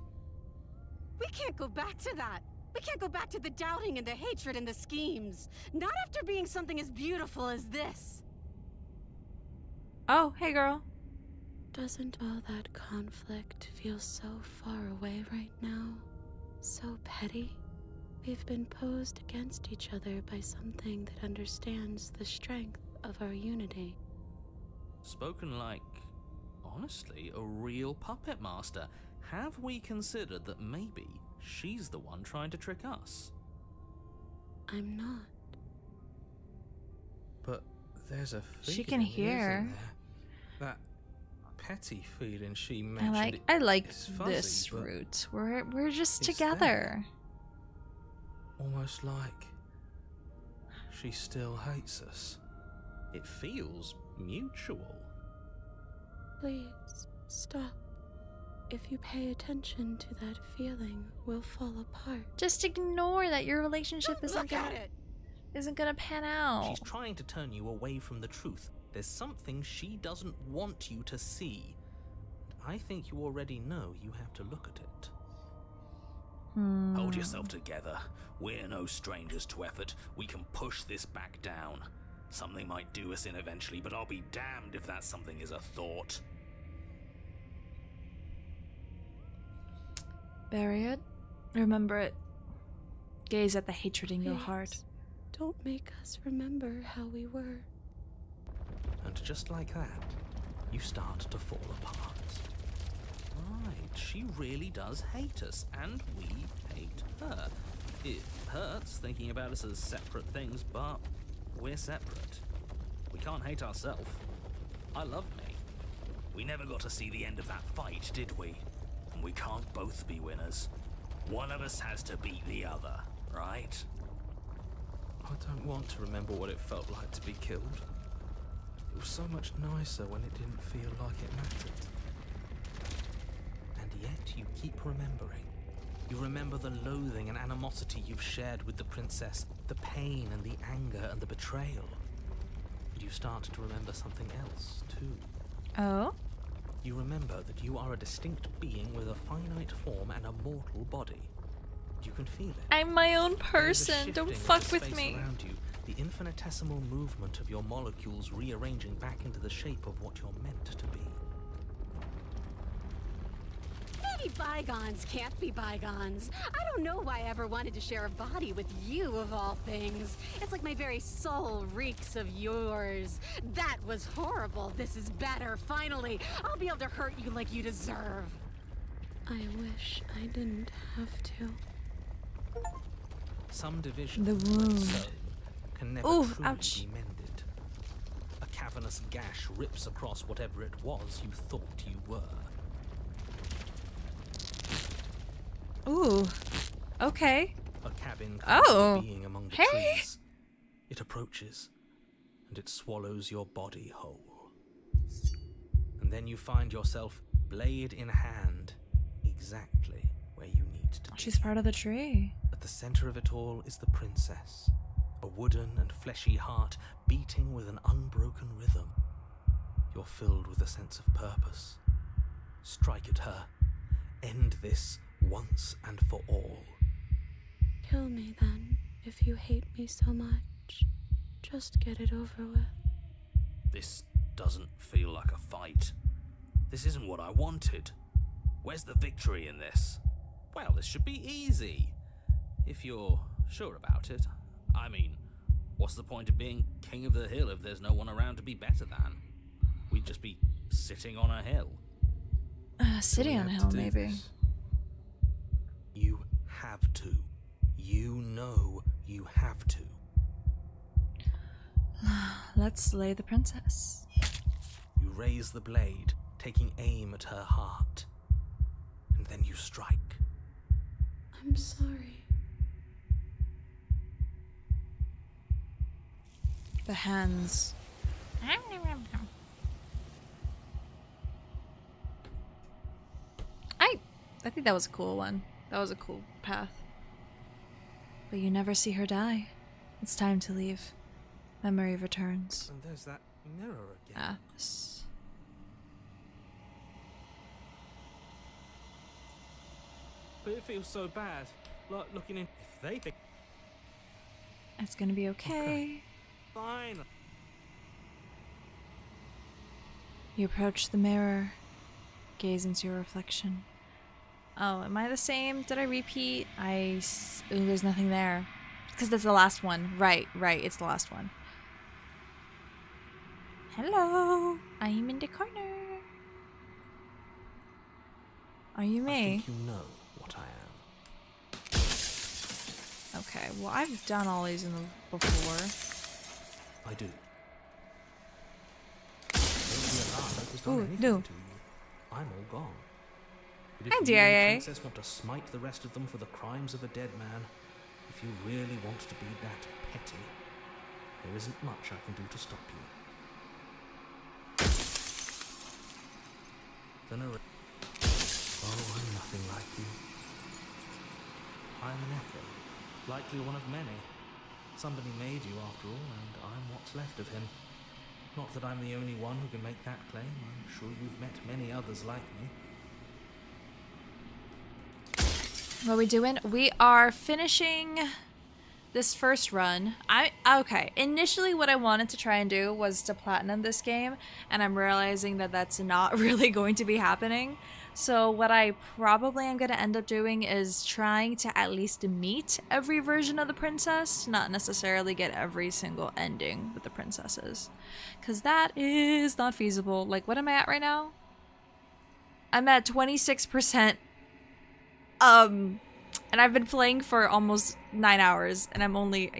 We can't go back to that. We can't go back to the doubting and the hatred and the schemes. Not after being something as beautiful as this. Oh, hey, girl. Doesn't all that conflict feel so far away right now? So petty? We've been posed against each other by something that understands the strength of our unity. Spoken like, honestly, a real puppet master. Have we considered that maybe she's the one trying to trick us? I'm not. But there's a feeling, She can hear. isn't there? That petty feeling she mentioned. I like it's fuzzy, this but route. We're just it's together. there. Almost like she still hates us. It feels mutual. Please, stop. If you pay attention to that feeling, we'll fall apart. Just ignore that your relationship Look at it. isn't gonna pan out. She's trying to turn you away from the truth. There's something she doesn't want you to see. I think you already know you have to look at it. Hold yourself together. We're no strangers to effort. We can push this back down. Something might do us in eventually, but I'll be damned if that something is a thought. Bury it. Remember it. Gaze at the hatred in your heart. Please, don't make us remember how we were. And just like that, you start to fall apart. Right, she really does hate us, and we hate her. It hurts thinking about us as separate things, but we're separate. We can't hate ourselves. I love me. We never got to see the end of that fight, did we? And we can't both be winners. One of us has to beat the other, right? I don't want to remember what it felt like to be killed. It was so much nicer when it didn't feel like it mattered. And yet you keep remembering. You remember the loathing and animosity you've shared with the princess, the pain and the anger and the betrayal. And you start to remember something else, too. Oh? You remember that you are a distinct being with a finite form and a mortal body. You can feel it. I'm my own There is a person. Don't shifting fuck of the with space me. around you, the infinitesimal movement of your molecules rearranging back into the shape of what you're meant to be. Maybe bygones can't be bygones. I don't know why I ever wanted to share a body with you, of all things. It's like my very soul reeks of yours. That was horrible. This is better. Finally, I'll be able to hurt you like you deserve. I wish I didn't have to. Some division, The wound. so, can never Ooh, truly ouch. be mended. A cavernous gash rips across whatever it was you thought you were. Ooh. Okay. A cabin Oh. being among the Hey. trees. It approaches, and it swallows your body whole. And then you find yourself, blade in hand, exactly where you need to be. She's part of the tree. At the center of it all is the princess, a wooden and fleshy heart beating with an unbroken rhythm. You're filled with a sense of purpose. Strike at her. End this once and for all. Kill me then, if you hate me so much. Just get it over with. This doesn't feel like a fight. This isn't what I wanted. Where's the victory in this? Well, this should be easy. If you're sure about it. I mean, what's the point of being king of the hill if there's no one around to be better than? We'd just be sitting on a hill. City We on a have hill, to do maybe. this. You have to. You know you have to. Let's slay the princess. You raise the blade, taking aim at her heart. And then you strike. I'm sorry. The hands. I think that was a cool one. That was a cool path. But you never see her die. It's time to leave. Memory returns. And there's that mirror again. This. But it feels so bad. Like looking in. If they think. It's gonna be okay. Fine. You approach the mirror. Gaze into your reflection. Oh, am I the same? Did I repeat? Ooh, there's nothing there. Because that's the last one. Right, it's the last one. Hello. I'm in the corner. Are you I me? think you know what I am. Okay, well, I've done all these before. I do. Don't be alarmed, I've done Ooh, anything no. to you. I'm all gone. But Hi, if you and the DIA. princess want to smite the rest of them for the crimes of a dead man, if you really want to be that petty, there isn't much I can do to stop you. The narrator. Oh, I'm nothing like you. I'm an echo, likely one of many. Somebody made you after all, and I'm what's left of him. Not that I'm the only one who can make that claim. I'm sure you've met many others like me. What are we doing? We are finishing this first run. Okay, initially what I wanted to try and do was to platinum this game, and I'm realizing that that's not really going to be happening. So what I probably am going to end up doing is trying to at least meet every version of the princess, not necessarily get every single ending with the princesses, because that is not feasible. Like, what am I at right now? I'm at 26%. And I've been playing for almost 9 hours, and I'm only,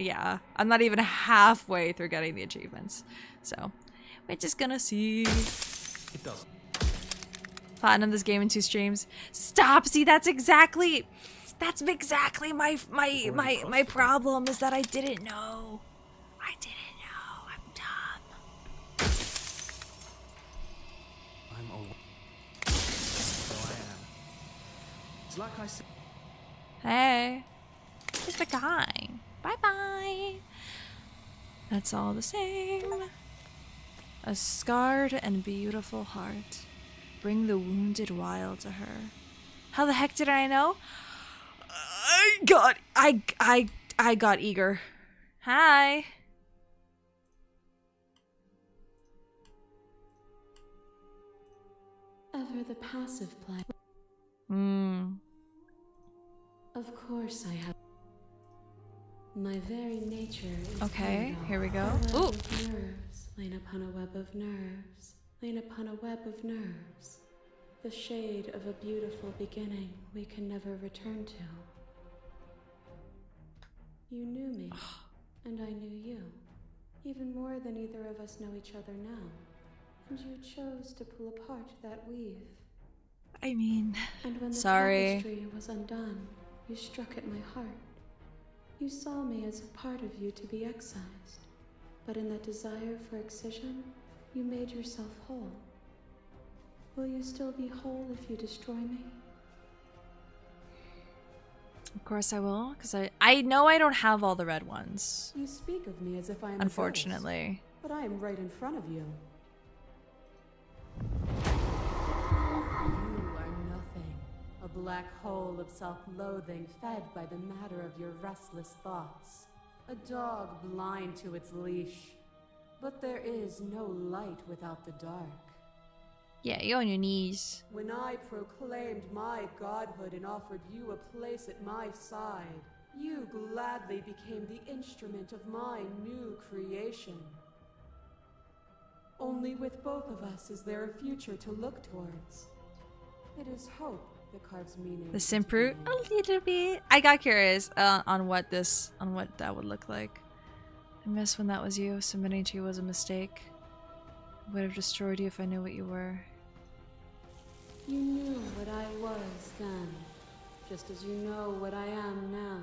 I'm not even halfway through getting the achievements. So, we're just gonna see. It doesn't. Platinum this game in 2 streams. Stop! See, that's exactly my problem is that I didn't know. I didn't know. I'm dumb. I'm aware. So I am. It's like I said. Hey, just a guy. Bye bye. That's all the same. A scarred and beautiful heart. Bring the wounded wild to her. How the heck did I know? I got eager. Hi. Ever the passive play. Of course I have. My very nature is Okay, paradox. here we go. A web Ooh. of nerves, lain upon a web of nerves, lain upon a web of nerves. The shade of a beautiful beginning we can never return to. You knew me, and I knew you, even more than either of us know each other now. And you chose to pull apart that weave. I mean, And when the sorry. tapestry was undone, you struck at my heart. You saw me as a part of you to be excised, but in that desire for excision, you made yourself whole. Will you still be whole if you destroy me? Of course I will, because I know I don't have all the red ones. You speak of me as if I am Unfortunately. a ghost, but I am right in front of you. You are nothing. A black hole of self-loathing fed by the matter of your restless thoughts. A dog blind to its leash. But there is no light without the dark. Yeah, you're on your knees. When I proclaimed my godhood and offered you a place at my side, you gladly became the instrument of my new creation. Only with both of us is there a future to look towards. It is hope that carves meaning. The Simprut? A little bit. I got curious on what that would look like. I miss when that was you. Submitting to you was a mistake. I would have destroyed you if I knew what you were. You knew what I was then, just as you know what I am now.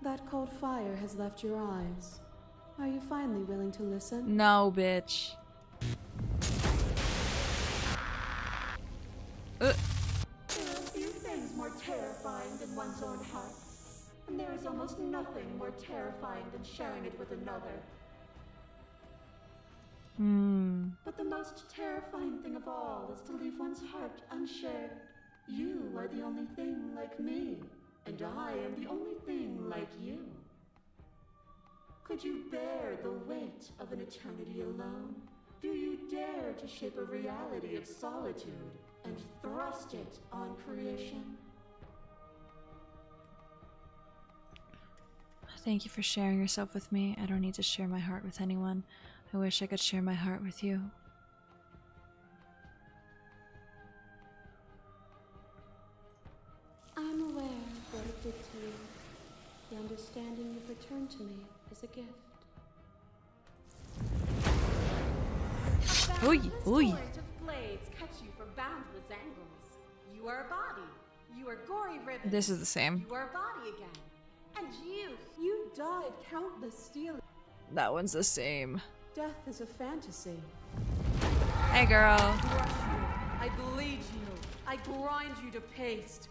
That cold fire has left your eyes. Are you finally willing to listen? No, bitch. There are few things more terrifying than one's own heart. And there is almost nothing more terrifying than sharing it with another. But the most terrifying thing of all is to leave one's heart unshared. You are the only thing like me, and I am the only thing like you. Could you bear the weight of an eternity alone? Do you dare to shape a reality of solitude and thrust it on creation? Thank you for sharing yourself with me. I don't need to share my heart with anyone. I wish I could share my heart with you. I'm aware of what it did to you. The understanding you've returned to me is a gift. Oy, This oy. torrent of blades cuts you from boundless angles. You are a body. You are gory ribbons. This is the same. You are a body again. And you died countless stealing. That one's the same. Death is a fantasy. Hey, girl. Crush you. I bleed you. I grind you to paste.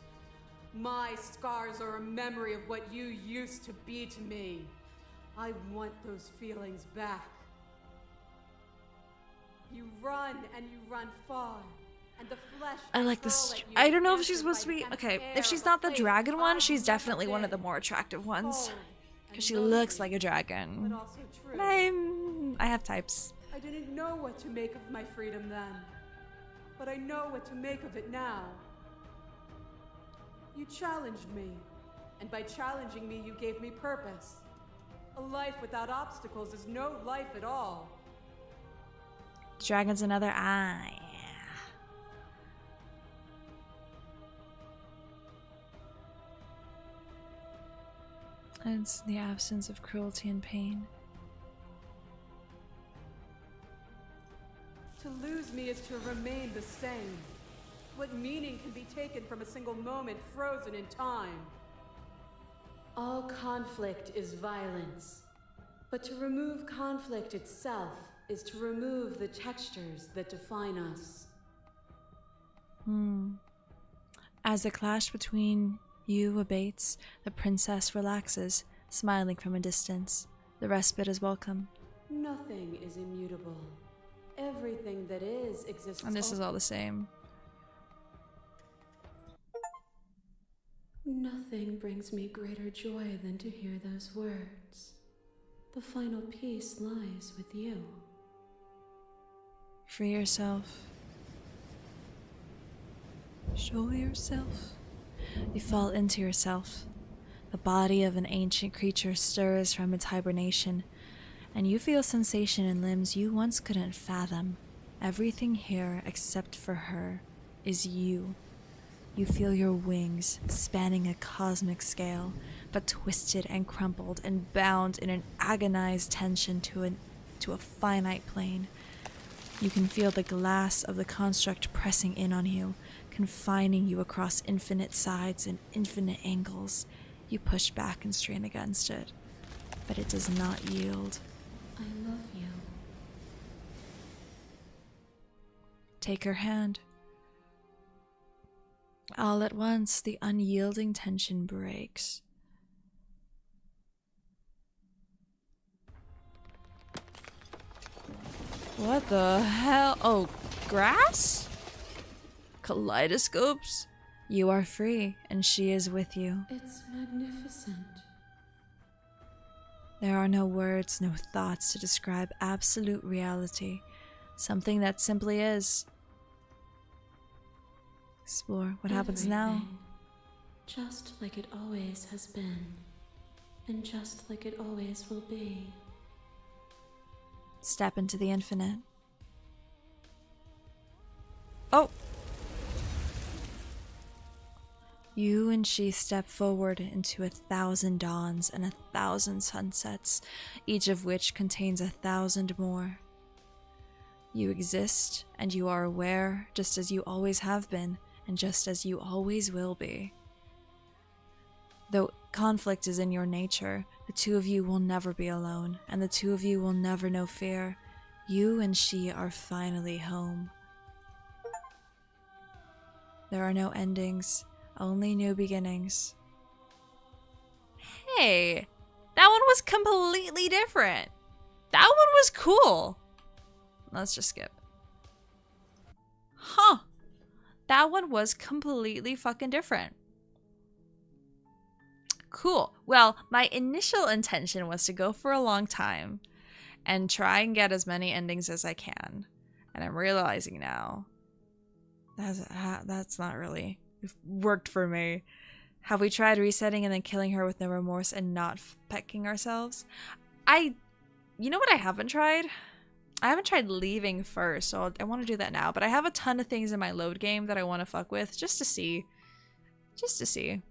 My scars are a memory of what you used to be to me. I want those feelings back. You run and you run far. And the flesh I like this. I don't know if she's supposed to be. Okay, if she's not the dragon one, she's definitely one of the more attractive ones. Because she looks like a dragon. But also true. And I have types. I didn't know what to make of my freedom then. But I know what to make of it now. You challenged me. And by challenging me, you gave me purpose. A life without obstacles is no life at all. Dragon's another eye. Hence the absence of cruelty and pain. is to remain the same. What meaning can be taken from a single moment frozen in time? All conflict is violence. But to remove conflict itself is to remove the textures that define us. As the clash between you abates, the princess relaxes, smiling from a distance. The respite is welcome. Nothing is immutable. Everything that is exists. And this is all the same. Nothing brings me greater joy than to hear those words. The final piece lies with you. Free yourself. Show yourself. You fall into yourself. The body of an ancient creature stirs from its hibernation, and you feel sensation in limbs you once couldn't fathom. Everything here, except for her, is you. You feel your wings spanning a cosmic scale, but twisted and crumpled and bound in an agonized tension to a finite plane. You can feel the glass of the construct pressing in on you, confining you across infinite sides and infinite angles. You push back and strain against it, but it does not yield. I love you. Take her hand. All at once, the unyielding tension breaks. What the hell? Oh, grass? Kaleidoscopes? You are free, and she is with you. It's magnificent. There are no words, no thoughts to describe absolute reality. Something that simply is. Explore what happens now. Everything. Just like it always has been. And just like it always will be. Step into the infinite. Oh! You and she step forward into 1,000 dawns and 1,000 sunsets, each of which contains 1,000 more. You exist, and you are aware, just as you always have been, and just as you always will be. Though conflict is in your nature, the two of you will never be alone, and the two of you will never know fear. You and she are finally home. There are no endings, only new beginnings. Hey, that one was completely different. That one was cool. Let's just skip. Huh. That one was completely fucking different. Cool. Well, my initial intention was to go for a long time and try and get as many endings as I can. And I'm realizing now that's not really worked for me. Have we tried resetting and then killing her with no remorse and not pecking ourselves? You know what I haven't tried? I haven't tried leaving first, so I want to do that now. But I have a ton of things in my load game that I want to fuck with just to see. Just to see.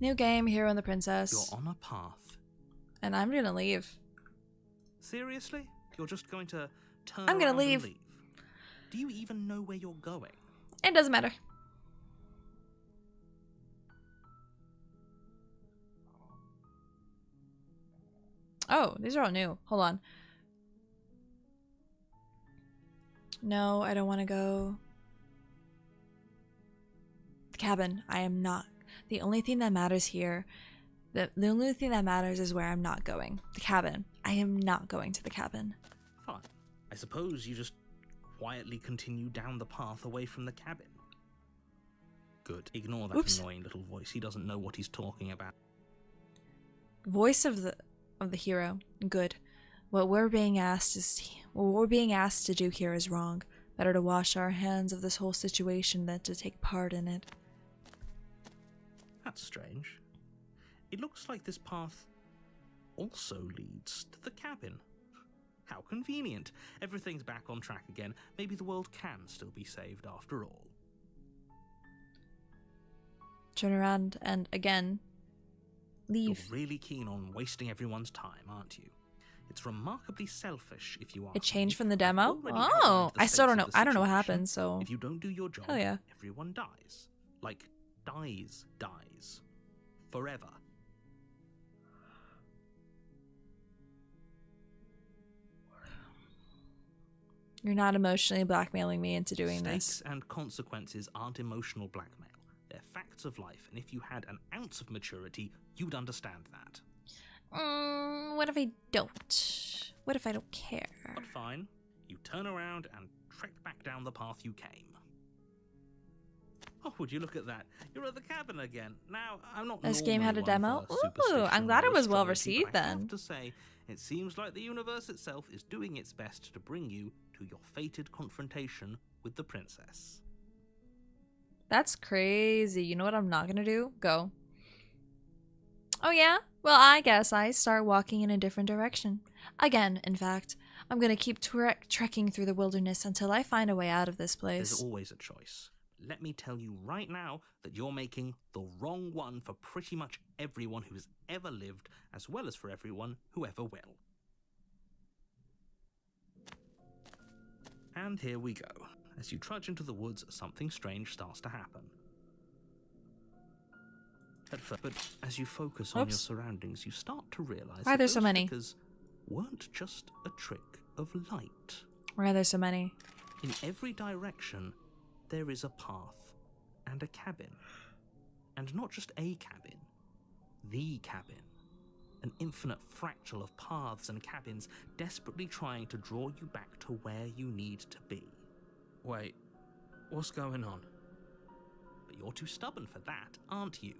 New game, Hero and the Princess. You're on a path. And I'm gonna leave. Seriously? You're just going to turn I'm gonna around leave. and leave? Do you even know where you're going? It doesn't matter. Oh, these are all new. Hold on. No, I don't want to go. The cabin. I am not. The only thing that matters here, the only thing that matters is where I'm not going. The cabin. I am not going to the cabin. Fine. I suppose you just quietly continue down the path away from the cabin. Good. Ignore that Oops. annoying little voice. He doesn't know what he's talking about. Voice of the hero. Good. What we're being asked to do here is wrong. Better to wash our hands of this whole situation than to take part in it. That's strange. It looks like this path also leads to the cabin. How convenient. Everything's back on track again. Maybe the world can still be saved after all. Turn around and again leave. You're really keen on wasting everyone's time, aren't you? It's remarkably selfish if you are. It changed from the demo? Already Oh, outlined the I still don't stakes know. of the I don't know what situation. happened, so. If you don't do your job, Hell yeah. everyone dies. Like, dies. Forever. You're not emotionally blackmailing me into doing Stakes this. and consequences aren't emotional blackmail. They're facts of life, and if you had an ounce of maturity, you'd understand that. What if I don't? What if I don't care? But fine, you turn around and trek back down the path you came. Oh, would you look at that? You're at the cabin again. Now, I'm not This game had a normally one demo? for Ooh, superstition I'm glad it or was well astrology, received but I have then. to say, it seems like the universe itself is doing its best to bring you to your fated confrontation with the princess. That's crazy. You know what I'm not gonna do? Go. Oh yeah? Well, I guess I start walking in a different direction. Again, in fact. I'm gonna keep trekking through the wilderness until I find a way out of this place. There's always a choice. Let me tell you right now that you're making the wrong one for pretty much everyone who's ever lived, as well as for everyone who ever will. And here we go. As you trudge into the woods, something strange starts to happen. At first, but as you focus on your Oops. surroundings, you start to realize Why are that there so those many? flickers weren't just a trick of light. Why are there so many? In every direction, there is a path and a cabin. And not just a cabin, the cabin. An infinite fractal of paths and cabins desperately trying to draw you back to where you need to be. Wait, what's going on? But you're too stubborn for that, aren't you?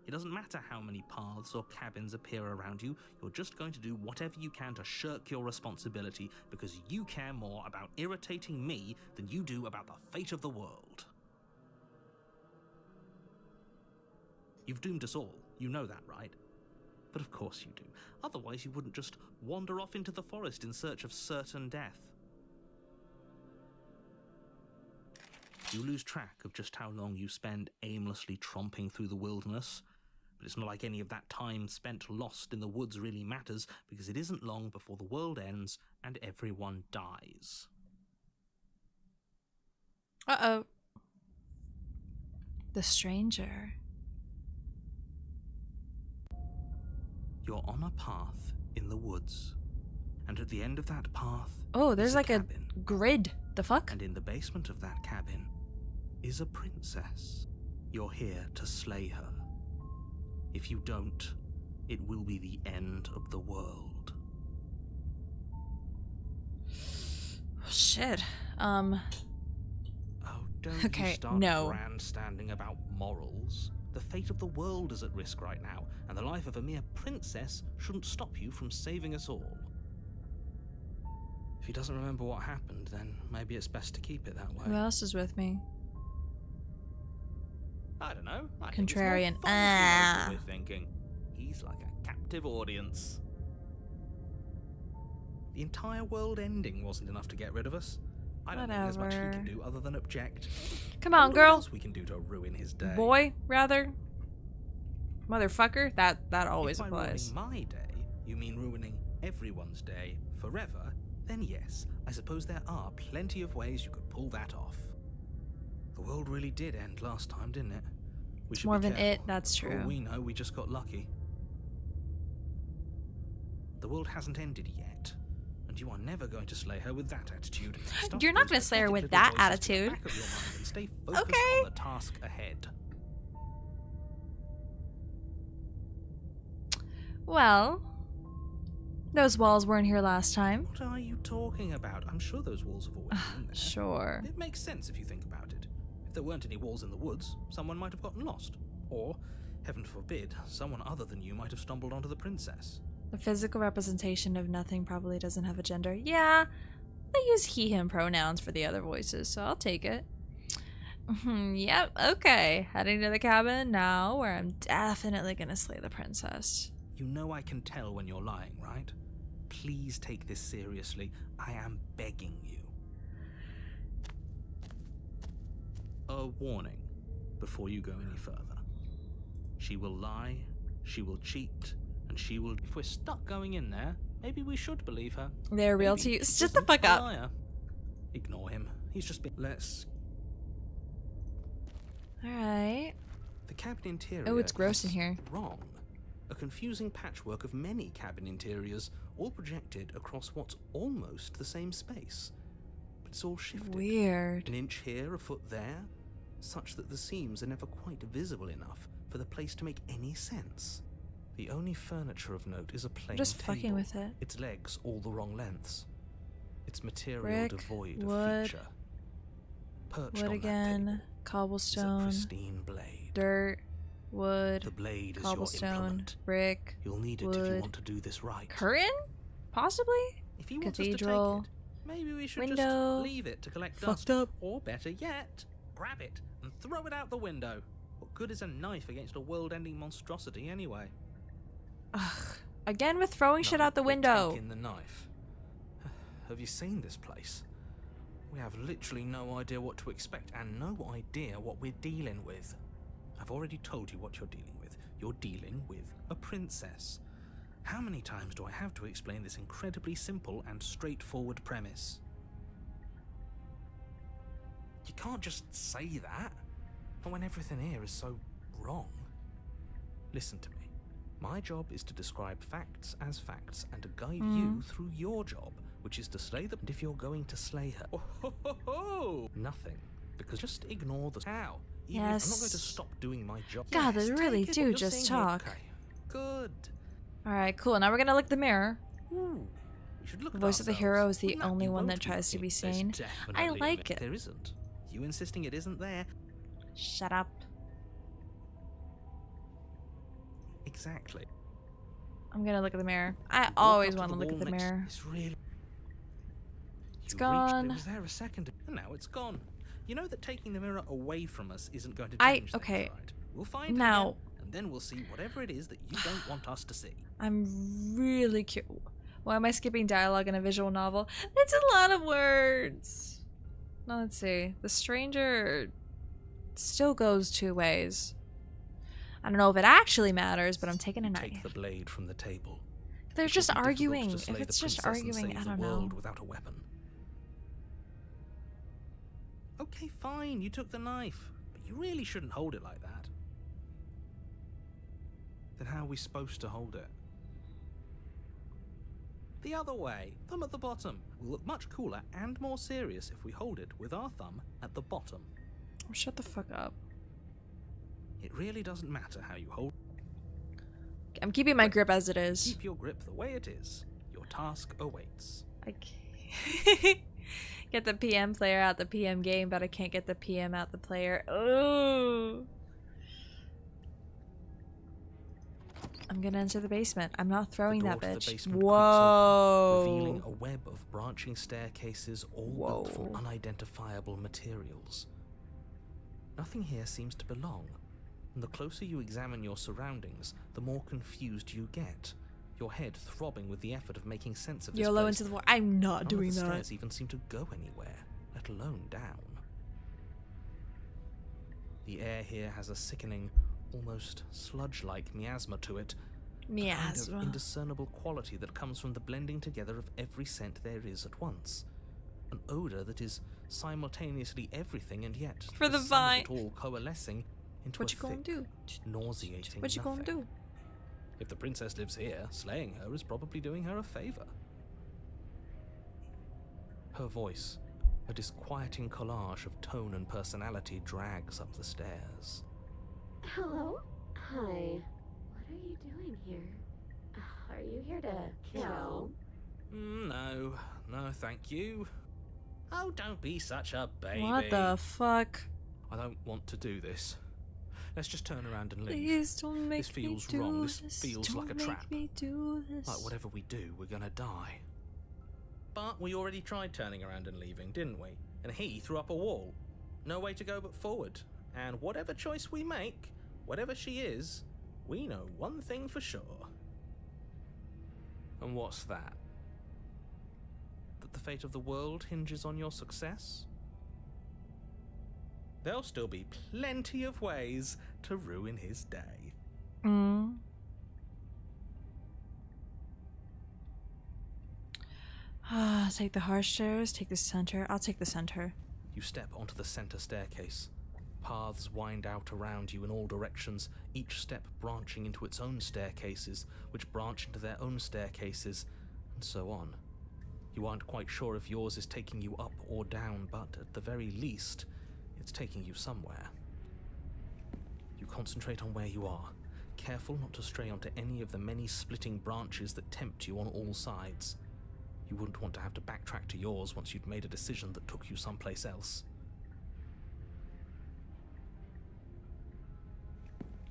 It doesn't matter how many paths or cabins appear around you, you're just going to do whatever you can to shirk your responsibility because you care more about irritating me than you do about the fate of the world. You've doomed us all, you know that, right? But of course you do. Otherwise you wouldn't just wander off into the forest in search of certain death. You lose track of just how long you spend aimlessly tromping through the wilderness. But it's not like any of that time spent lost in the woods really matters, because it isn't long before the world ends and everyone dies. Uh-oh. The stranger. You're on a path in the woods. And at the end of that path Oh, there's is like a cabin. grid. The fuck? And in the basement of that cabin is a princess. You're here to slay her. If you don't, it will be the end of the world. Oh, shit. Oh, don't Okay, you start no. grandstanding about morals. The fate of the world is at risk right now, and the life of a mere princess shouldn't stop you from saving us all. If he doesn't remember what happened, then maybe it's best to keep it that way. Who else is with me? I don't know. I think it's more Contrarian. fun if he knows what we're thinking. He's like a captive audience. The entire world ending wasn't enough to get rid of us. I don't think there's much he Whatever. can do other than object. Come I on, wonder what girl. else we can do to ruin his day. Boy, rather. Motherfucker. That always If by applies. ruining my day, you mean ruining everyone's day forever, then yes, I suppose there are plenty of ways you could pull that off. The world really did end last time, didn't it? We should More be of an careful. it, that's For all true. we know, we just got lucky. The world hasn't ended yet, and you are never going to slay her with that attitude. Stop You're not those gonna slay her pathetic with little that voices to the attitude. back of your mind and stay focused Okay. on the task ahead. Well, those walls weren't here last time. What are you talking about? I'm sure those walls have always been there. Sure. It makes sense if you think about it. If there weren't any walls in the woods, someone might have gotten lost. Or, heaven forbid, someone other than you might have stumbled onto the princess. The physical representation of nothing probably doesn't have a gender. Yeah, they use he, him pronouns for the other voices, so I'll take it. Yep, okay. Heading to the cabin now, where I'm definitely gonna slay the princess. You know I can tell when you're lying, right? Please take this seriously. I am begging you. A warning before you go any further. She will lie, she will cheat, and she will... If we're stuck going in there, Maybe we should believe her. They're real Maybe to you. she Shut the isn't fuck a up. liar. Ignore him. He's just been. Let's. Alright. The cabin interior. Oh, it's gross in is here. Wrong. A confusing patchwork of many cabin interiors, all projected across what's almost the same space. But it's all shifted. Weird. An inch here, a foot there, such that the seams are never quite visible enough for the place to make any sense. The only furniture of note is a plain I'm just table. fucking with it. Its legs all the wrong lengths. Its material Brick, devoid wood, of feature. Perched Wood on that again. table is a Cobblestone. pristine blade. Dirt. Wood. The blade is your Cobblestone. implement. Brick. You'll need it wood. if you want to do this right. Curtain? Possibly? If you want Cathedral. us to take it, maybe we should Window. just leave it to collect Fucked dust. up. Or better yet, grab it and throw it out the window. What good is a knife against a world-ending monstrosity anyway? Ugh. Again with throwing shit out the we're window. taking the knife. Have you seen this place? We have literally no idea what to expect and no idea what we're dealing with. I've already told you what you're dealing with. You're dealing with a princess. How many times do I have to explain this incredibly simple and straightforward premise? You can't just say that, and when everything here is so wrong. Listen to me. My job is to describe facts as facts and to guide you through your job, which is to slay them. And if you're going to slay her, nothing, because just ignore the how. Even if I'm not going to stop doing my job. God, they Yes, really take it, do what you're just saying talk. here. Okay. Good. Alright, cool. Now we're gonna look the mirror. Ooh, we should look The at voice of the ourselves. hero is the Wouldn't that only be one that won't be tries to be looking? There's sane. I definitely a like minute. it. There isn't. You insisting it isn't there? Shut up. Exactly. I'm gonna look at the mirror. I Walk always up want to look at wall the next- mirror. It's really. It's You gone. Reached, it was there a second, and now it's gone. You know that taking the mirror away from us isn't going to change okay. things, right? We'll find it Now- again, and then we'll see whatever it is that you don't want us to see. I'm really curious. Why am I skipping dialogue in a visual novel? It's a lot of words. Now, let's see. The stranger still goes two ways. I don't know if it actually matters, but I'm taking a Take knife. the blade from the table. They're It just would be difficult arguing. to If slay it's the just princess and arguing, save I the don't world know. without a weapon. Okay, fine, you took the knife, but you really shouldn't hold it like that. Then how are we supposed to hold it? The other way, thumb at the bottom. Will look much cooler and more serious if we hold it with our thumb at the bottom. Oh, shut the fuck up. It really doesn't matter how you hold. I'm keeping my grip as it is. Keep your grip the way it is. Your task awaits. I can't get the PM player out the PM game, but I can't get the PM out the player. Ooh. I'm gonna enter the basement. I'm not throwing The that door to the bitch. basement creaks Whoa. open, revealing a web of branching staircases all built from Whoa. unidentifiable materials. Nothing here seems to belong, and the closer you examine your surroundings, the more confused you get, your head throbbing with the effort of making sense of this YOLO place. into the wall. I'm not None doing of the that. stairs even seem to go anywhere, let alone down. The air here has a sickening, almost sludge-like miasma to it. Kind of Miasma. indiscernible quality that comes from the blending together of every scent there is at once. An odor that is simultaneously everything and yet For the sum of vine. it all coalescing into What a you gonna thick, do? nauseating What you gonna nothing. do? If the princess lives here, slaying her is probably doing her a favor. Her voice, a disquieting collage of tone and personality, drags up the stairs. Hello? Hi. What are you doing here? Are you here to kill? No, thank you. Oh, don't be such a baby. What the fuck? I don't want to do this. Let's just turn around and leave. Please don't make This feels me do wrong. This this. feels Don't like a make trap. me do this. Like whatever we do, we're gonna die. But we already tried turning around and leaving, didn't we? And he threw up a wall. No way to go but forward. And whatever choice we make, whatever she is, we know one thing for sure. And what's that? That the fate of the world hinges on your success? There'll still be plenty of ways to ruin his day. Take the harsh stairs, take the center. I'll take the center. You step onto the center staircase. Paths wind out around you in all directions, each step branching into its own staircases, which branch into their own staircases, and so on. You aren't quite sure if yours is taking you up or down, but at the very least, it's taking you somewhere. You concentrate on where you are, careful not to stray onto any of the many splitting branches that tempt you on all sides. You wouldn't want to have to backtrack to yours once you'd made a decision that took you someplace else.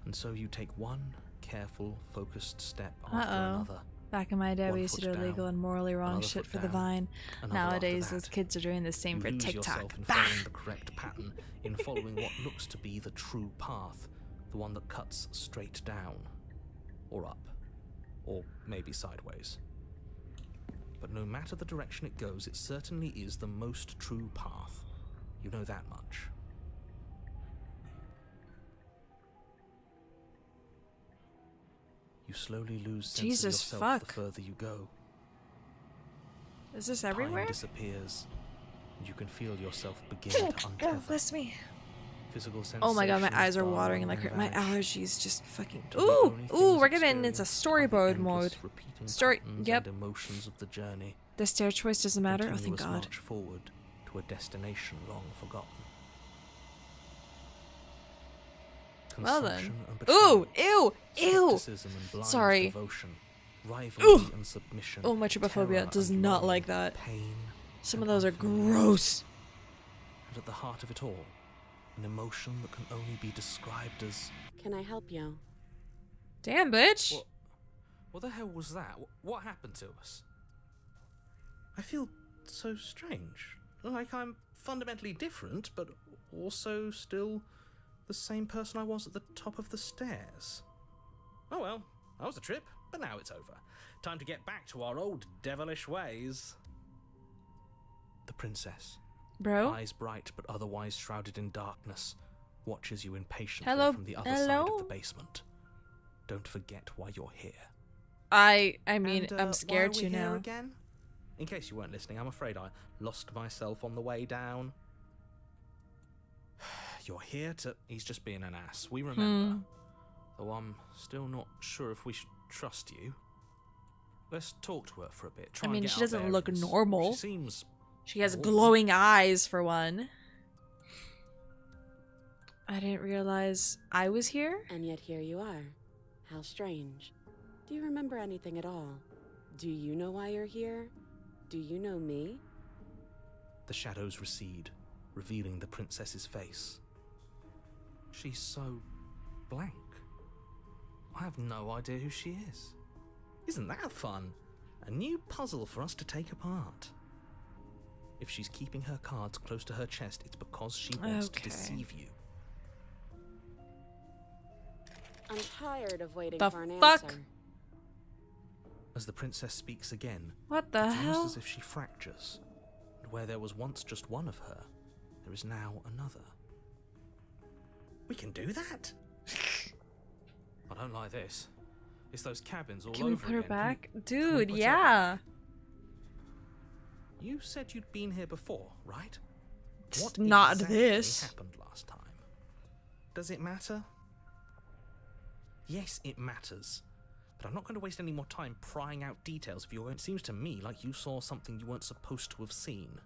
And so you take one careful, focused step after another. Back in my day, we One used to do foot illegal down, and morally wrong another shit foot for the down, Vine. another Nowadays, after those that. kids are doing the same You for lose TikTok. yourself in following the correct pattern, in following what looks to be the true path, the one that cuts straight down, or up, or maybe sideways. But no matter the direction it goes, it certainly is the most true path. You know that much. You slowly lose sense Jesus of yourself fuck. the further you go. Is this everywhere? Time disappears, and you can feel yourself begin to Oh, untether. bless me. Physical Oh my god, my sensations eyes are dull watering and like my vanish. allergies just fucking. Till the Ooh, only ooh, things we're getting into experienced are storyboard the mode. endless repeating Story. patterns Yep. and emotions of the journey. The stair choice doesn't matter. Oh, thank Continuous God. march forward to a destination long forgotten. Well then. Consumption and Ooh, betrayal, ew, ew. skepticism and blind Sorry. devotion, rivalry Ooh. and submission. Oh, my trypophobia terror does and not longing, like that. Pain Some and of those are unfamiliarity. gross. And at the heart of it all, an emotion that can only be described as... Can I help you? Damn, bitch. What the hell was that? What happened to us? I feel so strange. Like I'm fundamentally different, but also still the same person I was at the top of the stairs. Oh well, that was a trip, but now it's over. Time to get back to our old devilish ways. The princess, Bro? eyes bright but otherwise shrouded in darkness, watches you impatiently Hello? from the other side Hello? of the basement. Don't forget why you're here. I mean, And, I'm scared why are to we here now. again? In case you weren't listening, I'm afraid I lost myself on the way down. You're here to... He's just being an ass. We remember. Though I'm still not sure if we should trust you. Let's talk to her for a bit. Try I mean, and get she our doesn't look bearings. normal. She seems... She has bored. glowing eyes, for one. I didn't realize I was here? And yet here you are. How strange. Do you remember anything at all? Do you know why you're here? Do you know me? The shadows recede, revealing the princess's face. She's so blank. I have no idea who she is. Isn't that fun? A new puzzle for us to take apart. If she's keeping her cards close to her chest, it's because she wants to Okay. deceive you. I'm tired of waiting The for an fuck? answer. As the princess speaks again, What the it's hell? almost as if she fractures. And where there was once just one of her, there is now another. We can do that? I don't like this. It's those cabins all Can we over put her again. back? Can we Dude, put her yeah. back? You said you'd been here before, right? What Not exactly this. happened last time? Does it matter? Yes, it matters. But I'm not going to waste any more time prying out details of your own. It seems to me like you saw something you weren't supposed to have seen.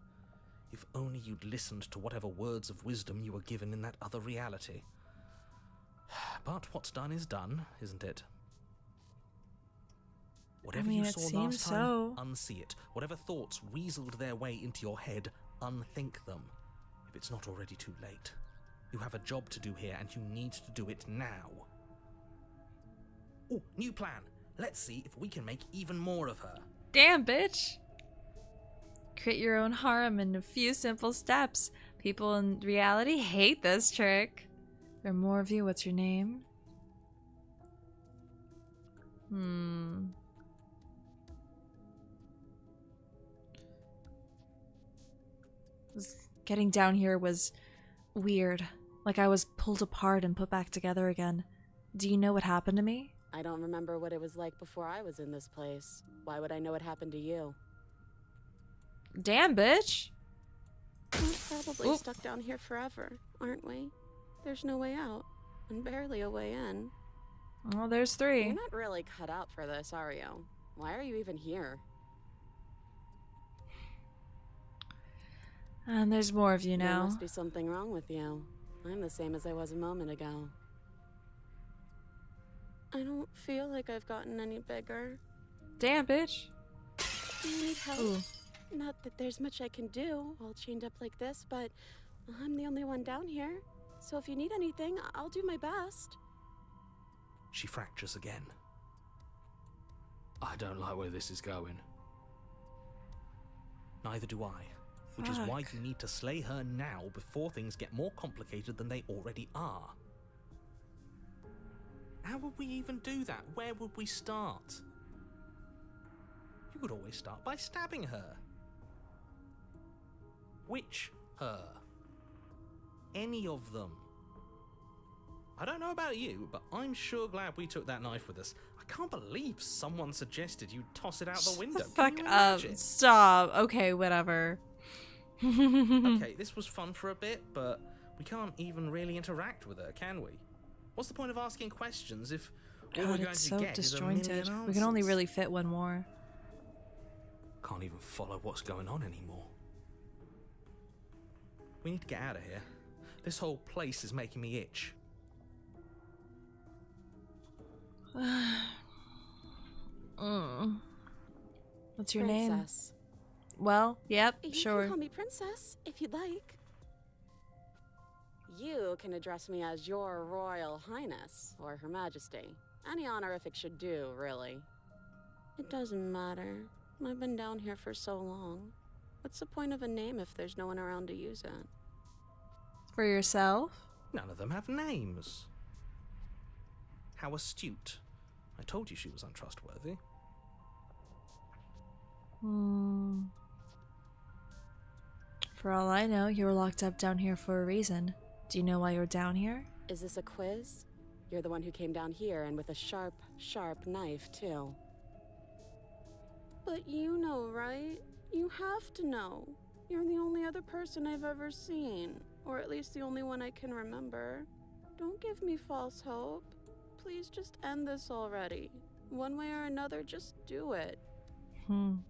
If only you'd listened to whatever words of wisdom you were given in that other reality. But what's done is done, isn't it? Whatever mean, you it saw seems last time, so. unsee it. Whatever thoughts weaseled their way into your head, unthink them. If it's not already too late. You have a job to do here, and you need to do it now. Oh, new plan. Let's see if we can make even more of her. Damn, bitch. Create your own harem in a few simple steps. People in reality hate this trick. There are more of you. What's your name? Getting down here was weird. Like I was pulled apart and put back together again. Do you know what happened to me? I don't remember what it was like before I was in this place. Why would I know what happened to you? Damn, bitch. We're probably Oop. stuck down here forever, aren't we? There's no way out, and barely a way in. Well, there's 3. You're not really cut out for this, are you? Why are you even here? And there's more of you There now. must be something wrong with you. I'm the same as I was a moment ago. I don't feel like I've gotten any bigger. Damn, bitch. Do you need help? Ooh. Not that there's much I can do, all chained up like this, but I'm the only one down here. So if you need anything, I'll do my best. She fractures again. I don't like where this is going. Neither do I. Which is why Fuck. you need to slay her now before things get more complicated than they already are. How would we even do that? Where would we start? You could always start by stabbing her. Which her? Any of them. I don't know about you, but I'm sure glad we took that knife with us. I can't believe someone suggested you toss it out the window. Shut the fuck Can you up. imagine? Stop. Okay, whatever. Okay, this was fun for a bit, but we can't even really interact with her, can we? What's the point of asking questions if all we're God, going it's to so get is a million disjointed. answers? We can only really fit one more. Can't even follow what's going on anymore. We need to get out of here. This whole place is making me itch. What's your name? Princess. Well, yep, You sure. can call me Princess, if you'd like. You can address me as Your Royal Highness, or Her Majesty. Any honorific should do, really. It doesn't matter. I've been down here for so long. What's the point of a name if there's no one around to use it? For yourself? None of them have names. How astute. I told you she was untrustworthy. For all I know, you were locked up down here for a reason. Do you know why you're down here? Is this a quiz? You're the one who came down here, and with a sharp, sharp knife, too. But you know, right? You have to know. You're the only other person I've ever seen. Or at least the only one I can remember. Don't give me false hope. Please just end this already. One way or another, just do it. Don't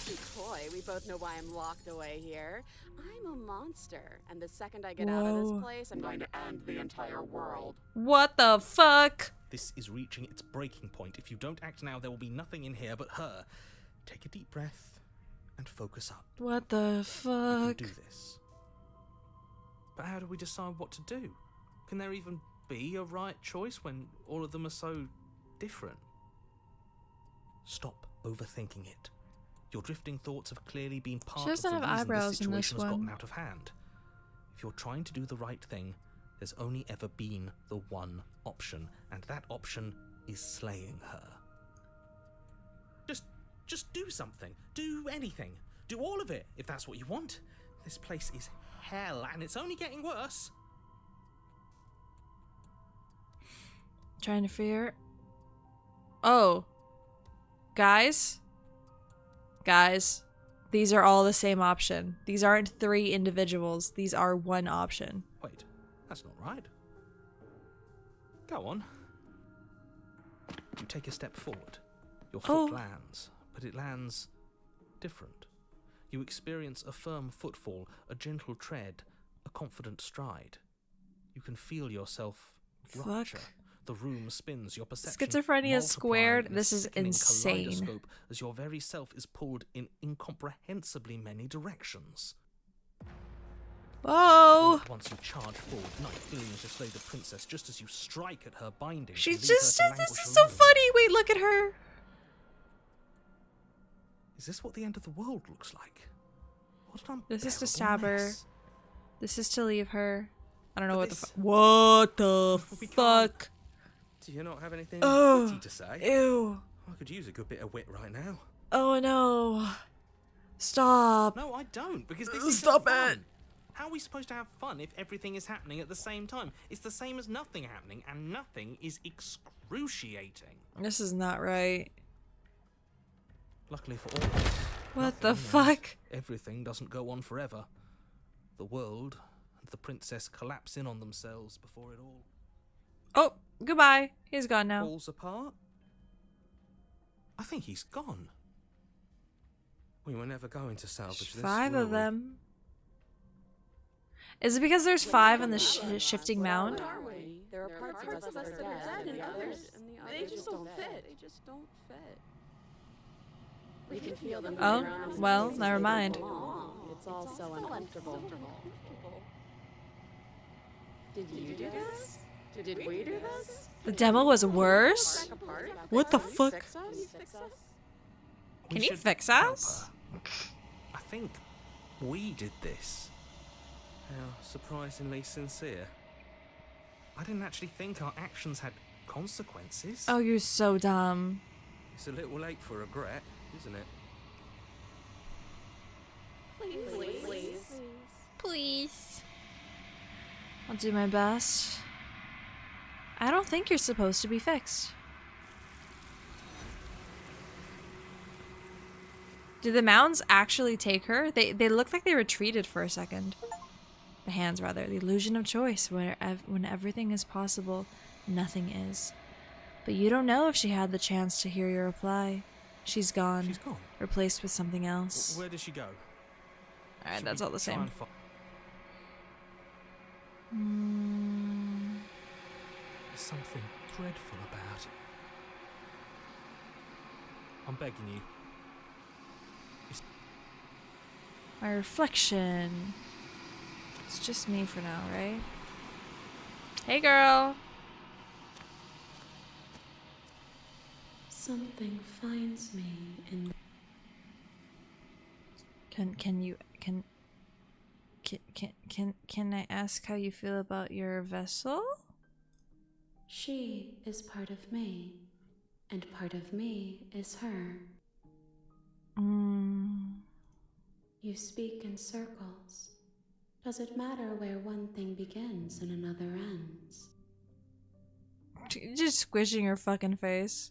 be coy. We both know why I'm locked away here. I'm a monster, and the second I get out of Whoa. this place, I'm going to end the entire world. What the fuck? This is reaching its breaking point. If you don't act now, there will be nothing in here but her. Take a deep breath and focus up. What the You fuck? can do this. But how do we decide what to do? Can there even be a right choice when all of them are so different? Stop overthinking it. Your drifting thoughts have clearly been part She of the doesn't have reason eyebrows this in this situation has gotten one. out of hand. If you're trying to do the right thing, there's only ever been the one option, and that option is slaying her. Just do something. Do anything. Do all of it, if that's what you want. This place is hell, and it's only getting worse. Trying to figure. Oh. Guys? Guys. These are all the same option. These aren't 3 individuals. These are one option. Wait, that's not right. Go on. You take a step forward. Your foot lands, but it lands different. You experience a firm footfall, a gentle tread, a confident stride. You can feel yourself rupture. The room spins, your perception Schizophrenia multiplied squared. in a This is sickening insane. kaleidoscope as your very self is pulled in incomprehensibly many directions. Whoa! Once you charge forward, knife gleams to slay the princess just as you strike at her binding. She to leave just her said to this languish is so alone. funny. Wait, look at her. Is this what the end of the world looks like? What an This is to unbearable stab her. mess. This is to leave her. I don't know But what this- the fuck. What the We can't- fuck? Do you not have anything Oh, witty to say? Ew. I could use a good bit of wit right now. Oh no. Stop. No, I don't, because this is Stop fun. it. How are we supposed to have fun if everything is happening at the same time? It's the same as nothing happening, and nothing is excruciating. This is not right. Luckily for all of us, What the Nothing, fuck? as everything doesn't go on forever. The world and the princess collapse in on themselves before it all Oh, goodbye. He's gone now. falls apart. I think he's gone. We were never going to salvage There's this. 5 were of we? them. Is it because there's 5 on the shifting mound? There are parts of us that are dead, and the others, they just don't fit. They just don't fit. We can feel them. Oh, well, never mind. It's all so uncomfortable. Did you do this? Did we do this? The demo was worse? What the fuck? We Can you should fix help us? her. I think we did this. How surprisingly sincere. I didn't actually think our actions had consequences. Oh, you're so dumb. It's a little late for regret, isn't it? Please. I'll do my best. I don't think you're supposed to be fixed. Did the mounds actually take her? They looked like they retreated for a second. The hands, rather. The illusion of choice. When everything is possible, nothing is. But you don't know if she had the chance to hear your reply. She's gone. She's gone. Replaced with something else. Where did she go? Alright, Should that's we all the try same. and There's something dreadful about it. I'm begging you. My reflection. It's just me for now, right? Hey, girl. Something finds me in. Can I ask how you feel about your vessel? She is part of me, and part of me is her. You speak in circles. Does it matter where one thing begins and another ends? Just squishing her fucking face.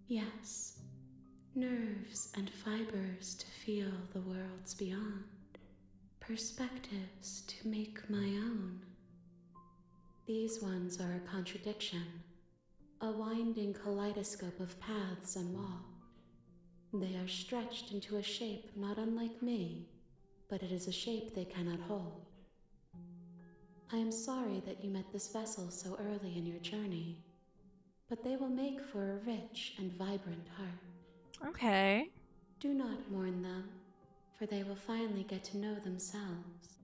Yes. Nerves and fibers to feel the worlds beyond. Perspectives to make my own. These ones are a contradiction. A winding kaleidoscope of paths and walls. They are stretched into a shape not unlike me, but it is a shape they cannot hold. I am sorry that you met this vessel so early in your journey, but they will make for a rich and vibrant heart. Okay. Do not mourn them, for they will finally get to know themselves.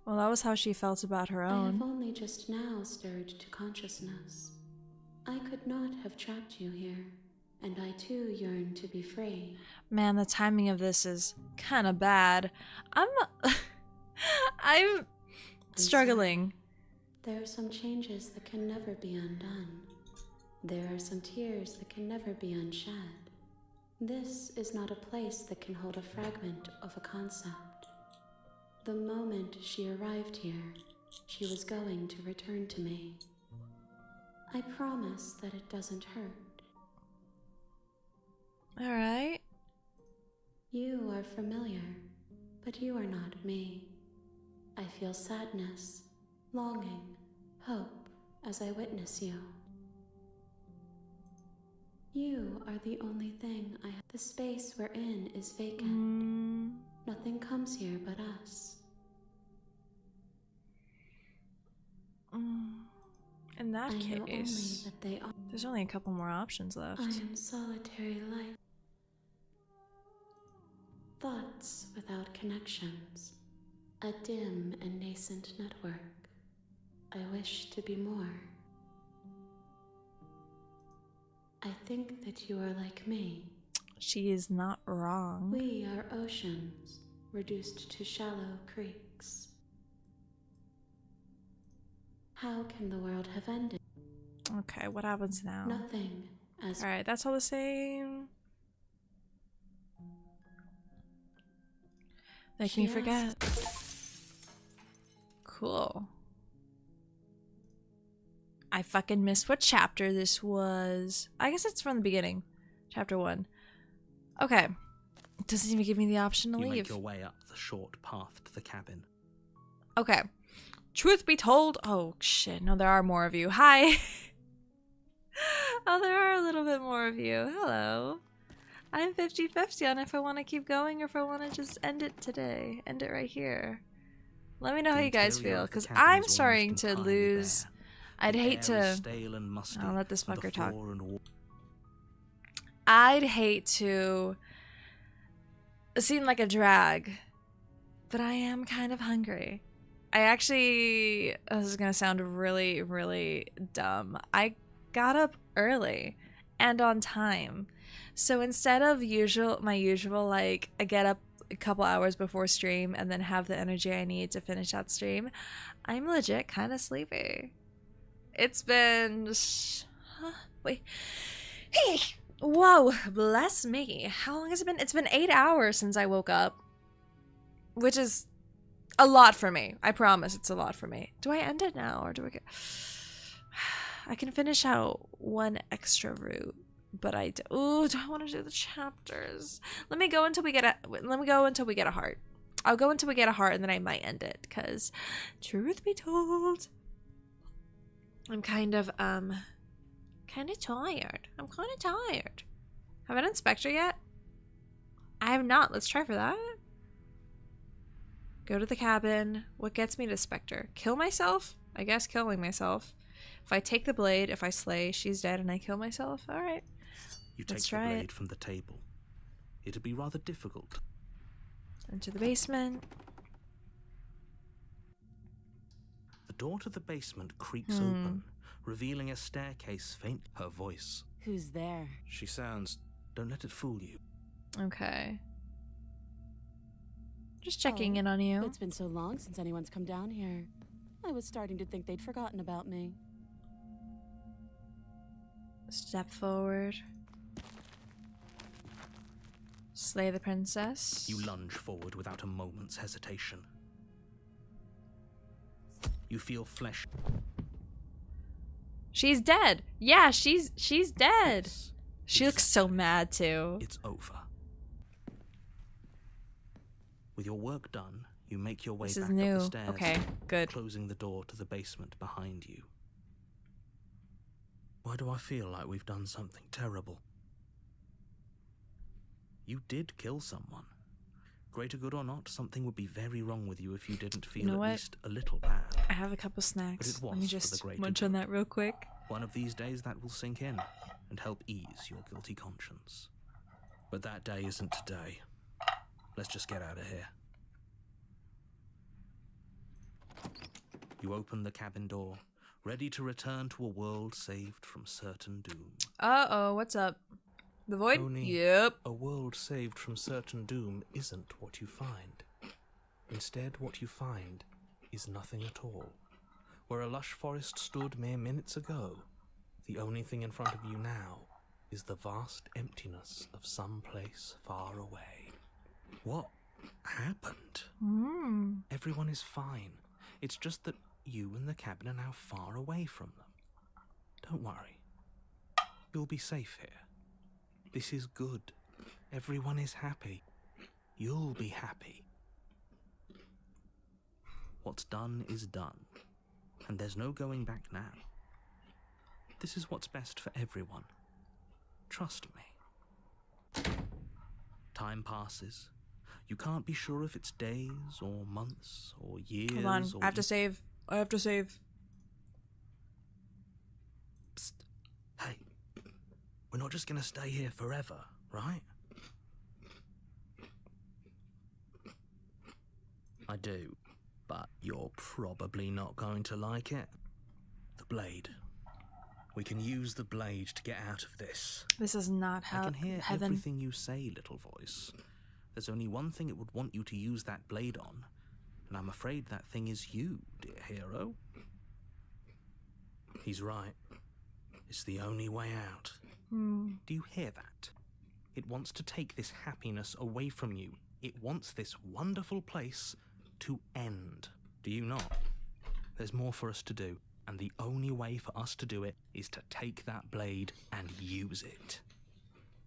Well, that was how she felt about her I have own. only just now stirred to consciousness. I could not have trapped you here, and I too yearn to be free. Man, the timing of this is kind of bad. I'm struggling. There are some changes that can never be undone. There are some tears that can never be unshed. This is not a place that can hold a fragment of a concept. The moment she arrived here, she was going to return to me. I promise that it doesn't hurt. All right. You are familiar, but you are not me. I feel sadness, longing, hope as I witness you. You are the only thing I have. The space we're in is vacant. Nothing comes here but us. In that I know only case, that they are. there's only a couple more options left. I am solitary light. Thoughts without connections. A dim and nascent network. I wish to be more. I think that you are like me. She is not wrong. We are oceans, reduced to shallow creeks. How can the world have ended? Okay, what happens now? Nothing as All right, that's all the same. Make She me forget. Cool. I fucking missed what chapter this was. I guess it's from the beginning. Chapter 1. Okay. It doesn't even give me the option to You leave. make your way up the short path to the cabin. Okay. Truth be told... Oh, shit. No, there are more of you. Hi. Oh, there are a little bit more of you. Hello. I'm 50-50 on if I want to keep going or if I want to just end it today. End it right here. Let me know how you guys feel, because I'm starting to lose... I'd hate to... I'll let this fucker talk. I'd hate to seem like a drag, but I am kind of hungry. I actually... This is going to sound really, really dumb. I got up early and on time. So instead of my usual, like, I get up a couple hours before stream and then have the energy I need to finish that stream, I'm legit kind of sleepy. It's been... Wait. Hey! Whoa! Bless me. How long has it been? It's been 8 hours since I woke up. Which is a lot for me. I promise it's a lot for me. Do I end it now or do I get... I can finish out one extra route. But I do... Ooh, do I want to do the chapters? Let me go until we get a heart. I'll go until we get a heart and then I might end it. Because, truth be told... I'm kind of tired. I'm kind of tired. Have I done Spectre yet? I have not. Let's try for that. Go to the cabin. What gets me to Spectre? Kill myself? I guess killing myself. If I take the blade, if I slay, she's dead and I kill myself. Alright. You take the blade from the table. It'd be rather difficult. Into the basement. The door to the basement creaks open, revealing a staircase faint. Her voice. Who's there? She sounds... Don't let it fool you. Okay. Just checking in on you. It's been so long since anyone's come down here. I was starting to think they'd forgotten about me. Step forward. Slay the princess. You lunge forward without a moment's hesitation. You feel flesh. She's dead. Yeah, she's dead. Yes, She looks so mad too. It's over. With your work done, you make your way This back is new. up the stairs, Okay, good. closing the door to the basement behind you. Why do I feel like we've done something terrible? You did kill someone. Greater good or not, something would be very wrong with you if you didn't feel at least a little bad. I have a couple snacks. But it was Let me for the just greater munch on good. that real quick. One of these days that will sink in and help ease your guilty conscience. But that day isn't today. Let's just get out of here. You open the cabin door, ready to return to a world saved from certain doom. Uh-oh, what's up? The void? Only Yep. a world saved from certain doom isn't what you find. Instead, what you find is nothing at all. Where a lush forest stood mere minutes ago, the only thing in front of you now is the vast emptiness of some place far away. What happened? Everyone is fine. It's just that you and the cabin are now far away from them. Don't worry. You'll be safe here. This is good. Everyone is happy. You'll be happy. What's done is done, and there's no going back now. This is what's best for everyone. Trust me. Time passes. You can't be sure if it's days or months or years. Hold on, or I have to save. I have to save. Psst. Hey, we're not just gonna stay here forever, right? I do, but you're probably not going to like it. The blade. We can use the blade to get out of this. This is not I how can hear heaven. everything you say, little voice. There's only one thing it would want you to use that blade on, and I'm afraid that thing is you, dear hero. He's right. It's the only way out. Do you hear that? It wants to take this happiness away from you. It wants this wonderful place to end. Do you not? There's more for us to do. And the only way for us to do it is to take that blade and use it.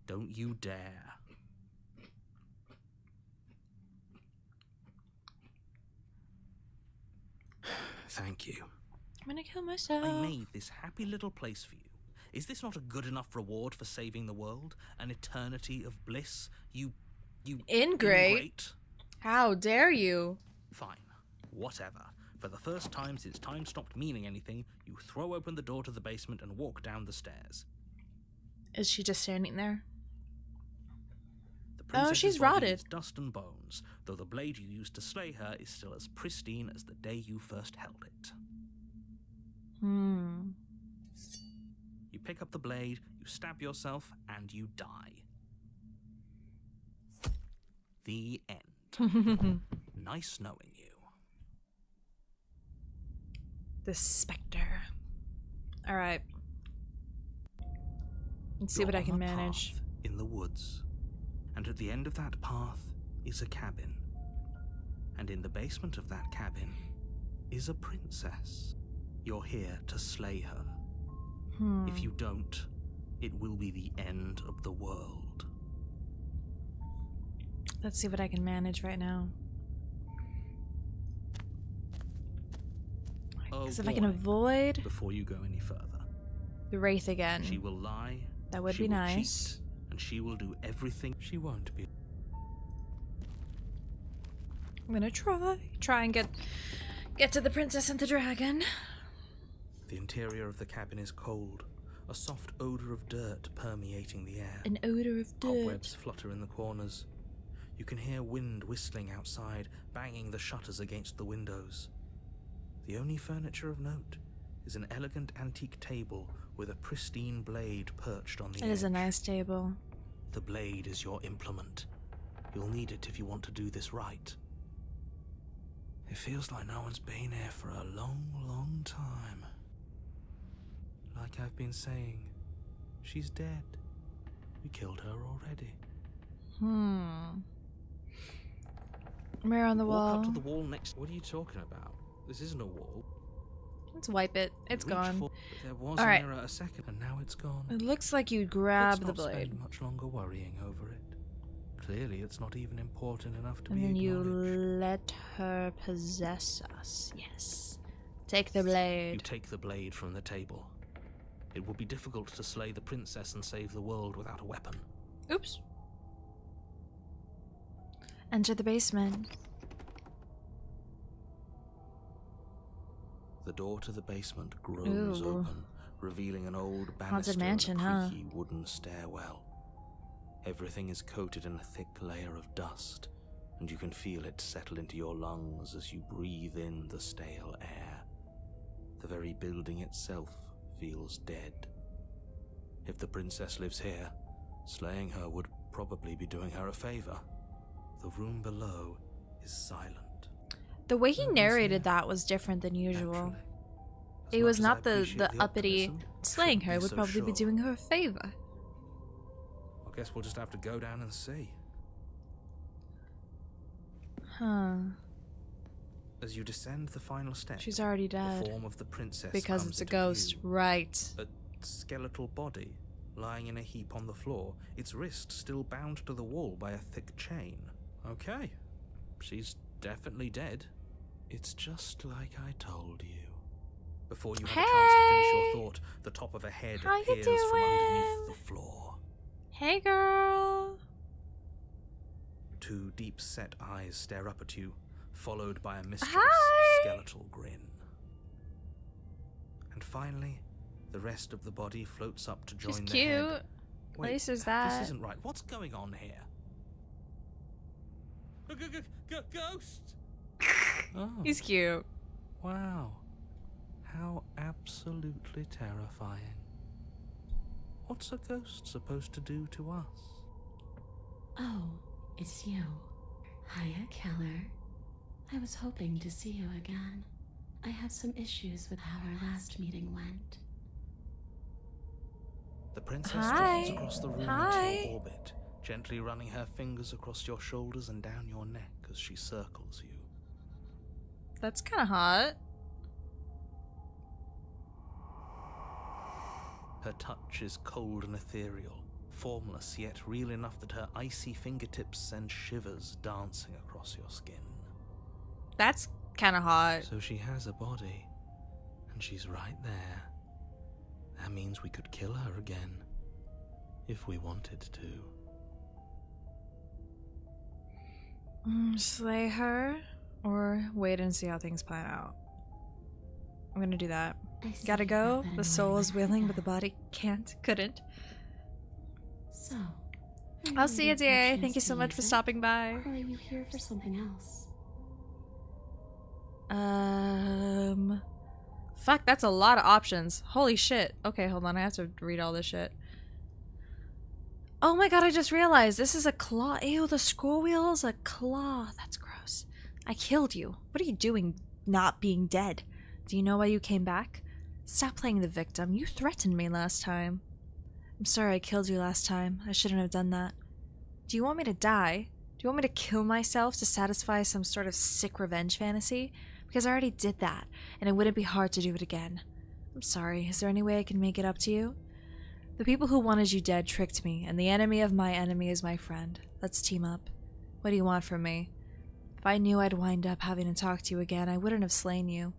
Don't you dare. Thank you. I'm gonna kill myself. I made this happy little place for you. Is this not a good enough reward for saving the world? An eternity of bliss? You Ingrate? How dare you? Fine. Whatever. For the first time since time stopped meaning anything, you throw open the door to the basement and walk down the stairs. Is she just standing there? The princess's she's body rotted. is dust and bones, though the blade you used to slay her is still as pristine as the day you first held it. You pick up the blade, you stab yourself, and you die. The end. Nice knowing you. The specter. Alright. Let's see You're what I on can a manage. path in the woods, and at the end of that path is a cabin. And in the basement of that cabin is a princess. You're here to slay her. If you don't, it will be the end of the world. Let's see what I can manage right now. Because if I can avoid before you go any further, the wraith again, she will lie. That would she be will nice. cheat, and she will do everything. She won't be. I'm gonna try and get to the princess and the dragon. The interior of the cabin is cold, a soft odor of dirt permeating the air. An odor of dirt. Cobwebs flutter in the corners. You can hear wind whistling outside, banging the shutters against the windows. The only furniture of note is an elegant antique table with a pristine blade perched on the edge. It is a nice table. The blade is your implement. You'll need it if you want to do this right. It feels like no one's been here for a long, long time. Like I've been saying, she's dead. We killed her already. Mirror on the wall. Walk up to the wall next. What are you talking about? This isn't a wall. Let's wipe it. It's Reach gone. for- there was All a right. mirror a second, and now it's gone. It looks like you grab Let's the not blade. spend much longer worrying over it. Clearly, it's not even important enough to And be then you acknowledged. let her possess us. Yes. Take the You blade. take the blade from the table. It will be difficult to slay the princess and save the world without a weapon. Oops. Enter the basement. The door to the basement groans Ooh. open, revealing an old Haunted banister mansion, and a huh? creaky wooden stairwell. Everything is coated in a thick layer of dust, and you can feel it settle into your lungs as you breathe in the stale air. The very building itself feels dead. If the princess lives here, slaying her would probably be doing her a favor. The room below is silent. The way he Nobody's narrated here. that was different than usual. Naturally. As It much was as I not the appreciate uppity optimism, slaying shouldn't her be would so probably be sure. doing her a favor. I guess we'll just have to go down and see. Huh. As you descend the final step, She's already the dead. form of the princess Because comes it's a into ghost. view. Right. A skeletal body lying in a heap on the floor, its wrist still bound to the wall by a thick chain. Okay, she's definitely dead. It's just like I told you. Before you have a chance to finish your thought, the top of a head How you appears from underneath doing? the floor. Hey, girl. Two deep-set eyes stare up at you, followed by a mischievous Hi. skeletal grin. And finally, the rest of the body floats up to join She's the cute. head. At Wait, least there's that. This isn't right. What's going on here? Ghost! Oh, He's cute. wow. How absolutely terrifying. What's a ghost supposed to do to us? Oh, it's you. Hiya, Keller. I was hoping to see you again. I have some issues with how our last meeting went. The princess Hi. drifts across the room Hi. into your orbit, gently running her fingers across your shoulders and down your neck as she circles you. That's kind of hot. Her touch is cold and ethereal, formless yet real enough that her icy fingertips send shivers dancing across your skin. That's kind of hot. So she has a body, and she's right there. That means we could kill her again, if we wanted to. Slay her, or wait and see how things plan out. I'm gonna do that. Gotta go. The soul is willing, but the body couldn't. So, I'll see you, dear. Thank you so much for stopping by. Or are you here for something else? Fuck, that's a lot of options. Holy shit. Okay, hold on. I have to read all this shit. Oh my god, I just realized this is a claw. Ew, the scroll wheel is a claw. That's gross. I killed you. What are you doing not being dead? Do you know why you came back? Stop playing the victim. You threatened me last time. I'm sorry I killed you last time. I shouldn't have done that. Do you want me to die? Do you want me to kill myself to satisfy some sort of sick revenge fantasy? Because I already did that, and it wouldn't be hard to do it again. I'm sorry. Is there any way I can make it up to you? The people who wanted you dead tricked me, and the enemy of my enemy is my friend. Let's team up. What do you want from me? If I knew I'd wind up having to talk to you again, I wouldn't have slain you.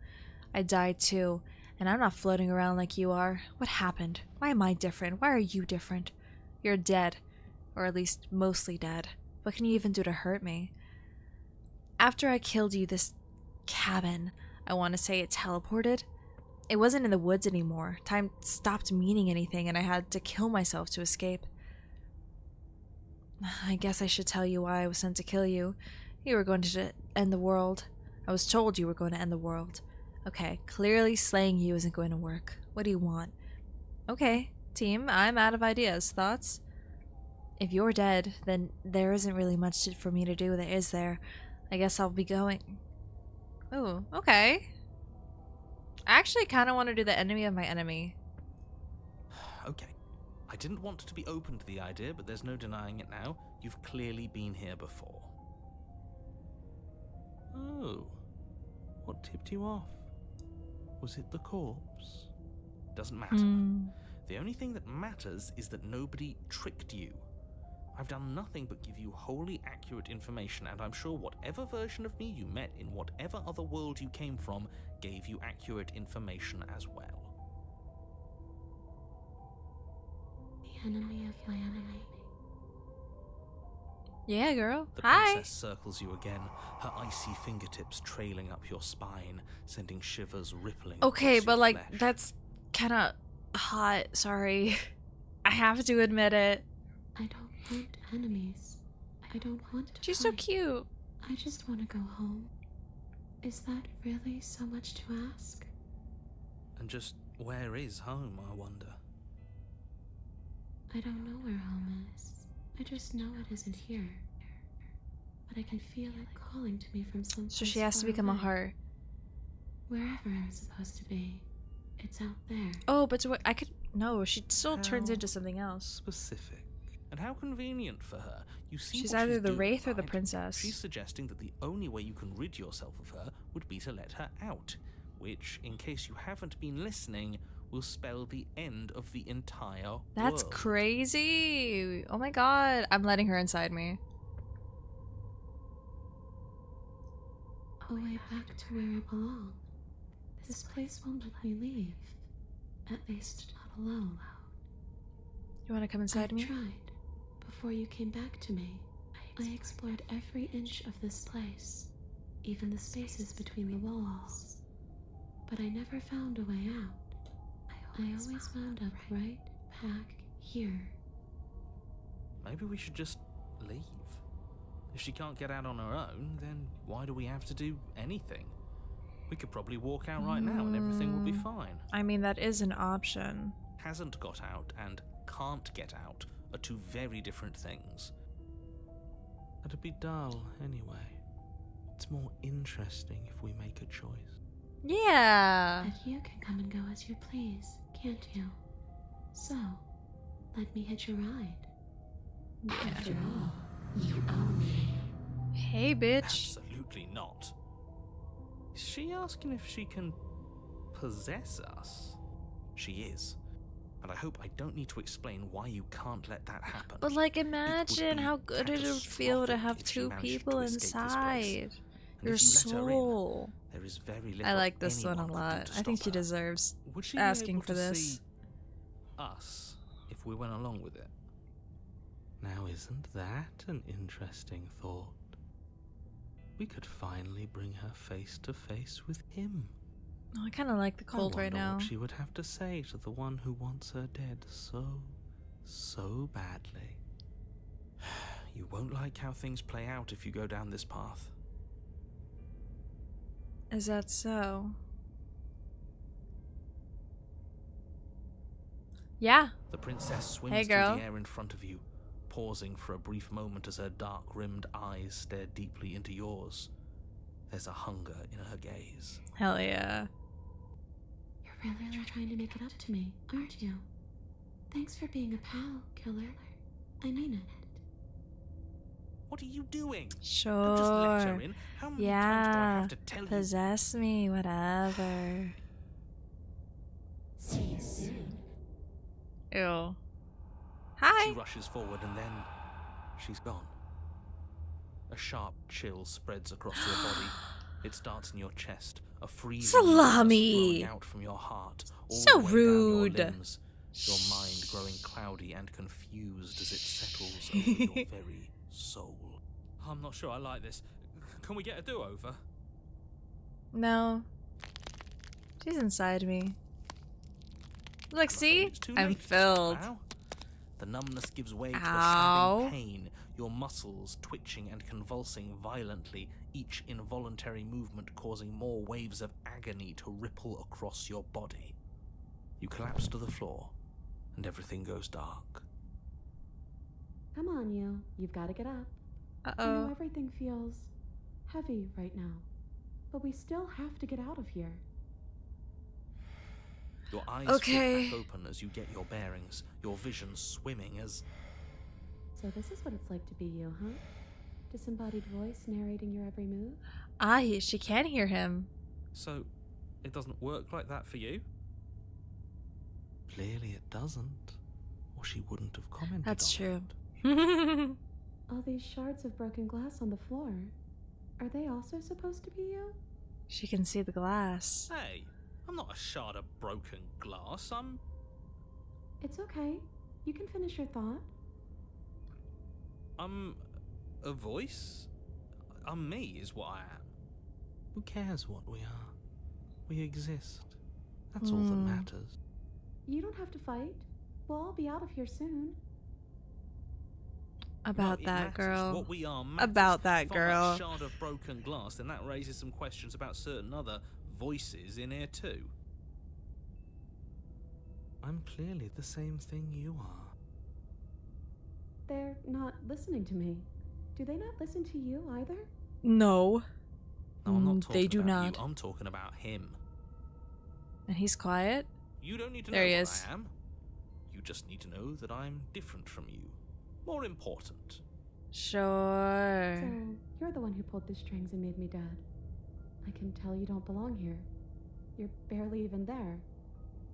I died too, and I'm not floating around like you are. What happened? Why am I different? Why are you different? You're dead. Or at least mostly dead. What can you even do to hurt me? After I killed you, this cabin, I want to say it teleported. It wasn't in the woods anymore. Time stopped meaning anything, and I had to kill myself to escape. I guess I should tell you why I was sent to kill you. You were going to end the world. I was told you were going to end the world. Okay, clearly slaying you isn't going to work. What do you want? Okay, team, I'm out of ideas. Thoughts? If you're dead, then there isn't really much for me to do, is there? I guess I'll be going. Oh, okay. I actually kind of want to do the enemy of my enemy. Okay. I didn't want to be open to the idea, but there's no denying it now. You've clearly been here before. Oh. What tipped you off? Was it the corpse? Doesn't matter. The only thing that matters is that nobody tricked you. I've done nothing but give you wholly accurate information, and I'm sure whatever version of me you met in whatever other world you came from gave you accurate information as well. The enemy of my enemy. Yeah, girl. The Hi. princess circles you again, her icy fingertips trailing up your spine, sending shivers rippling Okay, across but your like, flesh. that's kind of hot. Sorry. I have to admit it. I don't want enemies. I don't want to She's so fight. cute. I just want to go home. Is that really so much to ask? And just where is home, I wonder? I don't know where home is. I just know it isn't here. But I can feel it calling to me from some So she has to become a heart. Wherever I'm supposed to be, it's out there. Oh, but I could... No, she still turns How into something else. Specific. And how convenient for her. You see She's what either she's the doing, wraith or the right? princess. She's suggesting that the only way you can rid yourself of her would be to let her out, which, in case you haven't been listening, will spell the end of the entire That's world. crazy. Oh my god. I'm letting her inside me. A way back to where I belong. This place won't let me leave. At least not alone. You want to come inside I've me? tried. Before you came back to me, I explored every inch of this place, even the spaces between the walls. But I never found a way out. I always wound up right back here. Maybe we should just leave. If she can't get out on her own, then why do we have to do anything? We could probably walk out right now and everything will be fine. I mean, that is an option. Hasn't got out and can't get out are two very different things. That'd be dull, anyway. It's more interesting if we make a choice. Yeah. But you can come and go as you please, can't you? So, let me hitch a ride. After all, you own me. Hey, bitch. Absolutely not. Is she asking if she can possess us? She is. And I hope I don't need to explain why you can't let that happen. But like, It would imagine be how good it would feel to catastrophic have if she two managed people to escape this place. inside. And Your if you let her in, soul. there is very little I like this one a anyone could do lot. to I think stop she her. deserves Would she be asking able for to this. see us if we went along with it? Now, isn't that an interesting thought? We could finally bring her face to face with him. Oh, I kind of like the cold I right wonder now. what she would have to say to the one who wants her dead so badly. You won't like how things play out if you go down this path. Is that so? Yeah. The princess swims Hey, through girl. the air in front of you, pausing for a brief moment as her dark-rimmed eyes stare deeply into yours. There's a hunger in her gaze. Hell yeah. You're really trying to make it up to me, aren't you? Thanks for being a pal, killer. I mean it. What are you doing? Don't just let Sure. her in. How many times do I Yeah. have to tell you? Possess me, whatever. See you soon. Ew. She Hi. rushes forward and then she's gone. A sharp chill spreads across your body. It starts in your chest, a freezing Salami. flowing out from your heart, all So the way down rude. your limbs, your mind growing cloudy and confused as it settles over your very soul. I'm not sure I like this. Can we get a do-over? No. She's inside me. Look, see? It's too I'm late. filled. Ow. The numbness gives way to a Ow. stabbing pain, your muscles twitching and convulsing violently, each involuntary movement causing more waves of agony to ripple across your body. You collapse to the floor, and everything goes dark. Come on, you. You've got to get up. I know Uh-oh. everything feels heavy right now, but we still have to get out of here. Your eyes Okay. flick back open as you get your bearings, your vision swimming as... So this is what it's like to be you, huh? Disembodied voice narrating your every move? She can hear him. So, it doesn't work like that for you? Clearly it doesn't, or she wouldn't have commented That's on true. All these shards of broken glass on the floor. Are they also supposed to be you? She can see the glass. Hey, I'm not a shard of broken glass. I'm... It's okay. You can finish your thought. I'm a voice? I'm me is what I am. Who cares what we are? We exist. That's all that matters. You don't have to fight. We'll all be out of here soon. About No, it that matters. girl. What we are matters. About that If I'm girl. a shard of broken glass, then that raises some questions about certain other voices in here too. I'm clearly the same thing you are. They're not listening to me. Do they not listen to you either? No. No, I'm not talking They do about not. you. I'm talking about him. And he's quiet? You don't need to There know he what is. I am. You just need to know that I'm different from you. More important. Sure. So, you're the one who pulled the strings and made me dead. I can tell you don't belong here. You're barely even there.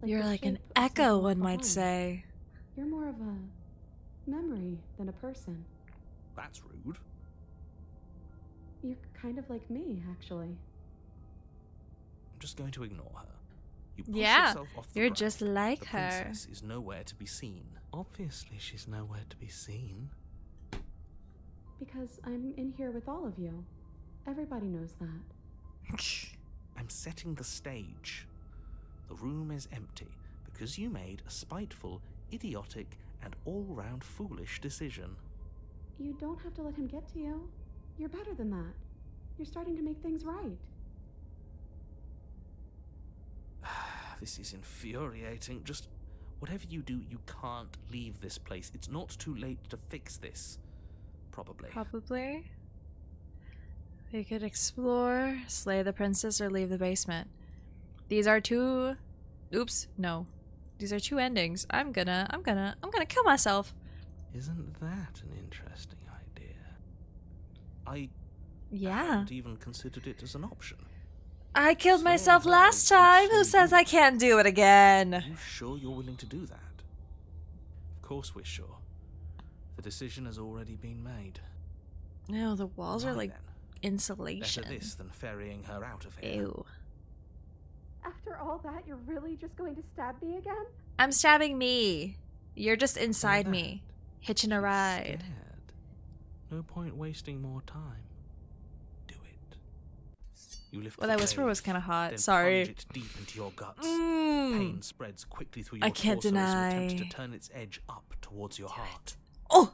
You're the like an shape of echo, something one might behind. say. You're more of a memory than a person. That's rude. You're kind of like me, actually. I'm just going to ignore her. You push Yeah, yourself off the you're ground. just like the her. princess is nowhere to be seen. Obviously, she's nowhere to be seen. Because I'm in here with all of you. Everybody knows that. I'm setting the stage. The room is empty because you made a spiteful, idiotic, and all-round foolish decision. You don't have to let him get to you. You're better than that. You're starting to make things right. This is infuriating. Just whatever you do, you can't leave this place. It's not too late to fix this. Probably. Probably. We could explore, slay the princess, or leave the basement. These are two... Oops, no. These are two endings. I'm gonna kill myself. Isn't that an interesting idea? I Yeah. hadn't even considered it as an option. I killed So myself that last is time. Who so says you- I can't do it again? Are you sure you're willing to do that? course we're sure. The decision has already been made. No, the walls are Right like then. insulation. Better this than ferrying her out of here. Ew. After all that, you're really just going to stab me again? I'm stabbing me. You're just inside That. me, hitching a She's ride. scared. No point wasting more time. Do it. You lift Well, the that whisper blade, was kind of hot. then Sorry. plunge it deep into your guts. Mm. Pain spreads quickly through your I can't torso as you deny. attempt to turn its edge up towards your heart. Oh!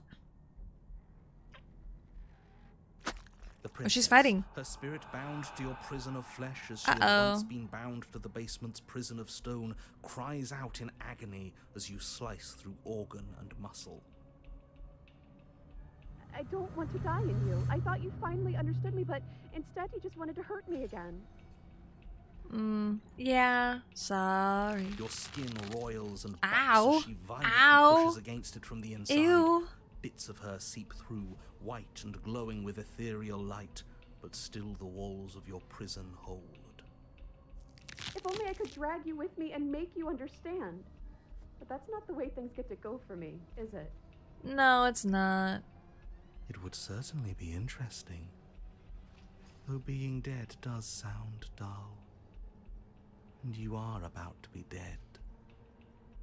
The Oh, she's princess, fighting. her spirit bound to your prison of flesh as she had once been bound to the basement's prison of stone, cries out in agony as you slice through organ and muscle. I don't want to die in you. I thought you finally understood me, but instead you just wanted to hurt me again. Yeah, sorry. Your skin roils and Ow. bucks as she violently Ow. pushes against it from the inside. Ew. Bits of her seep through, white and glowing with ethereal light, but still the walls of your prison hold. If only I could drag you with me and make you understand. But that's not the way things get to go for me, is it? No, it's not. It would certainly be interesting, though being dead does sound dull. And you are about to be dead.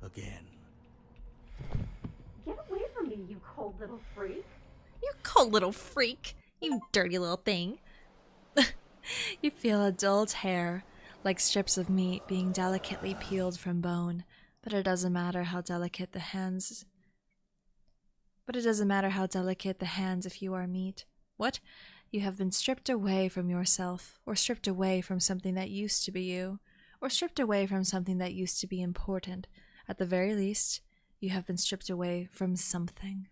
Again. Get away from me, you cold little freak. You cold little freak. You dirty little thing. You feel a dull tear, like strips of meat being delicately peeled from bone, but it doesn't matter how delicate the hands. But it doesn't matter how delicate the hands if you are meat. What? You have been stripped away from yourself, or stripped away from something that used to be you, or stripped away from something that used to be important. At the very least, you have been stripped away from something.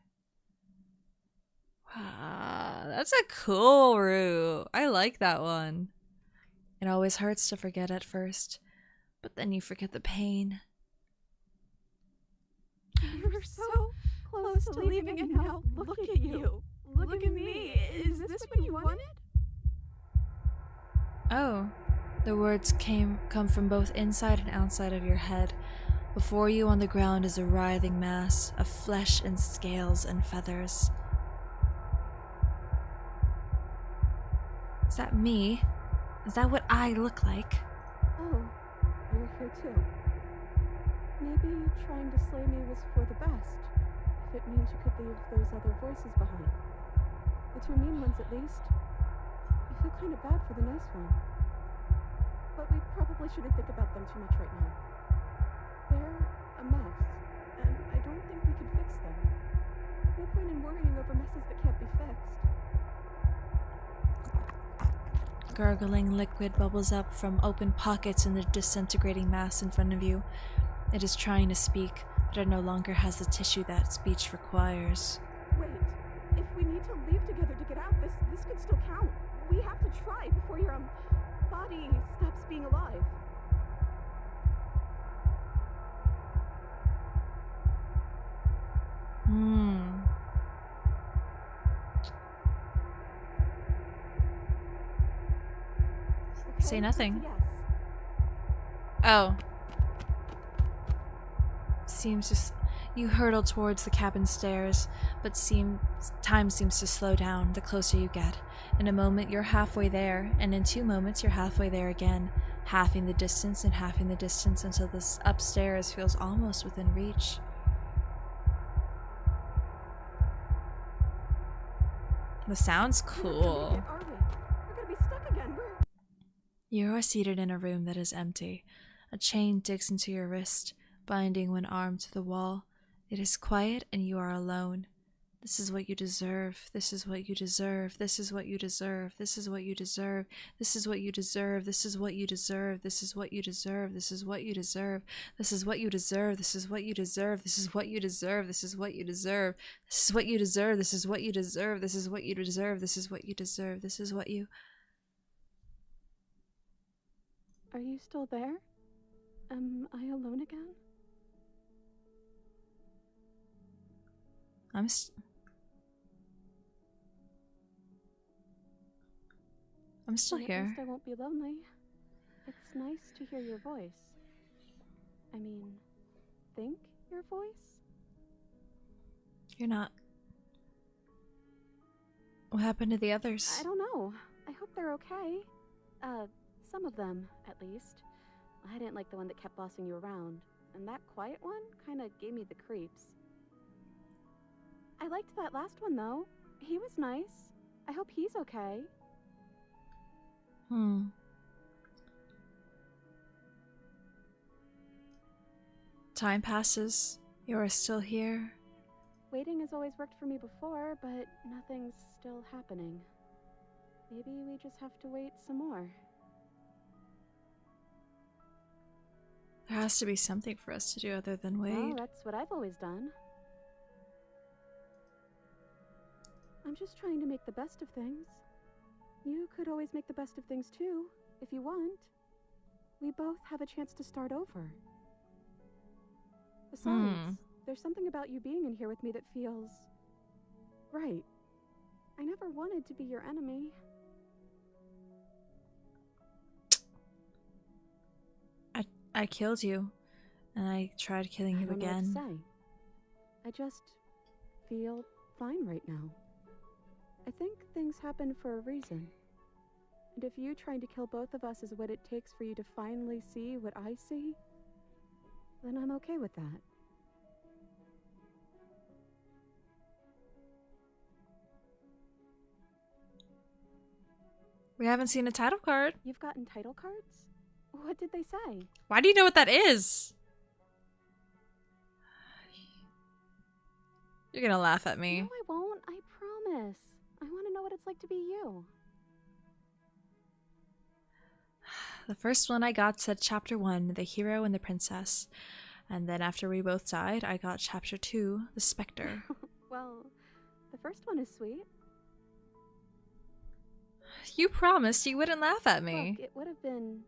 Wow, that's a cool route. I like that one. It always hurts to forget at first, but then you forget the pain. You were so close to leaving, and now look at you. Look at me. Is this what you wanted? Oh, the words come from both inside and outside of your head. Before you on the ground is a writhing mass of flesh and scales and feathers. Is that me? Is that what I look like? Oh, you're here too. Maybe trying to slay me was for the best, if it means you could leave those other voices behind. The two mean ones at least. I feel kind of bad for the nice one. But we probably shouldn't think about them too much right now. They're a mess, and I don't think we can fix them. No point in worrying over messes that can't be fixed. Gurgling liquid bubbles up from open pockets in the disintegrating mass in front of you. It is trying to speak, but it no longer has the tissue that speech requires. Wait, if we need to leave together to get out, this could still count. We have to try before your body stops being alive. Say nothing. Yes. Oh. You hurtle towards the cabin stairs, but time seems to slow down the closer you get. In a moment you're halfway there, and in 2 moments you're halfway there again, halving the distance and halving the distance until this upstairs feels almost within reach. The sound's cool. Where are we? We're gonna be stuck again. You are seated in a room that is empty. A chain digs into your wrist, binding one arm to the wall. It is quiet and you are alone. This is what you deserve. This is what you deserve. This is what you deserve. This is what you deserve. This is what you deserve. This is what you deserve. This is what you deserve. This is what you deserve. This is what you deserve. This is what you deserve. This is what you deserve. This is what you deserve. This is what you deserve. This is what you deserve. This is what you deserve. This is what you deserve. This is what you. Are you still there? Am I alone again? I'm still Well, here. At least I won't be lonely. It's nice to hear your voice. I mean, think your voice? You're not. What happened to the others? I don't know. I hope they're okay. Some of them, at least. I didn't like the one that kept bossing you around. And that quiet one kinda gave me the creeps. I liked that last one, though. He was nice. I hope he's okay. Time passes. You are still here. Waiting has always worked for me before, but nothing's still happening. Maybe we just have to wait some more. There has to be something for us to do other than wait. Well, that's what I've always done. I'm just trying to make the best of things. You could always make the best of things too, if you want. We both have a chance to start over. Besides, there's something about you being in here with me that feels right. I never wanted to be your enemy. I killed you, and I tried killing you again. I don't know what to say. I just feel fine right now. I think things happen for a reason. And if you trying to kill both of us is what it takes for you to finally see what I see, then I'm okay with that. We haven't seen a title card. You've gotten title cards? What did they say? Why do you know what that is? You're gonna laugh at me. No, I won't. I promise. I want to know what it's like to be you. The first one I got said Chapter 1, The Hero and the Princess. And then after we both died, I got Chapter 2, The Spectre. Well, the first one is sweet. You promised you wouldn't laugh at me. Look, it would have been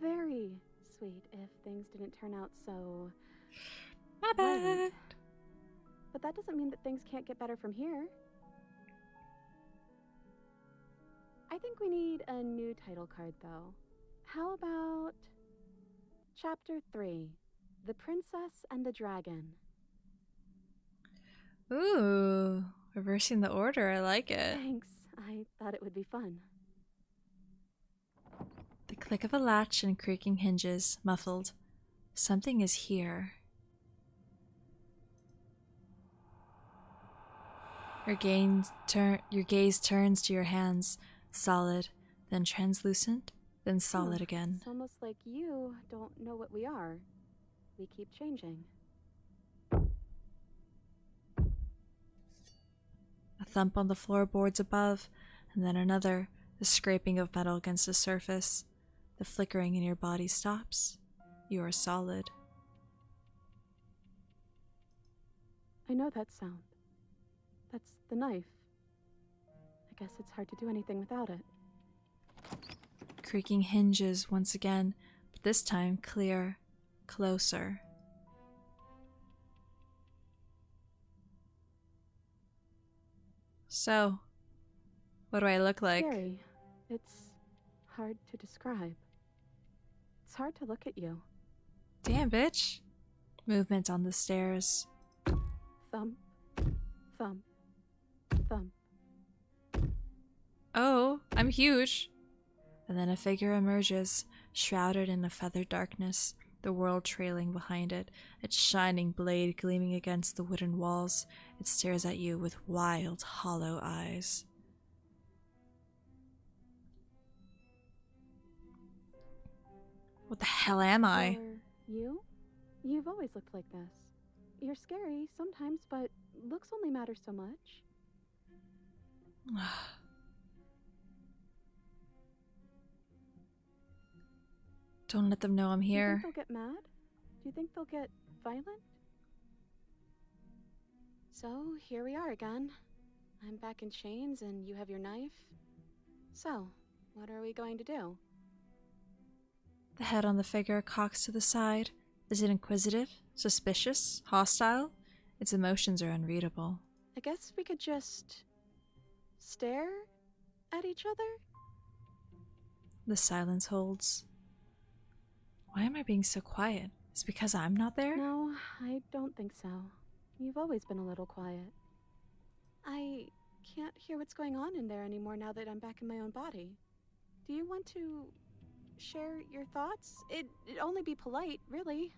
very sweet if things didn't turn out so... My bad. Right. But that doesn't mean that things can't get better from here. I think we need a new title card, though. How about Chapter 3, The Princess and the Dragon? Ooh, reversing the order. I like it. Thanks. I thought it would be fun. The click of a latch and creaking hinges, muffled. Something is here. Your gaze turns to your hands, solid, then translucent, then solid again. It's almost like you don't know what we are. We keep changing. A thump on the floorboards above, and then another, the scraping of metal against the surface. The flickering in your body stops. You are solid. I know that sound. That's the knife. I guess it's hard to do anything without it. Creaking hinges once again, but this time clear, closer. So, what do I look like? Scary. It's hard to describe. It's hard to look at you. Damn, bitch. Movement on the stairs. Thump, thump, thump. Oh, I'm huge. And then a figure emerges, shrouded in a feathered darkness, the world trailing behind it, its shining blade gleaming against the wooden walls. It stares at you with wild, hollow eyes. What the hell am I? Or you? You've always looked like this. You're scary sometimes, but looks only matter so much. Don't let them know I'm here. Do you think they'll get mad? Do you think they'll get violent? So, here we are again. I'm back in chains and you have your knife. So, what are we going to do? The head on the figure cocks to the side. Is it inquisitive? Suspicious? Hostile? Its emotions are unreadable. I guess we could just stare at each other? The silence holds. Why am I being so quiet? Is it because I'm not there? No, I don't think so. You've always been a little quiet. I can't hear what's going on in there anymore now that I'm back in my own body. Do you want to share your thoughts? It'd only be polite, really.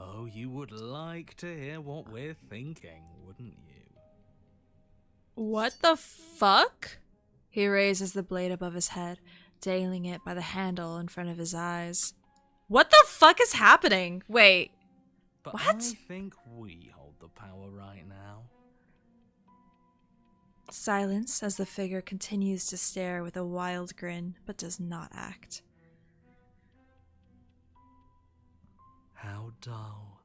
Oh, you would like to hear what we're thinking, wouldn't you? What the fuck? He raises the blade above his head, dangling it by the handle in front of his eyes. What the fuck is happening? Wait. But What? I think we hold the power right now. Silence as the figure continues to stare with a wild grin, but does not act. How dull.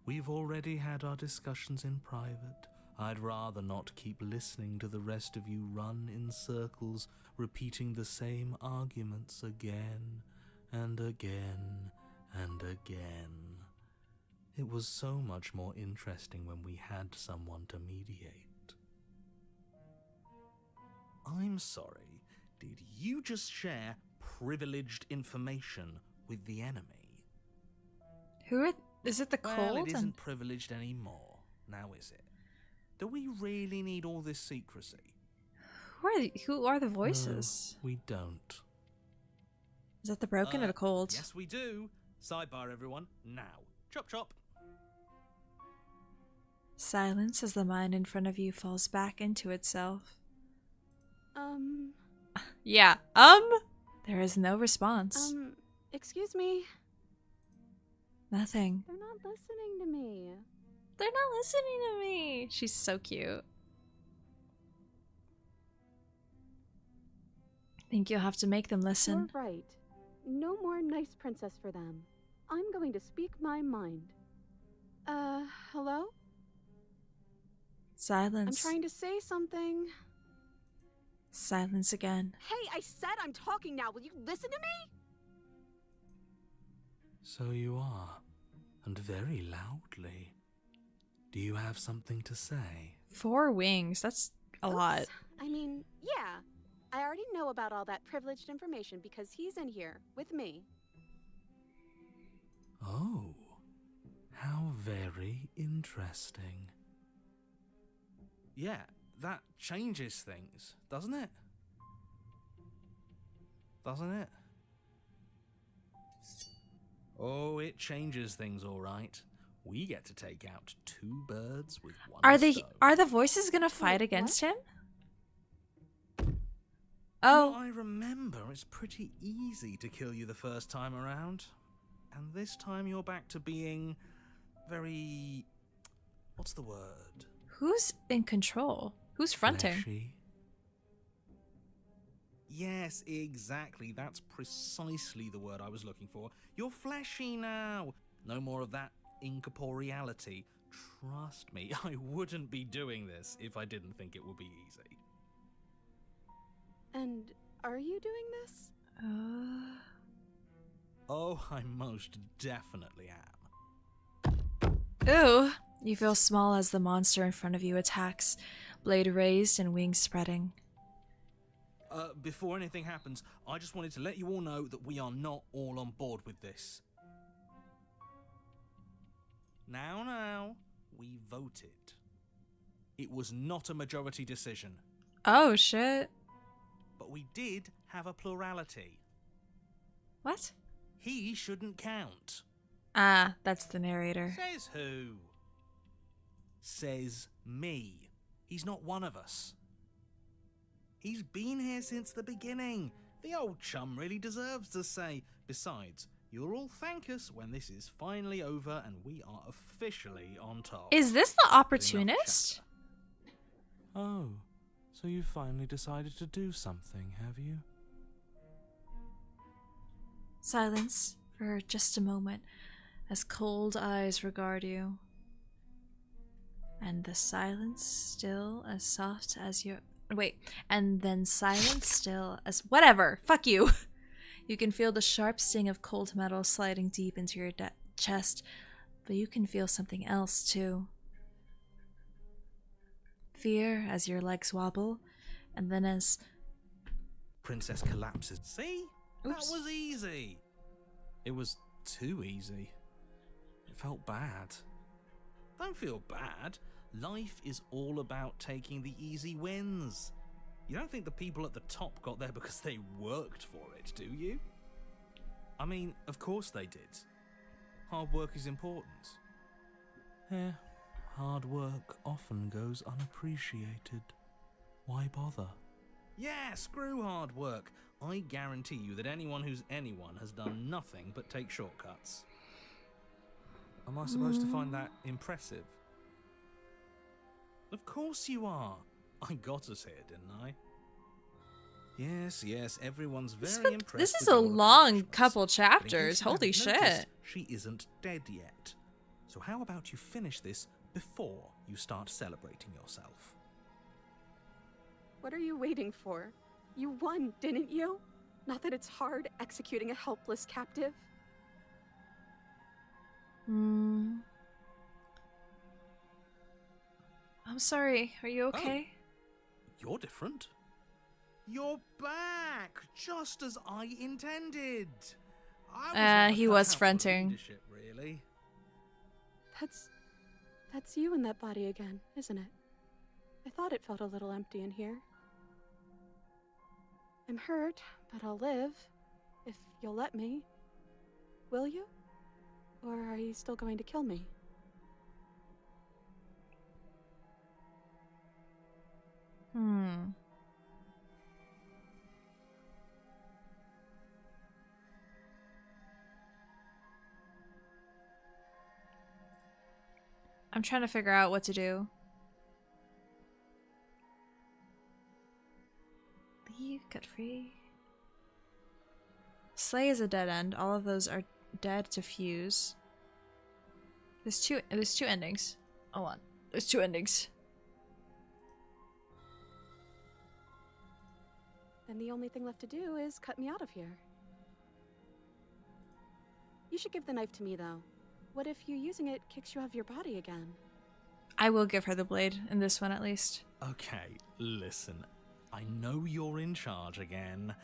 We've already had our discussions in private. I'd rather not keep listening to the rest of you run in circles, repeating the same arguments again and again and again. It was so much more interesting when we had someone to mediate. I'm sorry, did you just share privileged information with the enemy? Is it the Well, cold? it isn't privileged anymore, now is it? Do we really need all this secrecy? Who are the voices? No, we don't. Is that the broken or the cold? Yes, we do. Sidebar, everyone. Now. Chop chop. Silence as the mind in front of you falls back into itself. Yeah. There is no response. Excuse me. Nothing. They're not listening to me. They're not listening to me. She's so cute. Think you'll have to make them listen. You're right. No more nice princess for them. I'm going to speak my mind. Hello? Silence. I'm trying to say something. Silence again. Hey, I said I'm talking now. Will you listen to me? So you are, and very loudly. Do you have something to say? 4 wings. That's a lot. I mean, yeah. I already know about all that privileged information because he's in here with me. Oh, how very interesting. Yeah, that changes things, doesn't it? Doesn't it? Oh, it changes things, all right. We get to take out 2 birds with 1 stone. Are the voices gonna fight against him? Oh, Oh, I remember it's pretty easy to kill you the first time around. And this time you're back to being very... what's the word? who's in control? Who's fronting? Fleshy. Yes, exactly. That's precisely the word I was looking for. You're fleshy now. No more of that incorporeality. Trust me, I wouldn't be doing this if I didn't think it would be easy. And are you doing this? Oh, I most definitely am. Ooh. You feel small as the monster in front of you attacks, blade raised and wings spreading. Before anything happens, I just wanted to let you all know that we are not all on board with this. Now, we voted. It was not a majority decision, Oh, shit. but we did have a plurality. What? He shouldn't count. Ah, that's the narrator. Says who? Says me. He's not one of us. He's been here since the beginning. The old chum really deserves to say. Besides, you'll all thank us when this is finally over and we are officially on top. Is this the opportunist? Oh, so you finally decided to do something, have you? Silence for just a moment as cold eyes regard you. And the silence still as soft as your... Wait, and then silence still as... Whatever! Fuck you! You can feel the sharp sting of cold metal sliding deep into your chest, but you can feel something else too. Fear as your legs wobble, and then as... Princess collapses. See? Oops. That was easy. It was too easy. It felt bad. Don't feel bad. Life is all about taking the easy wins. You don't think the people at the top got there because they worked for it, do you? I mean, of course they did. Hard work is important. Yeah, hard work often goes unappreciated. Why bother? Yeah, screw hard work. I guarantee you that anyone who's anyone has done nothing but take shortcuts. Am I supposed to find that impressive? Of course you are. I got us here, didn't I? Yes, everyone's very impressed. This is with a your long accomplishments. couple But in chapters. case you Holy haven't noticed, shit. she isn't dead yet. So how about you finish this before you start celebrating yourself? What are you waiting for? You won, didn't you? Not that it's hard executing a helpless captive. I'm sorry. Are you okay? You're different. You're back, just as I intended. He was fronting. Leadership, really. That's you in that body again, isn't it? I thought it felt a little empty in here. I'm hurt, but I'll live. If you'll let me. Will you? Or are you still going to kill me? I'm trying to figure out what to do. Leave, get free. Slay is a dead end. All of those are dead to fuse. There's two endings. Hold on. There's two endings. Then the only thing left to do is cut me out of here. You should give the knife to me, though. What if you using it kicks you out of your body again? I will give her the blade, in this one at least. Okay, listen. I know you're in charge again,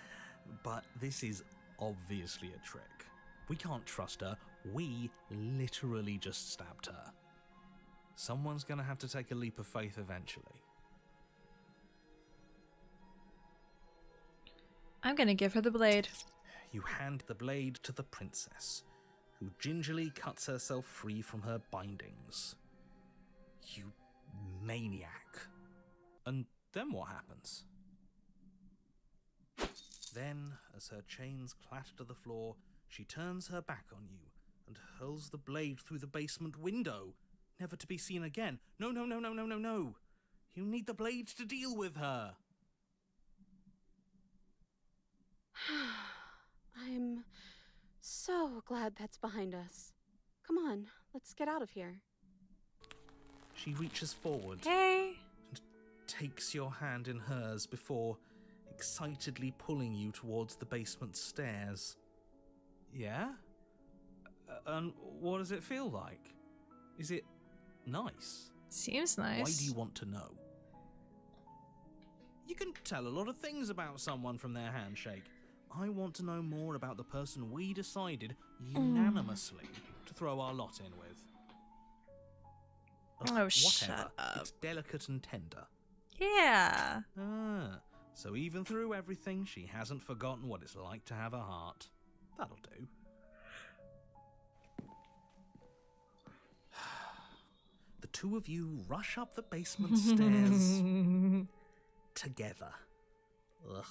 but this is obviously a trick. We can't trust her. We literally just stabbed her. Someone's gonna have to take a leap of faith eventually. I'm gonna give her the blade. You hand the blade to the princess, who gingerly cuts herself free from her bindings. You maniac. And then what happens? Then, as her chains clatter to the floor, she turns her back on you and hurls the blade through the basement window, never to be seen again. No. You need the blade to deal with her. I'm so glad that's behind us. Come on, let's get out of here. She reaches forward Hey! and takes your hand in hers before excitedly pulling you towards the basement stairs. Yeah? And what does it feel like? Is it nice? Seems nice. Why do you want to know? You can tell a lot of things about someone from their handshake. I want to know more about the person we decided unanimously to throw our lot in with. Oh, shut whatever. up. It's delicate and tender. Yeah. So even through everything, she hasn't forgotten what it's like to have a heart. That'll do. The two of you rush up the basement stairs together. Ugh.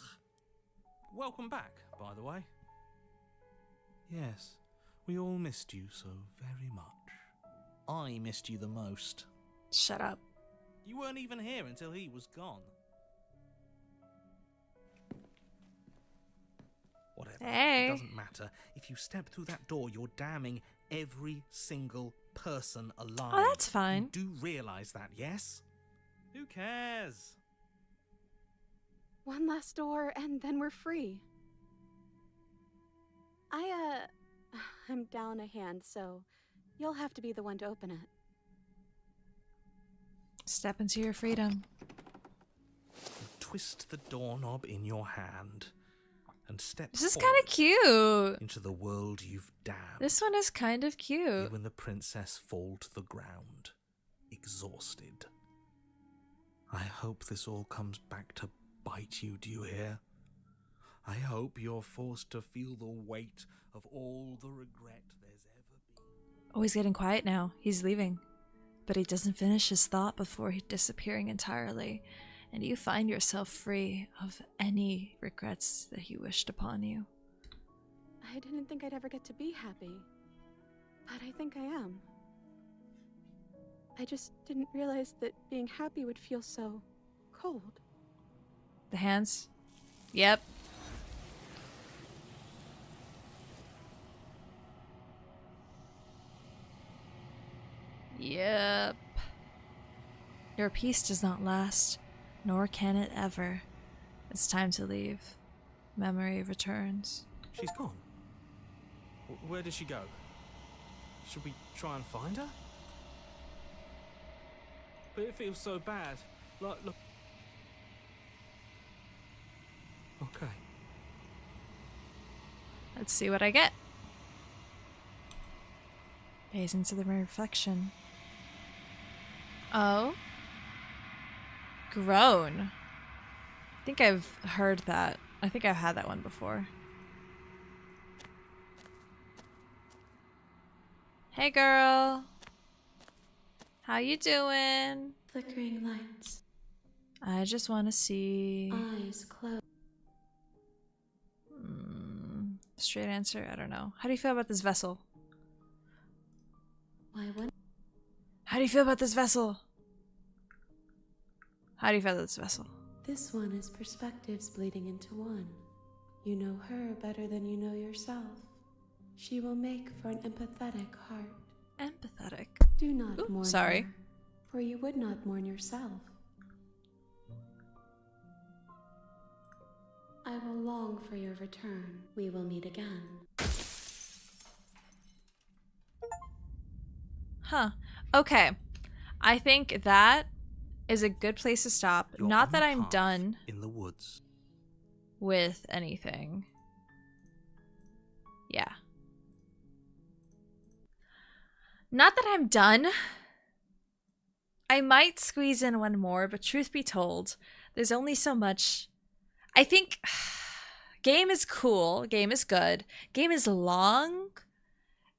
Welcome back, by the way. Yes, we all missed you so very much. I missed you the most. Shut up. You weren't even here until he was gone. Whatever. Hey. It doesn't matter. If you step through that door, you're damning every single person alive. Oh, that's fine. You do realise that, yes? Who cares? One last door, and then we're free. I'm down a hand, so you'll have to be the one to open it. Step into your freedom. You twist the doorknob in your hand and step This is forward kind of cute. into the world you've damned. This one is kind of cute. You and the princess fall to the ground, exhausted. I hope this all comes back to bite you, do you hear? I hope you're forced to feel the weight of all the regret there's ever been. Oh, he's getting quiet now. He's leaving. But he doesn't finish his thought before disappearing entirely, and you find yourself free of any regrets that he wished upon you. I didn't think I'd ever get to be happy, but I think I am. I just didn't realize that being happy would feel so cold. The hands? Yep. Yep. Your peace does not last, nor can it ever. It's time to leave. Memory returns. She's gone. Where did she go? Should we try and find her? But it feels so bad. Look. Okay. Let's see what I get. Gaze into the reflection. Oh. Groan. I think I've heard that. I think I've had that one before. Hey girl. How you doing? Flickering lights. I just want to see... Eyes closed. Straight answer? I don't know. How do you feel about this vessel? Why wouldn't... How do you feel about this vessel? How do you feel about this vessel? This one is perspectives bleeding into one. You know her better than you know yourself. She will make for an empathetic heart. Empathetic? Do not mourn sorry. her, for you would not mourn yourself. I will long for your return. We will meet again. Huh. Okay. I think that is a good place to stop. You're Not on that the I'm path done in the woods. with anything. Yeah. Not that I'm done. I might squeeze in one more, but truth be told, there's only so much. I think game is cool, game is good, game is long,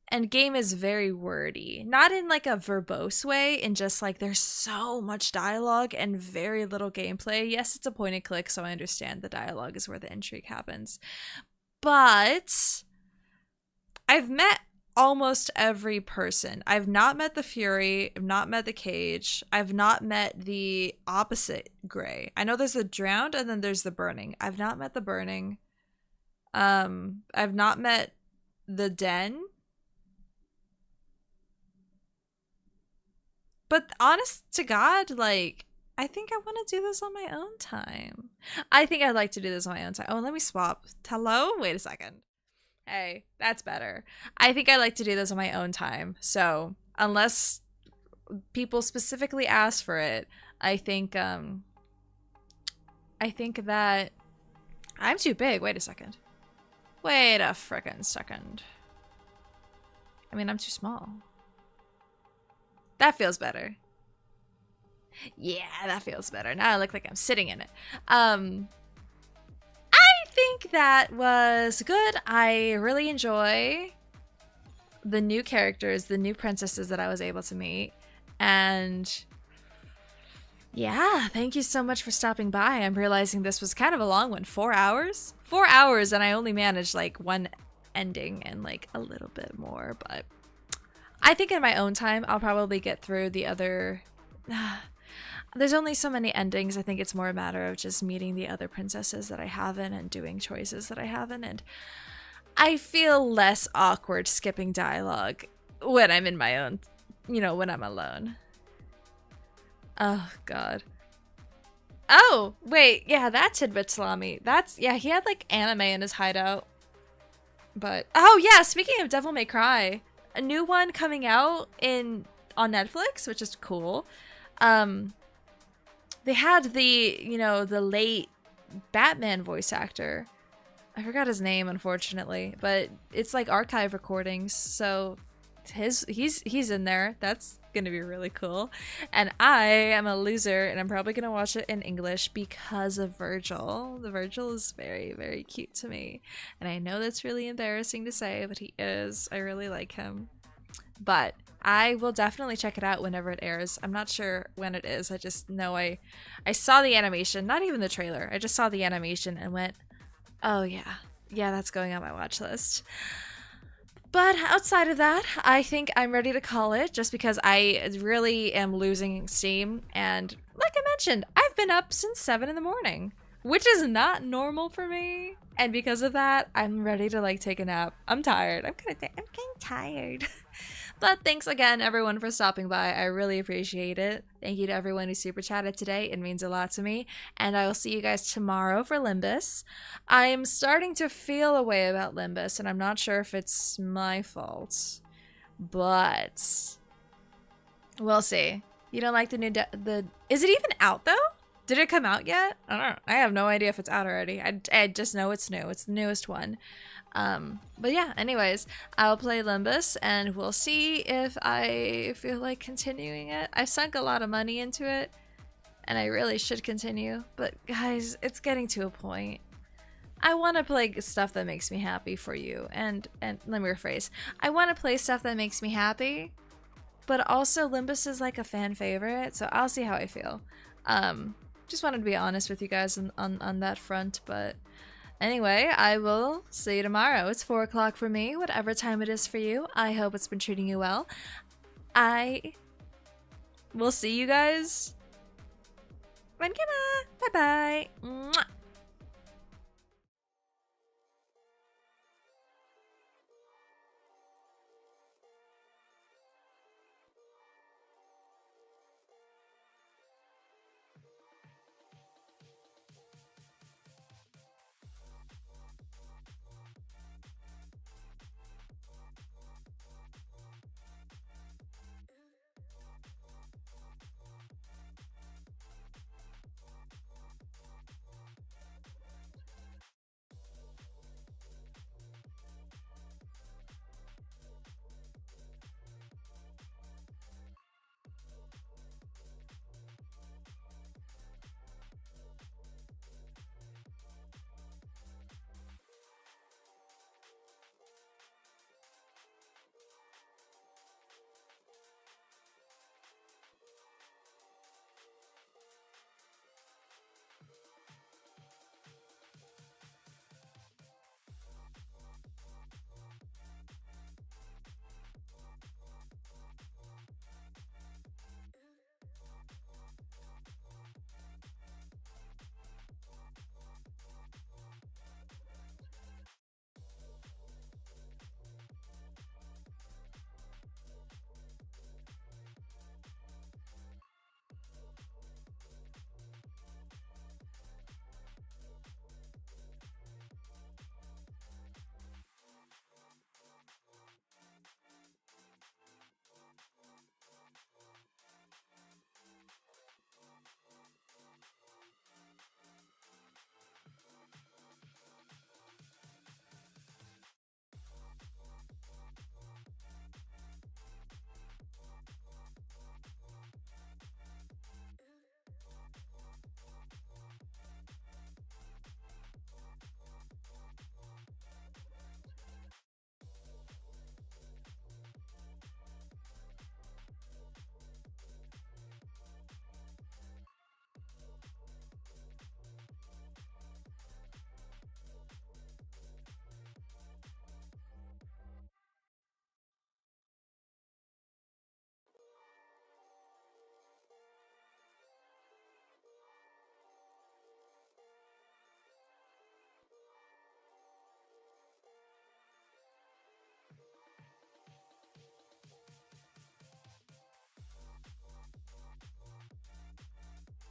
and game is very wordy. Not in like a verbose way, in just like there's so much dialogue and very little gameplay. Yes, it's a point and click, so I understand the dialogue is where the intrigue happens. But I've met almost every person. I've not met the Fury, I've not met the Cage, I've not met the opposite Gray. I know there's the Drowned and then there's the Burning. I've not met the Burning. I've not met the Den. But honest to God, like, I think I want to do this on my own time. I think I'd like to do this on my own time. Oh, let me swap. Hello? Wait a second. Hey, that's better. I think I like to do this on my own time. So, unless people specifically ask for it, I think that I'm too big. Wait a second. Wait a frickin' second. I mean, I'm too small. That feels better. Yeah, that feels better. Now I look like I'm sitting in it. I think that was good. I really enjoy the new characters, the new princesses that I was able to meet. And yeah, thank you so much for stopping by. I'm realizing this was kind of a long one. 4 hours? 4 hours, and I only managed like one ending and like a little bit more. But I think in my own time, I'll probably get through the other... There's only so many endings. I think it's more a matter of just meeting the other princesses that I haven't and doing choices that I haven't. And I feel less awkward skipping dialogue when I'm in my own, when I'm alone. Oh, God. Oh, wait. Yeah, that's Tidbit Salami. Yeah, he had like anime in his hideout. But, oh yeah, speaking of Devil May Cry, a new one coming out on Netflix, which is cool. They had the late Batman voice actor. I forgot his name, unfortunately, but it's like archive recordings, so he's in there. That's gonna be really cool. And I am a loser, and I'm probably gonna watch it in English because of Virgil. The Virgil is very, very cute to me. And I know that's really embarrassing to say, but he is. I really like him. But I will definitely check it out whenever it airs. I'm not sure when it is. I just know I saw the animation, not even the trailer. I just saw the animation and went, oh yeah. Yeah, that's going on my watch list. But outside of that, I think I'm ready to call it just because I really am losing steam. And like I mentioned, I've been up since 7 in the morning, which is not normal for me. And because of that, I'm ready to like take a nap. I'm tired. I'm getting tired. But thanks again, everyone, for stopping by. I really appreciate it. Thank you to everyone who super chatted today. It means a lot to me. And I will see you guys tomorrow for Limbus. I'm starting to feel a way about Limbus, and I'm not sure if it's my fault. But we'll see. You don't like the new... Is it even out, though? Did it come out yet? I don't know. I have no idea if it's out already. I just know it's new. It's the newest one. But yeah, anyways, I'll play Limbus and we'll see if I feel like continuing it. I've sunk a lot of money into it and I really should continue, but guys, it's getting to a point. I want to play stuff that makes me happy for you, and let me rephrase. I want to play stuff that makes me happy, but also Limbus is like a fan favorite, so I'll see how I feel. Just wanted to be honest with you guys on that front, but anyway, I will see you tomorrow. It's 4 o'clock for me, whatever time it is for you. I hope it's been treating you well. I will see you guys. Bye-bye. Mwah.